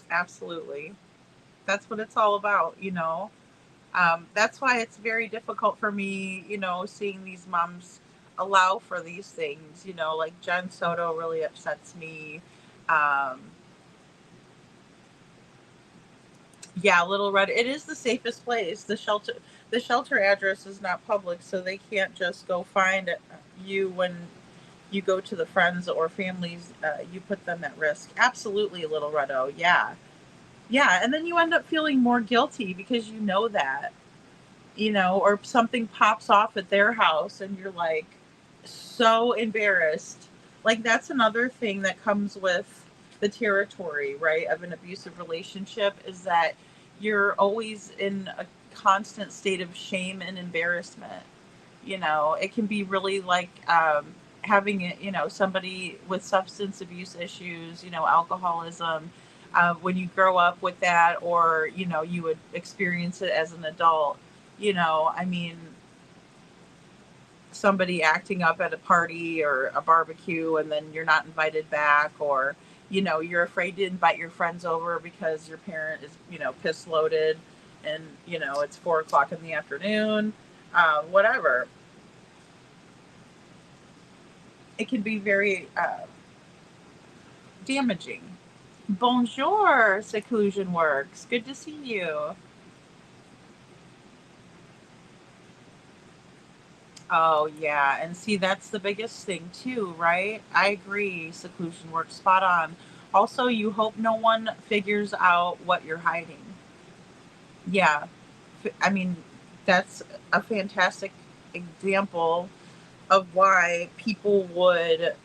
[SPEAKER 9] absolutely. That's what it's all about, That's why it's very difficult for me, seeing these moms allow for these things, like Jen Soto really upsets me. Yeah, Little Red, it is the safest place. The shelter address is not public, so they can't just go find you when you go to the friends or families. You put them at risk. Absolutely, Little Reddo. Yeah. And then you end up feeling more guilty because you know that, or something pops off at their house and you're like so embarrassed. Like, that's another thing that comes with the territory, right, of an abusive relationship, is that you're always in a constant state of shame and embarrassment. It can be really like having, somebody with substance abuse issues, alcoholism, when you grow up with that, or, you would experience it as an adult, somebody acting up at a party or a barbecue and then you're not invited back, or, you're afraid to invite your friends over because your parent is, piss loaded and, it's 4:00 in the afternoon, whatever. It can be very damaging. Bonjour, Seclusion Works. Good to see you. Oh, yeah. And see, that's the biggest thing too, right? I agree. Seclusion Works, spot on. Also, you hope no one figures out what you're hiding. Yeah. I mean, that's a fantastic example of why people would,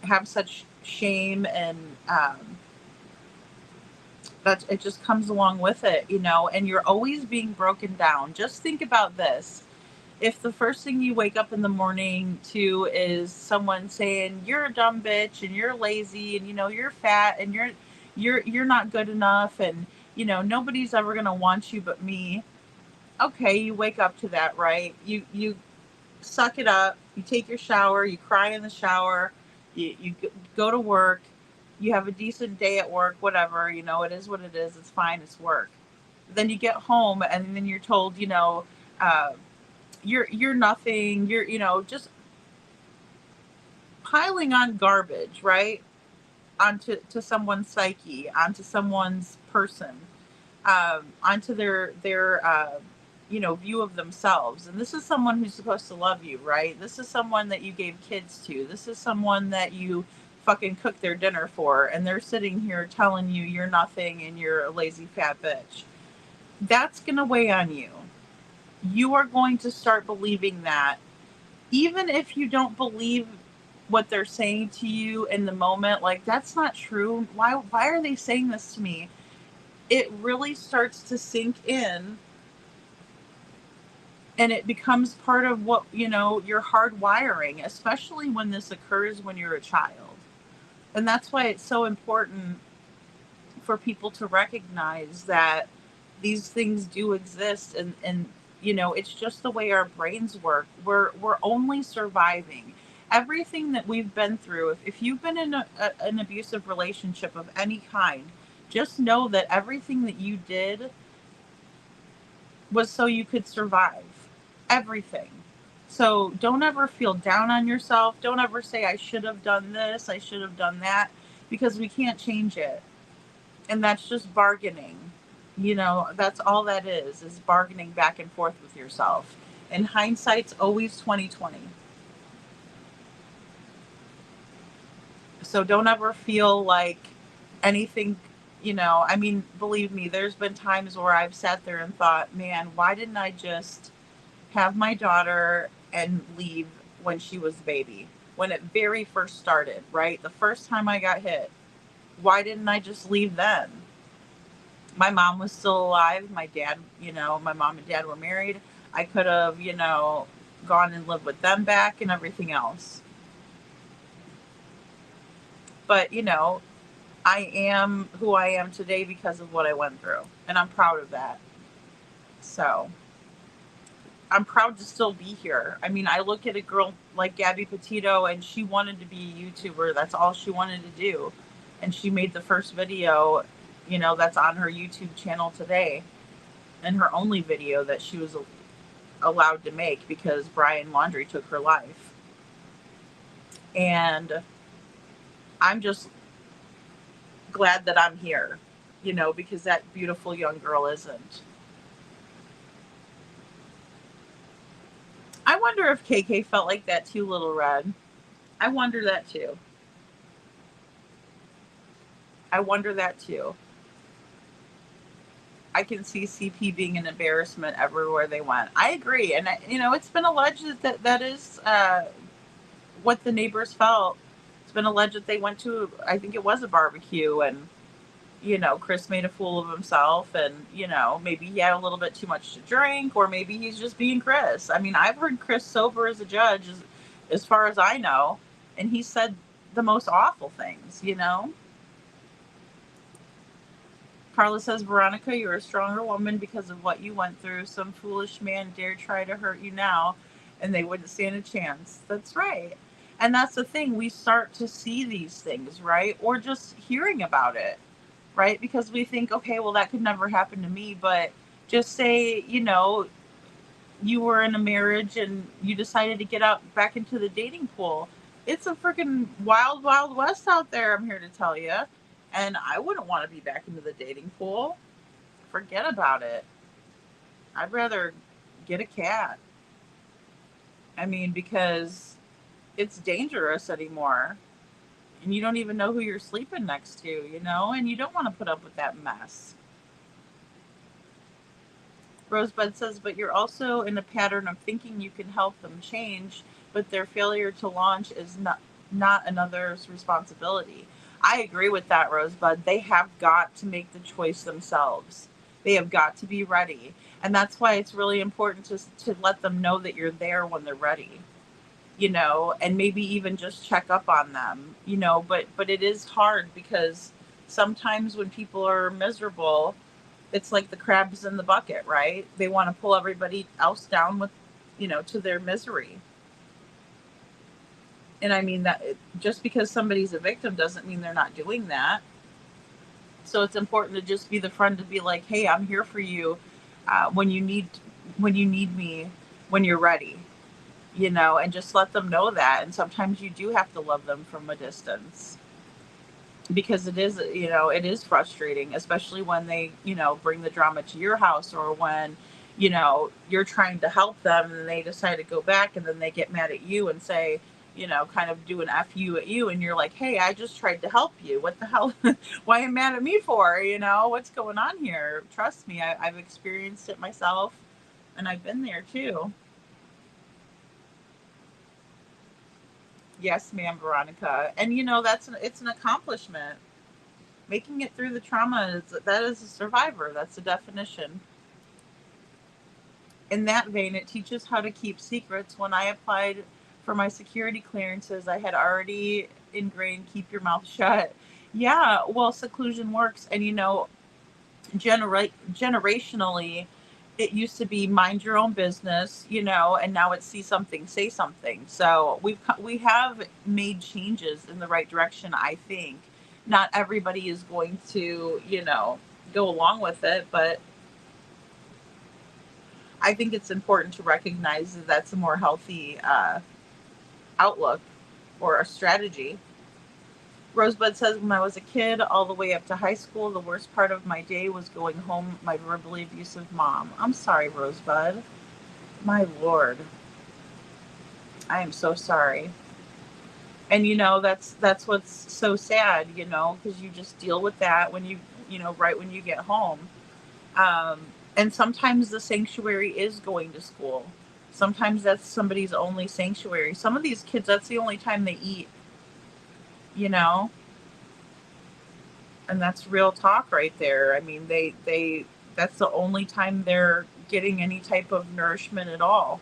[SPEAKER 9] have such shame, and that it just comes along with it, and you're always being broken down. Just think about this. If the first thing you wake up in the morning to is someone saying you're a dumb bitch and you're lazy and you're fat and you're not good enough and nobody's ever going to want you but me. Okay, you wake up to that, right? You suck it up, you take your shower, you cry in the shower, you go to work, you have a decent day at work, whatever, it is what it is, it's fine, it's work. Then you get home and then you're told, you're nothing, you're, just piling on garbage, right? Onto someone's psyche, onto someone's person, onto their view of themselves. And this is someone who's supposed to love you, right? This is someone that you gave kids to. This is someone that you fucking cook their dinner for, and they're sitting here telling you you're nothing and you're a lazy fat bitch. That's gonna weigh on you. You are going to start believing that, even if you don't believe what they're saying to you in the moment. Like, that's not true. Why are they saying this to me? It really starts to sink in, and it becomes part of what, your hardwiring, especially when this occurs when you're a child. And that's why it's so important for people to recognize that these things do exist, and it's just the way our brains work. We're only surviving. Everything that we've been through, if you've been in an abusive relationship of any kind, just know that everything that you did was so you could survive. Everything. So don't ever feel down on yourself. Don't ever say, I should have done this, I should have done that, because we can't change it. And that's just bargaining. That's all that is bargaining back and forth with yourself. And hindsight's always 20/20. So don't ever feel like anything, believe me, there's been times where I've sat there and thought, man, why didn't I just have my daughter and leave when she was a baby, when it very first started, right? The first time I got hit, why didn't I just leave then? My mom was still alive. My dad, my mom and dad were married. I could have, gone and lived with them back and everything else. But, I am who I am today because of what I went through. And I'm proud of that. So I'm proud to still be here. I mean, I look at a girl like Gabby Petito, and she wanted to be a YouTuber. That's all she wanted to do. And she made the first video you know, that's on her YouTube channel today, and her only video that she was allowed to make because Brian Laundrie took her life. And I'm just glad that I'm here, you know, because that beautiful young girl isn't. I wonder if KK felt like that too, Little Red. I wonder that too. I wonder that too. I can see CP being an embarrassment everywhere they went. I agree. And, you know, it's been alleged that that is what the neighbors felt. It's been alleged that they went to, I think it was a barbecue, and, you know, Chris made a fool of himself, and, you know, maybe he had a little bit too much to drink, or maybe he's just being Chris. I mean, I've heard Chris sober as a judge, as far as I know, and he said the most awful things, you know? Carla says, Veronica, you're a stronger woman because of what you went through. Some foolish man dare try to hurt you now, and they wouldn't stand a chance. That's right. And that's the thing. We start to see these things, right? Or just hearing about it, right? Because we think, okay, well, that could never happen to me. But just say, you know, you were in a marriage and you decided to get out back into the dating pool. It's a freaking wild, wild west out there, I'm here to tell you. And I wouldn't want to be back into the dating pool. Forget about it. I'd rather get a cat. I mean, because it's dangerous anymore. And you don't even know who you're sleeping next to, you know? And you don't want to put up with that mess. Rosebud says, but you're also in a pattern of thinking you can help them change, but their failure to launch is not another's responsibility. I agree with that, Rosebud. They have got to make the choice themselves. They have got to be ready. And that's why it's really important to let them know that you're there when they're ready, you know, and maybe even just check up on them, you know, but it is hard because sometimes when people are miserable, it's like the crabs in the bucket, right? They want to pull everybody else down with, you know, to their misery. And I mean that just because somebody's a victim doesn't mean they're not doing that. So it's important to just be the friend to be like, hey, I'm here for you when you need me, when you're ready, you know, and just let them know that. And sometimes you do have to love them from a distance because it is, you know, it is frustrating, especially when they, you know, bring the drama to your house, or when, you know, you're trying to help them and they decide to go back and then they get mad at you and say, you know, kind of do an F you at you, and you're like, hey, I just tried to help you. What the hell? Why are you mad at me for? You know, what's going on here? Trust me, I've experienced it myself, and I've been there too. Yes, ma'am, Veronica. And you know, it's an accomplishment. Making it through the trauma, that is a survivor. That's the definition. In that vein, it teaches how to keep secrets. When I applied for my security clearances, I had already ingrained keep your mouth shut. Yeah, well, seclusion works. And, you know, generationally, it used to be mind your own business, you know, and now it's see something, say something. So we have made changes in the right direction, I think. Not everybody is going to, you know, go along with it, but I think it's important to recognize that that's a more healthy outlook or a strategy. Rosebud says, when I was a kid all the way up to high school, the worst part of my day was going home with my verbally abusive mom. I'm sorry, Rosebud. My Lord. I am so sorry. And you know, that's what's so sad, you know, because you just deal with that when you know, right when you get home. And sometimes the sanctuary is going to school. Sometimes that's somebody's only sanctuary. Some of these kids, that's the only time they eat, you know? And that's real talk right there. I mean, that's the only time they're getting any type of nourishment at all.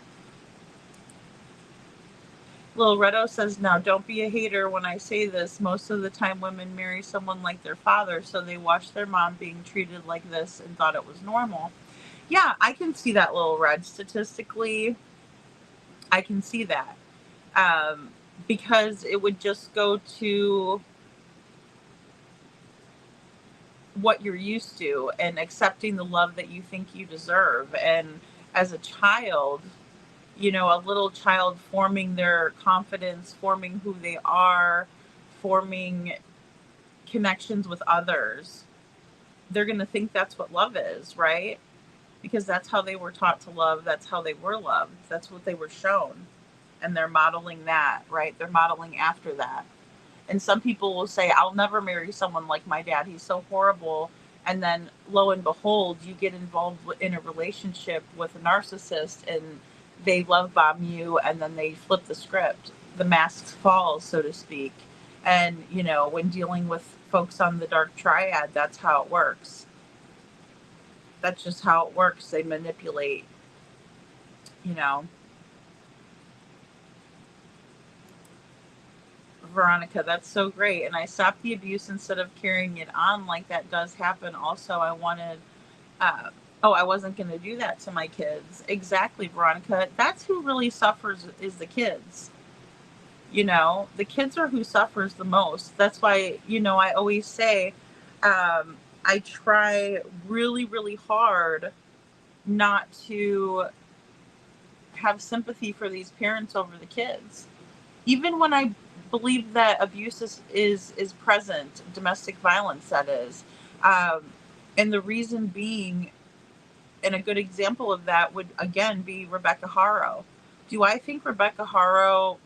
[SPEAKER 9] Lil Redo says, now don't be a hater when I say this. Most of the time women marry someone like their father, so they watched their mom being treated like this and thought it was normal. Yeah, I can see that, Lil Red. Statistically, I can see that. Because it would just go to what you're used to and accepting the love that you think you deserve. And as a child, a little child forming their confidence, forming who they are, forming connections with others, they're going to think that's what love is, right? Because that's how they were taught to love. That's how they were loved. That's what they were shown. And they're modeling that, right? They're modeling after that. And some people will say, I'll never marry someone like my dad. He's so horrible. And then lo and behold, you get involved in a relationship with a narcissist and they love bomb you, and then they flip the script. The mask falls, so to speak. And, when dealing with folks on the dark triad, that's how it works. That's just how it works. They manipulate, Veronica, that's so great. And I stopped the abuse instead of carrying it on. Like, that does happen. Also, I wanted, I wasn't going to do that to my kids. Exactly, Veronica. That's who really suffers, is the kids. The kids are who suffers the most. That's why, I always say, I try really, really hard not to have sympathy for these parents over the kids. Even when I believe that abuse is present, domestic violence, that is. And the reason being, and a good example of that would, again, be Rebecca Haro. Do I think Rebecca Haro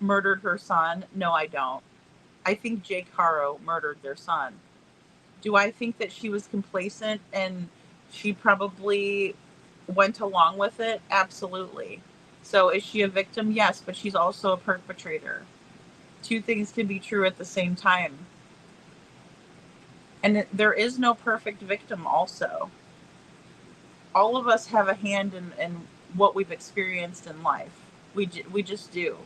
[SPEAKER 9] murdered her son? No, I don't. I think Jake Haro murdered their son. Do I think that she was complacent and she probably went along with it? Absolutely. So is she a victim? Yes, but she's also a perpetrator. Two things can be true at the same time. And there is no perfect victim also. All of us have a hand in what we've experienced in life. We just do.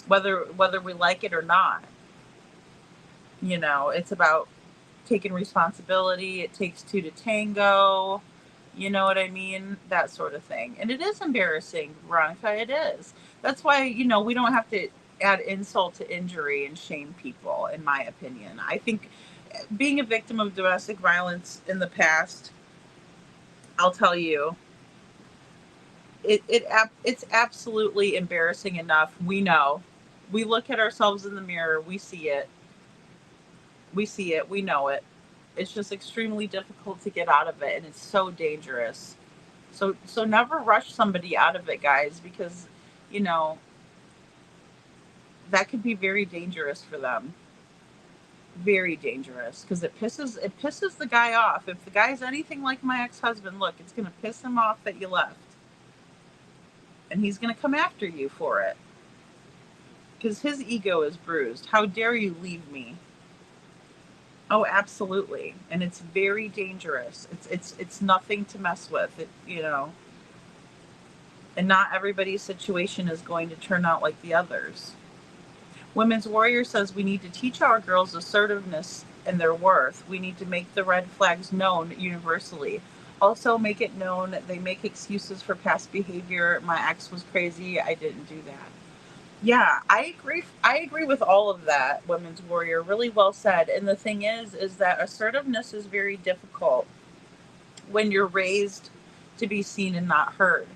[SPEAKER 9] Whether we like it or not. It's about taking responsibility. It takes two to tango. You know what I mean? That sort of thing. And it is embarrassing, Veronica. It is. That's why, we don't have to add insult to injury and shame people, in my opinion. I think being a victim of domestic violence in the past, I'll tell you, it's absolutely embarrassing enough. We know. We look at ourselves in the mirror. We see it. We know it. It's just extremely difficult to get out of it, and it's so dangerous. So never rush somebody out of it, guys, because, that could be very dangerous for them. Very dangerous, because it pisses the guy off. If the guy's anything like my ex-husband, look, it's going to piss him off that you left. And he's going to come after you for it. Because his ego is bruised. How dare you leave me? Oh, absolutely. And it's very dangerous. It's nothing to mess with. And not everybody's situation is going to turn out like the others. Women's Warrior says we need to teach our girls assertiveness and their worth. We need to make the red flags known universally. Also make it known that they make excuses for past behavior. My ex was crazy. I didn't do that. Yeah, I agree with all of that, Women's Warrior. Really well said. And the thing is that assertiveness is very difficult when you're raised to be seen and not heard.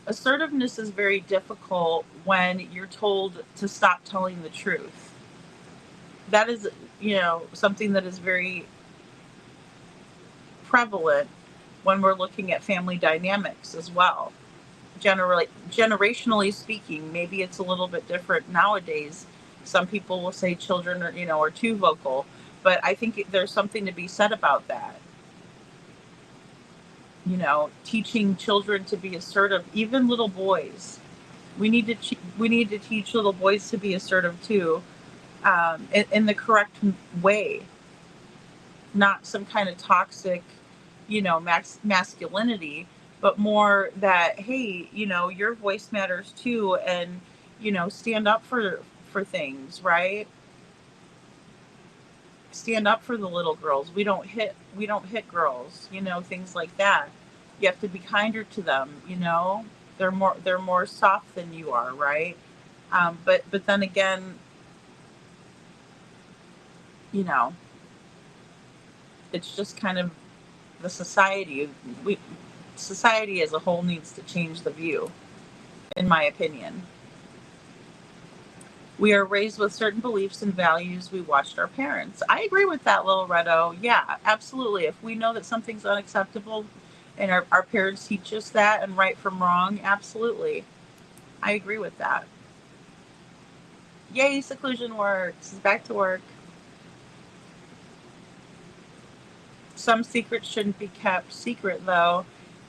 [SPEAKER 9] Assertiveness is very difficult when you're told to stop telling the truth. That is, something that is very prevalent when we're looking at family dynamics as well. Generationally speaking, maybe it's a little bit different nowadays. Some people will say children are too vocal, but I think there's something to be said about that. Teaching children to be assertive, even little boys. We need to teach little boys to be assertive too, in the correct way, not some kind of toxic, masculinity. But more that, hey, your voice matters too, and, stand up for things, right? Stand up for the little girls. We don't hit girls, things like that. You have to be kinder to them, They're more soft than you are, right? But then again, you know, it's just kind of the society. Society as a whole needs to change the view, in my opinion. We are raised with certain beliefs and values we watched our parents. I agree with that, Lil Redo. Yeah, absolutely. If we know that something's unacceptable and our parents teach us that and right from wrong, absolutely. I agree with that. Yay, seclusion works. It's back to work. Some secrets shouldn't be kept secret, though.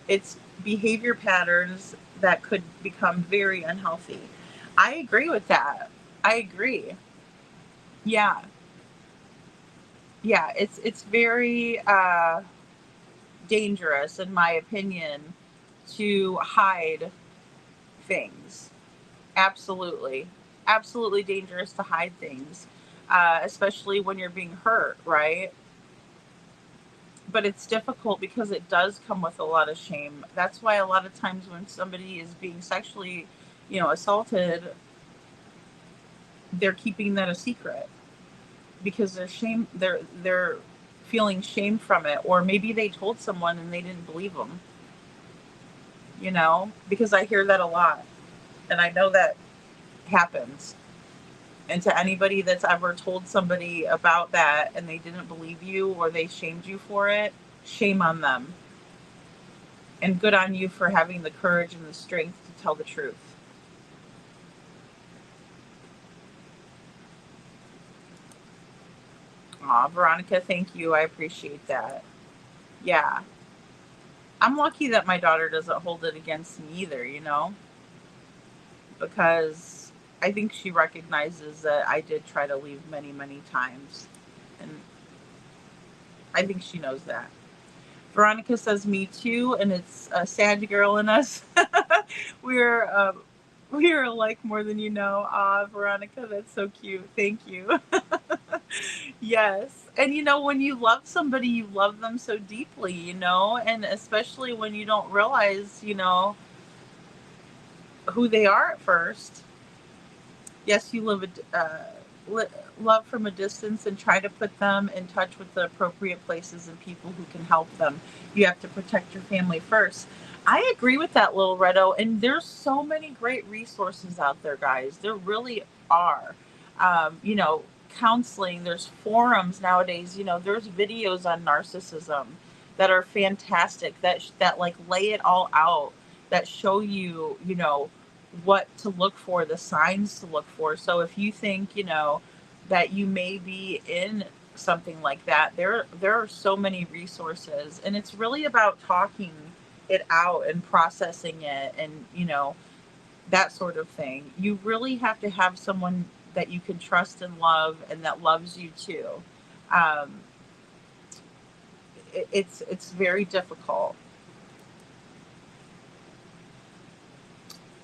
[SPEAKER 9] It's behavior patterns that could become very unhealthy. I agree with that. I agree. Yeah. Yeah, it's very dangerous, in my opinion, to hide things. Absolutely. Absolutely dangerous to hide things, especially when you're being hurt, right? But it's difficult because it does come with a lot of shame. That's why a lot of times when somebody is being sexually, assaulted, they're keeping that a secret because they're feeling shame from it, or maybe they told someone and they didn't believe them. Because I hear that a lot, and I know that happens. And to anybody that's ever told somebody about that and they didn't believe you or they shamed you for it, shame on them. And good on you for having the courage and the strength to tell the truth. Aw, Veronica, thank you. I appreciate that. Yeah. I'm lucky that my daughter doesn't hold it against me either, because I think she recognizes that I did try to leave many, many times. And I think she knows that. Veronica says, me too, and it's a sad girl in us. We are alike more than you know. Ah, Veronica, that's so cute. Thank you. Yes. And when you love somebody, you love them so deeply, and especially when you don't realize, who they are at first. Yes, you love from a distance and try to put them in touch with the appropriate places and people who can help them. You have to protect your family first. I agree with that, Lil Redo. And there's so many great resources out there, guys. There really are. Counseling, there's forums nowadays, there's videos on narcissism that are fantastic, that like lay it all out, that show you, what to look for, the signs to look for. So if you think, that you may be in something like that, there are so many resources, and it's really about talking it out and processing it and, that sort of thing. You really have to have someone that you can trust and love and that loves you too. It's very difficult.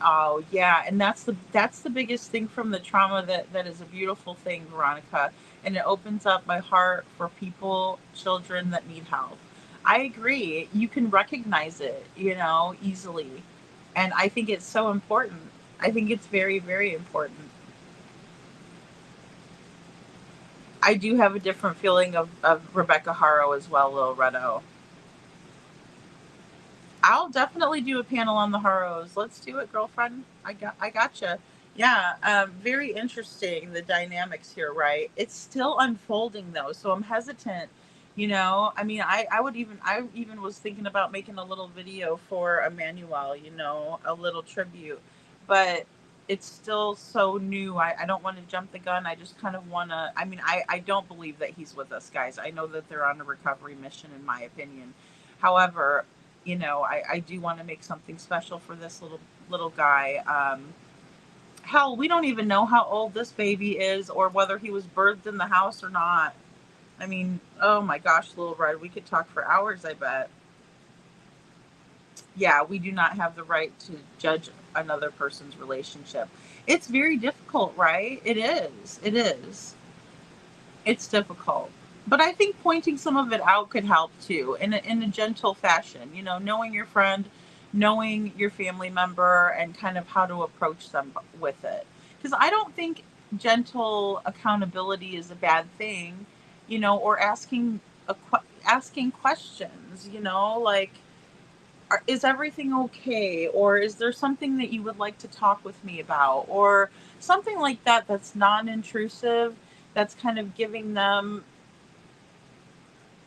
[SPEAKER 9] Oh yeah, and that's the biggest thing from the trauma that is a beautiful thing, Veronica, and it opens up my heart for people, children that need help. I agree. You can recognize it, easily, and I think it's so important. I think it's very, very important. I do have a different feeling of Rebecca Haro as well, Lil Redo. I'll definitely do a panel on the Haros. Let's do it, girlfriend. I gotcha. Yeah, very interesting, the dynamics here, right? It's still unfolding though, so I'm hesitant. I mean, I even was thinking about making a little video for Emmanuel, a little tribute, but it's still so new. I don't want to jump the gun. I just kind of want to, I don't believe that he's with us, guys. I know that they're on a recovery mission, in my opinion. However, I do want to make something special for this little guy. Hell, we don't even know how old this baby is or whether he was birthed in the house or not. I mean, oh my gosh, Lil Red, we could talk for hours, I bet. Yeah, we do not have the right to judge another person's relationship. It's very difficult, right? It is. It is. It's difficult. But I think pointing some of it out could help too, in a gentle fashion. Knowing your friend, knowing your family member, and kind of how to approach them with it. Because I don't think gentle accountability is a bad thing. or asking questions, like, is everything okay? Or is there something that you would like to talk with me about? Or something like that that's non-intrusive, that's kind of giving them,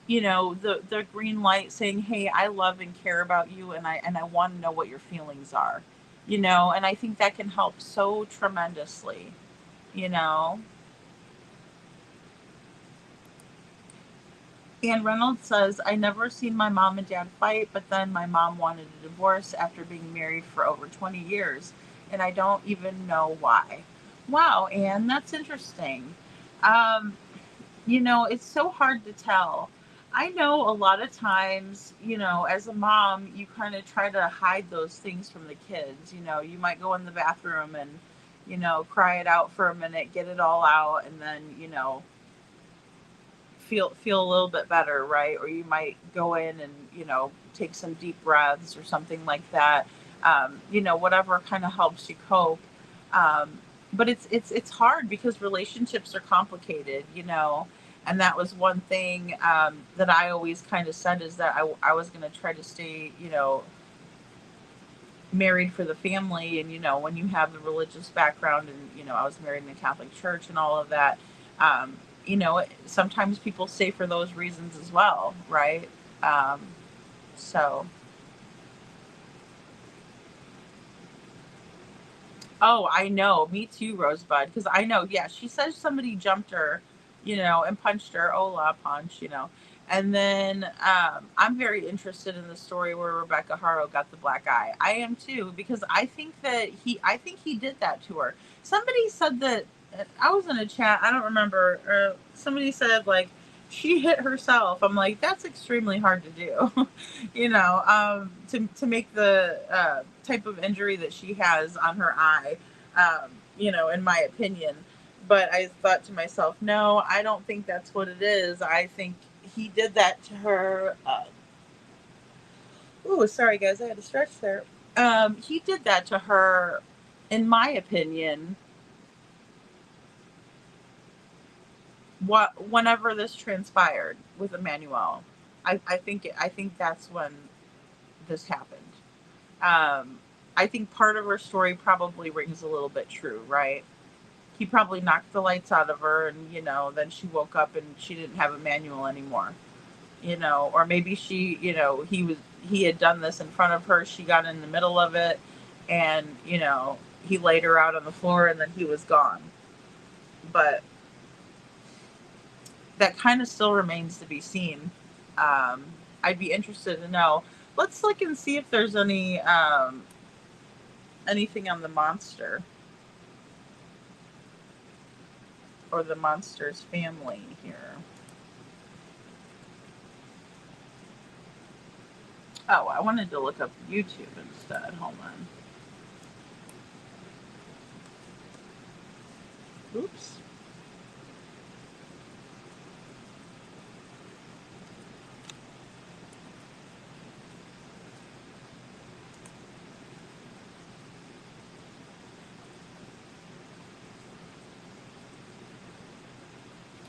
[SPEAKER 9] the green light, saying, hey, I love and care about you, and I want to know what your feelings are, and I think that can help so tremendously, Ann Reynolds says, I never seen my mom and dad fight, but then my mom wanted a divorce after being married for over 20 years, and I don't even know why. Wow, Ann, that's interesting. It's so hard to tell. I know a lot of times, as a mom, you kind of try to hide those things from the kids. You might go in the bathroom and, cry it out for a minute, get it all out, and then, feel a little bit better, right? Or you might go in and, take some deep breaths or something like that. Whatever kind of helps you cope. But it's hard because relationships are complicated, and that was one thing that I always kind of said, is that I was going to try to stay, married for the family. And, when you have the religious background and, I was married in the Catholic Church and all of that, sometimes people stay for those reasons as well, right? Oh, I know. Me too, Rosebud. Because I know, yeah, she says somebody jumped her, and punched her. Ola punch, And then I'm very interested in the story where Rebecca Haro got the black eye. I am too, because I think he did that to her. Somebody said that, I was in a chat, I don't remember, somebody said, like, she hit herself. I'm like, that's extremely hard to do, to make the type of injury that she has on her eye, in my opinion. But I thought to myself, no, I don't think that's what it is. I think he did that to her. Sorry, guys, I had to stretch there. He did that to her, in my opinion, whenever this transpired with Emmanuel. I think that's when this happened. I think part of her story probably rings a little bit true, right? He probably knocked the lights out of her, and then she woke up and she didn't have Emmanuel anymore, or maybe she, he had done this in front of her, she got in the middle of it, and he laid her out on the floor, and then he was gone. But that kind of still remains to be seen. I'd be interested to know. Let's look and see if there's any anything on the monster or the monster's family here. Oh, I wanted to look up YouTube instead. Hold on. Oops.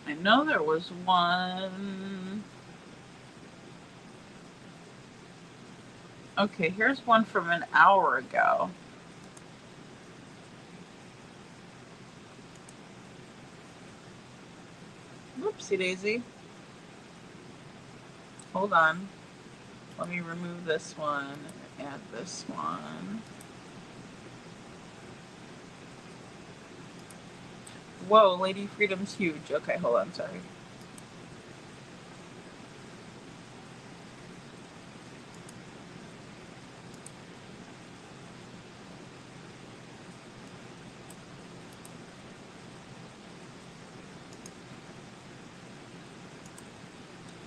[SPEAKER 9] I know there was one. Okay, here's one from an hour ago. Whoopsie daisy. Hold on. Let me remove this one, add this one. Whoa, Lady Freedom's huge. Okay, hold on, sorry.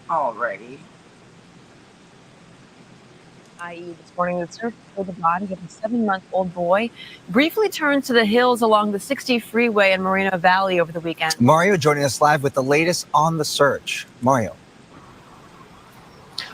[SPEAKER 9] Alrighty.
[SPEAKER 21] I.e. this morning, the search for the body of a 7-month-old boy briefly turned to the hills along the 60 freeway in Moreno Valley over the weekend.
[SPEAKER 22] Mario joining us live with the latest on the search. Mario.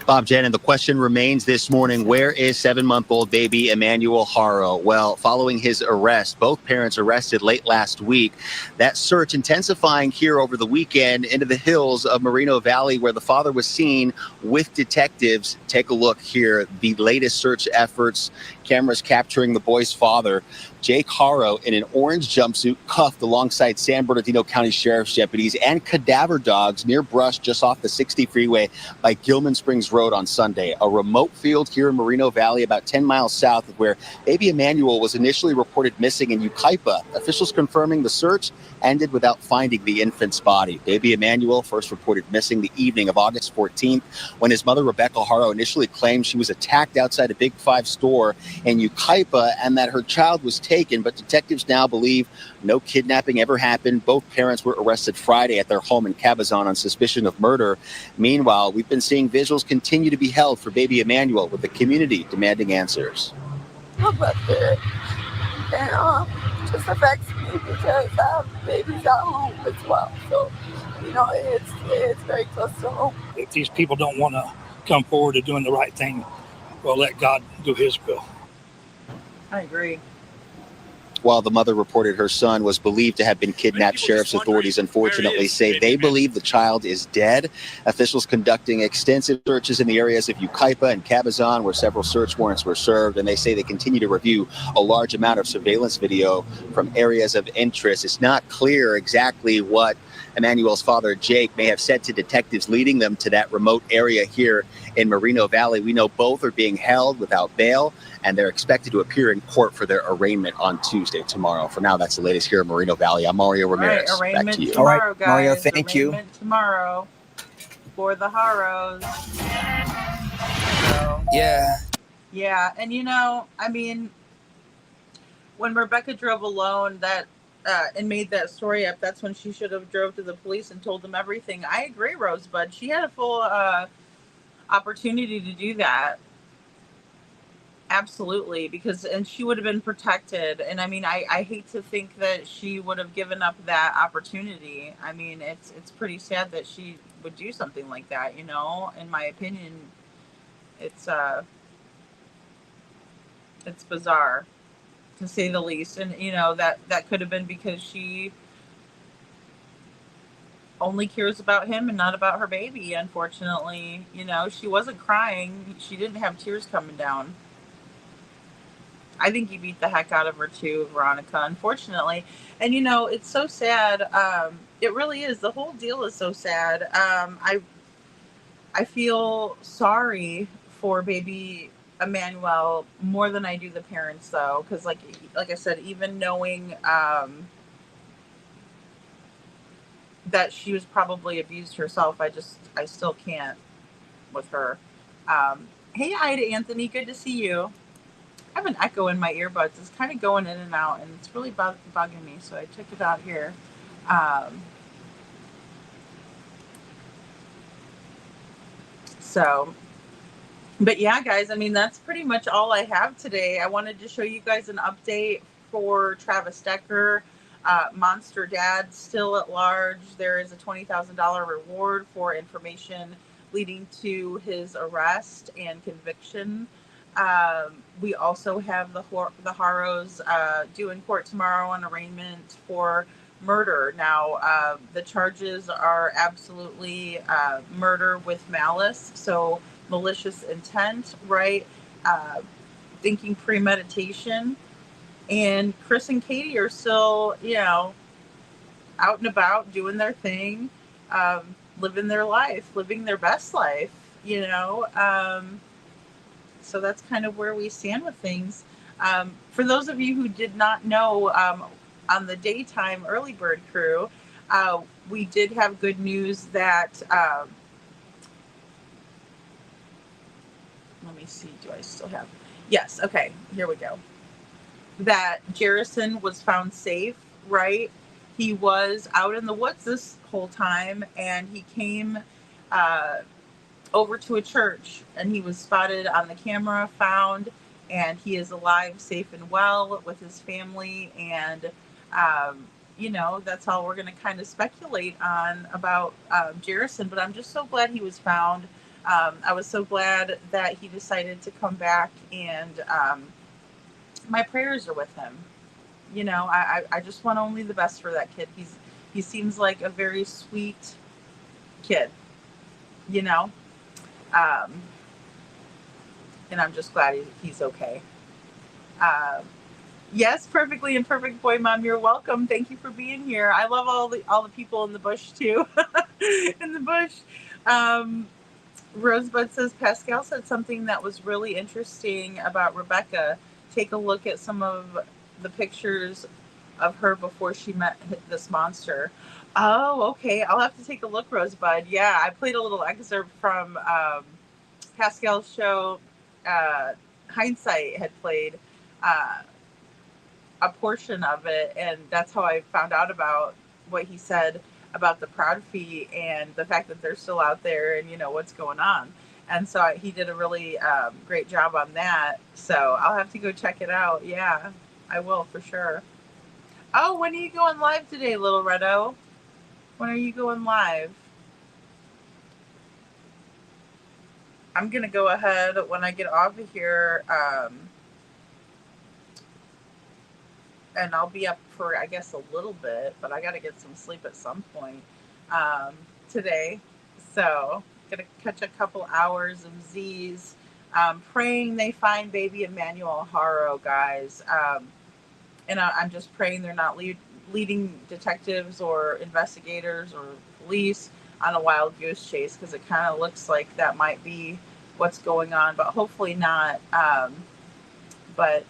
[SPEAKER 2] Bob, Jen, and the question remains this morning, where is 7-month-old baby Emmanuel Haro? Well, following his arrest, both parents arrested late last week. That search intensifying here over the weekend into the hills of Moreno Valley, where the father was seen with detectives. Take a look here. The latest search efforts, cameras capturing the boy's father, Jake Haro, in an orange jumpsuit, cuffed alongside San Bernardino County Sheriff's deputies and cadaver dogs near brush just off the 60 freeway by Gilman Springs Road on Sunday, a remote field here in Moreno Valley, about 10 miles south of where baby Emmanuel was initially reported missing in Yucaipa. Officials confirming the search ended without finding the infant's body. Baby Emmanuel first reported missing the evening of August 14th when his mother, Rebecca Haro, initially claimed she was attacked outside a Big Five store in Yucaipa and that her child was taken, but detectives now believe no kidnapping ever happened. Both parents were arrested Friday at their home in Cabazon on suspicion of murder. Meanwhile, we've been seeing visuals continue to be held for baby Emmanuel, with the community demanding answers.
[SPEAKER 11] I'm up there. And just affects me because I have babies at home as well. So, it's very close to home.
[SPEAKER 22] If these people don't want to come forward to doing the right thing, well, let God do his will.
[SPEAKER 9] I agree.
[SPEAKER 2] While the mother reported her son was believed to have been kidnapped, sheriff's authorities unfortunately say they believe the child is dead. Officials conducting extensive searches in the areas of Yucaipa and Cabazon, where several search warrants were served, and they say they continue to review a large amount of surveillance video from areas of interest. It's not clear exactly what Emmanuel's father, Jake, may have said to detectives leading them to that remote area here in Moreno Valley. We know both are being held without bail, and they're expected to appear in court for their arraignment on Tuesday, tomorrow. For now, that's the latest here in Moreno Valley. I'm Mario Ramirez.
[SPEAKER 9] All right, arraignment
[SPEAKER 2] back to you.
[SPEAKER 9] tomorrow,
[SPEAKER 2] All right,
[SPEAKER 9] guys.
[SPEAKER 2] Mario, thank you.
[SPEAKER 9] Arraignment tomorrow for the Haros.
[SPEAKER 22] Yeah.
[SPEAKER 9] Yeah, and when Rebecca drove alone, and made that story up, that's when she should have drove to the police and told them everything. I agree, Rosebud. She had a full opportunity to do that. Absolutely, and she would have been protected. And I hate to think that she would have given up that opportunity. It's pretty sad that she would do something like that, in my opinion. It's bizarre, to say the least. And that could have been because she only cares about him and not about her baby. Unfortunately, she wasn't crying. She didn't have tears coming down. I think he beat the heck out of her too, Veronica, unfortunately. And it's so sad. It really is. The whole deal is so sad. I feel sorry for baby Emmanuel more than I do the parents, though, because like I said, even knowing that she was probably abused herself, I still can't with her. Hey, Ida Anthony, good to see you. I have an echo in my earbuds. It's kind of going in and out, and it's really bugging me, so I took it out here. But yeah, guys, that's pretty much all I have today. I wanted to show you guys an update for Travis Decker. Monster Dad still at large. There is a $20,000 reward for information leading to his arrest and conviction. We also have the Haros due in court tomorrow on arraignment for murder. Now, the charges are absolutely murder with malice, so malicious intent, right? Thinking premeditation. And Chris and Katie are still, out and about doing their thing, living their life, living their best life, So that's kind of where we stand with things. For those of you who did not know, on the daytime early bird crew, we did have good news that, let me see, do I still have? Yes, okay, here we go. That Jerison was found safe, right? He was out in the woods this whole time, and he came over to a church, and he was spotted on the camera, found, and he is alive, safe and well with his family. And that's all we're going to kind of speculate on about Jerison. But I'm just so glad he was found. I was so glad that he decided to come back, and my prayers are with him. You know, I just want only the best for that kid. He seems like a very sweet kid, you know, and I'm just glad he's okay. Yes, perfectly imperfect boy mom, you're welcome. Thank you for being here. I love all the people in the bush too. In the bush. Rosebud says Pascal said something that was really interesting about Rebecca. Take a look at some of the pictures of her before she met this monster. Oh, okay. I'll have to take a look, Rosebud. Yeah, I played a little excerpt from Pascal's show. Hindsight had played a portion of it, and that's how I found out about what he said about the Proud Fee and the fact that they're still out there and, you know, what's going on. And so he did a really great job on that. So I'll have to go check it out. Yeah, I will for sure. Oh, when are you going live today, Little Redo? When are you going live? I'm going to go ahead when I get off of here, and I'll be up for, I guess, a little bit, but I got to get some sleep at some point today. So going to catch a couple hours of Z's. Praying they find baby Emmanuel Haro, guys. And I'm just praying they're not leading detectives or investigators or police on a wild goose chase, because it kind of looks like that might be what's going on, but hopefully not. But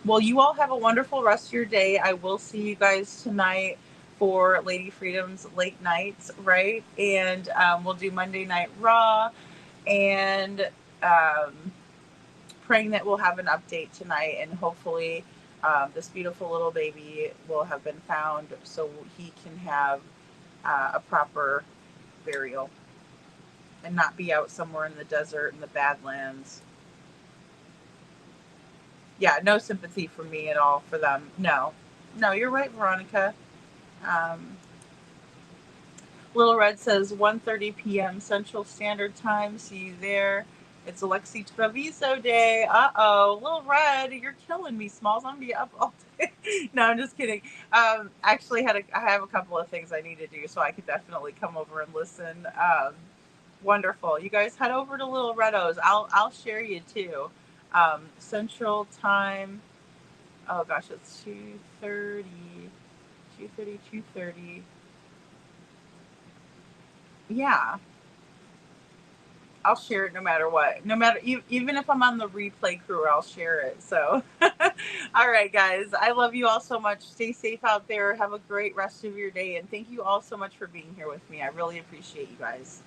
[SPEAKER 9] well, you all have a wonderful rest of your day. I will see you guys tonight for Lady Freedom's late nights, right? And we'll do Monday Night Raw, and praying that we'll have an update tonight, and hopefully this beautiful little baby will have been found so he can have a proper burial and not be out somewhere in the desert in the Badlands. Yeah, no sympathy from me at all for them. No, you're right, Veronica. Little Red says 1:30 p.m. Central Standard Time. See you there. It's Alexi Treviso Day. Little Red, you're killing me, Smalls. I'm gonna be up all day. No, I'm just kidding. Actually, I have a couple of things I need to do, so I could definitely come over and listen. Wonderful. You guys head over to Little Redo's. I'll share you too. Central Time. Oh gosh, it's 2:30. Yeah. I'll share it no matter what. No matter, even if I'm on the replay crew, I'll share it. So, all right, guys. I love you all so much. Stay safe out there. Have a great rest of your day. And thank you all so much for being here with me. I really appreciate you guys.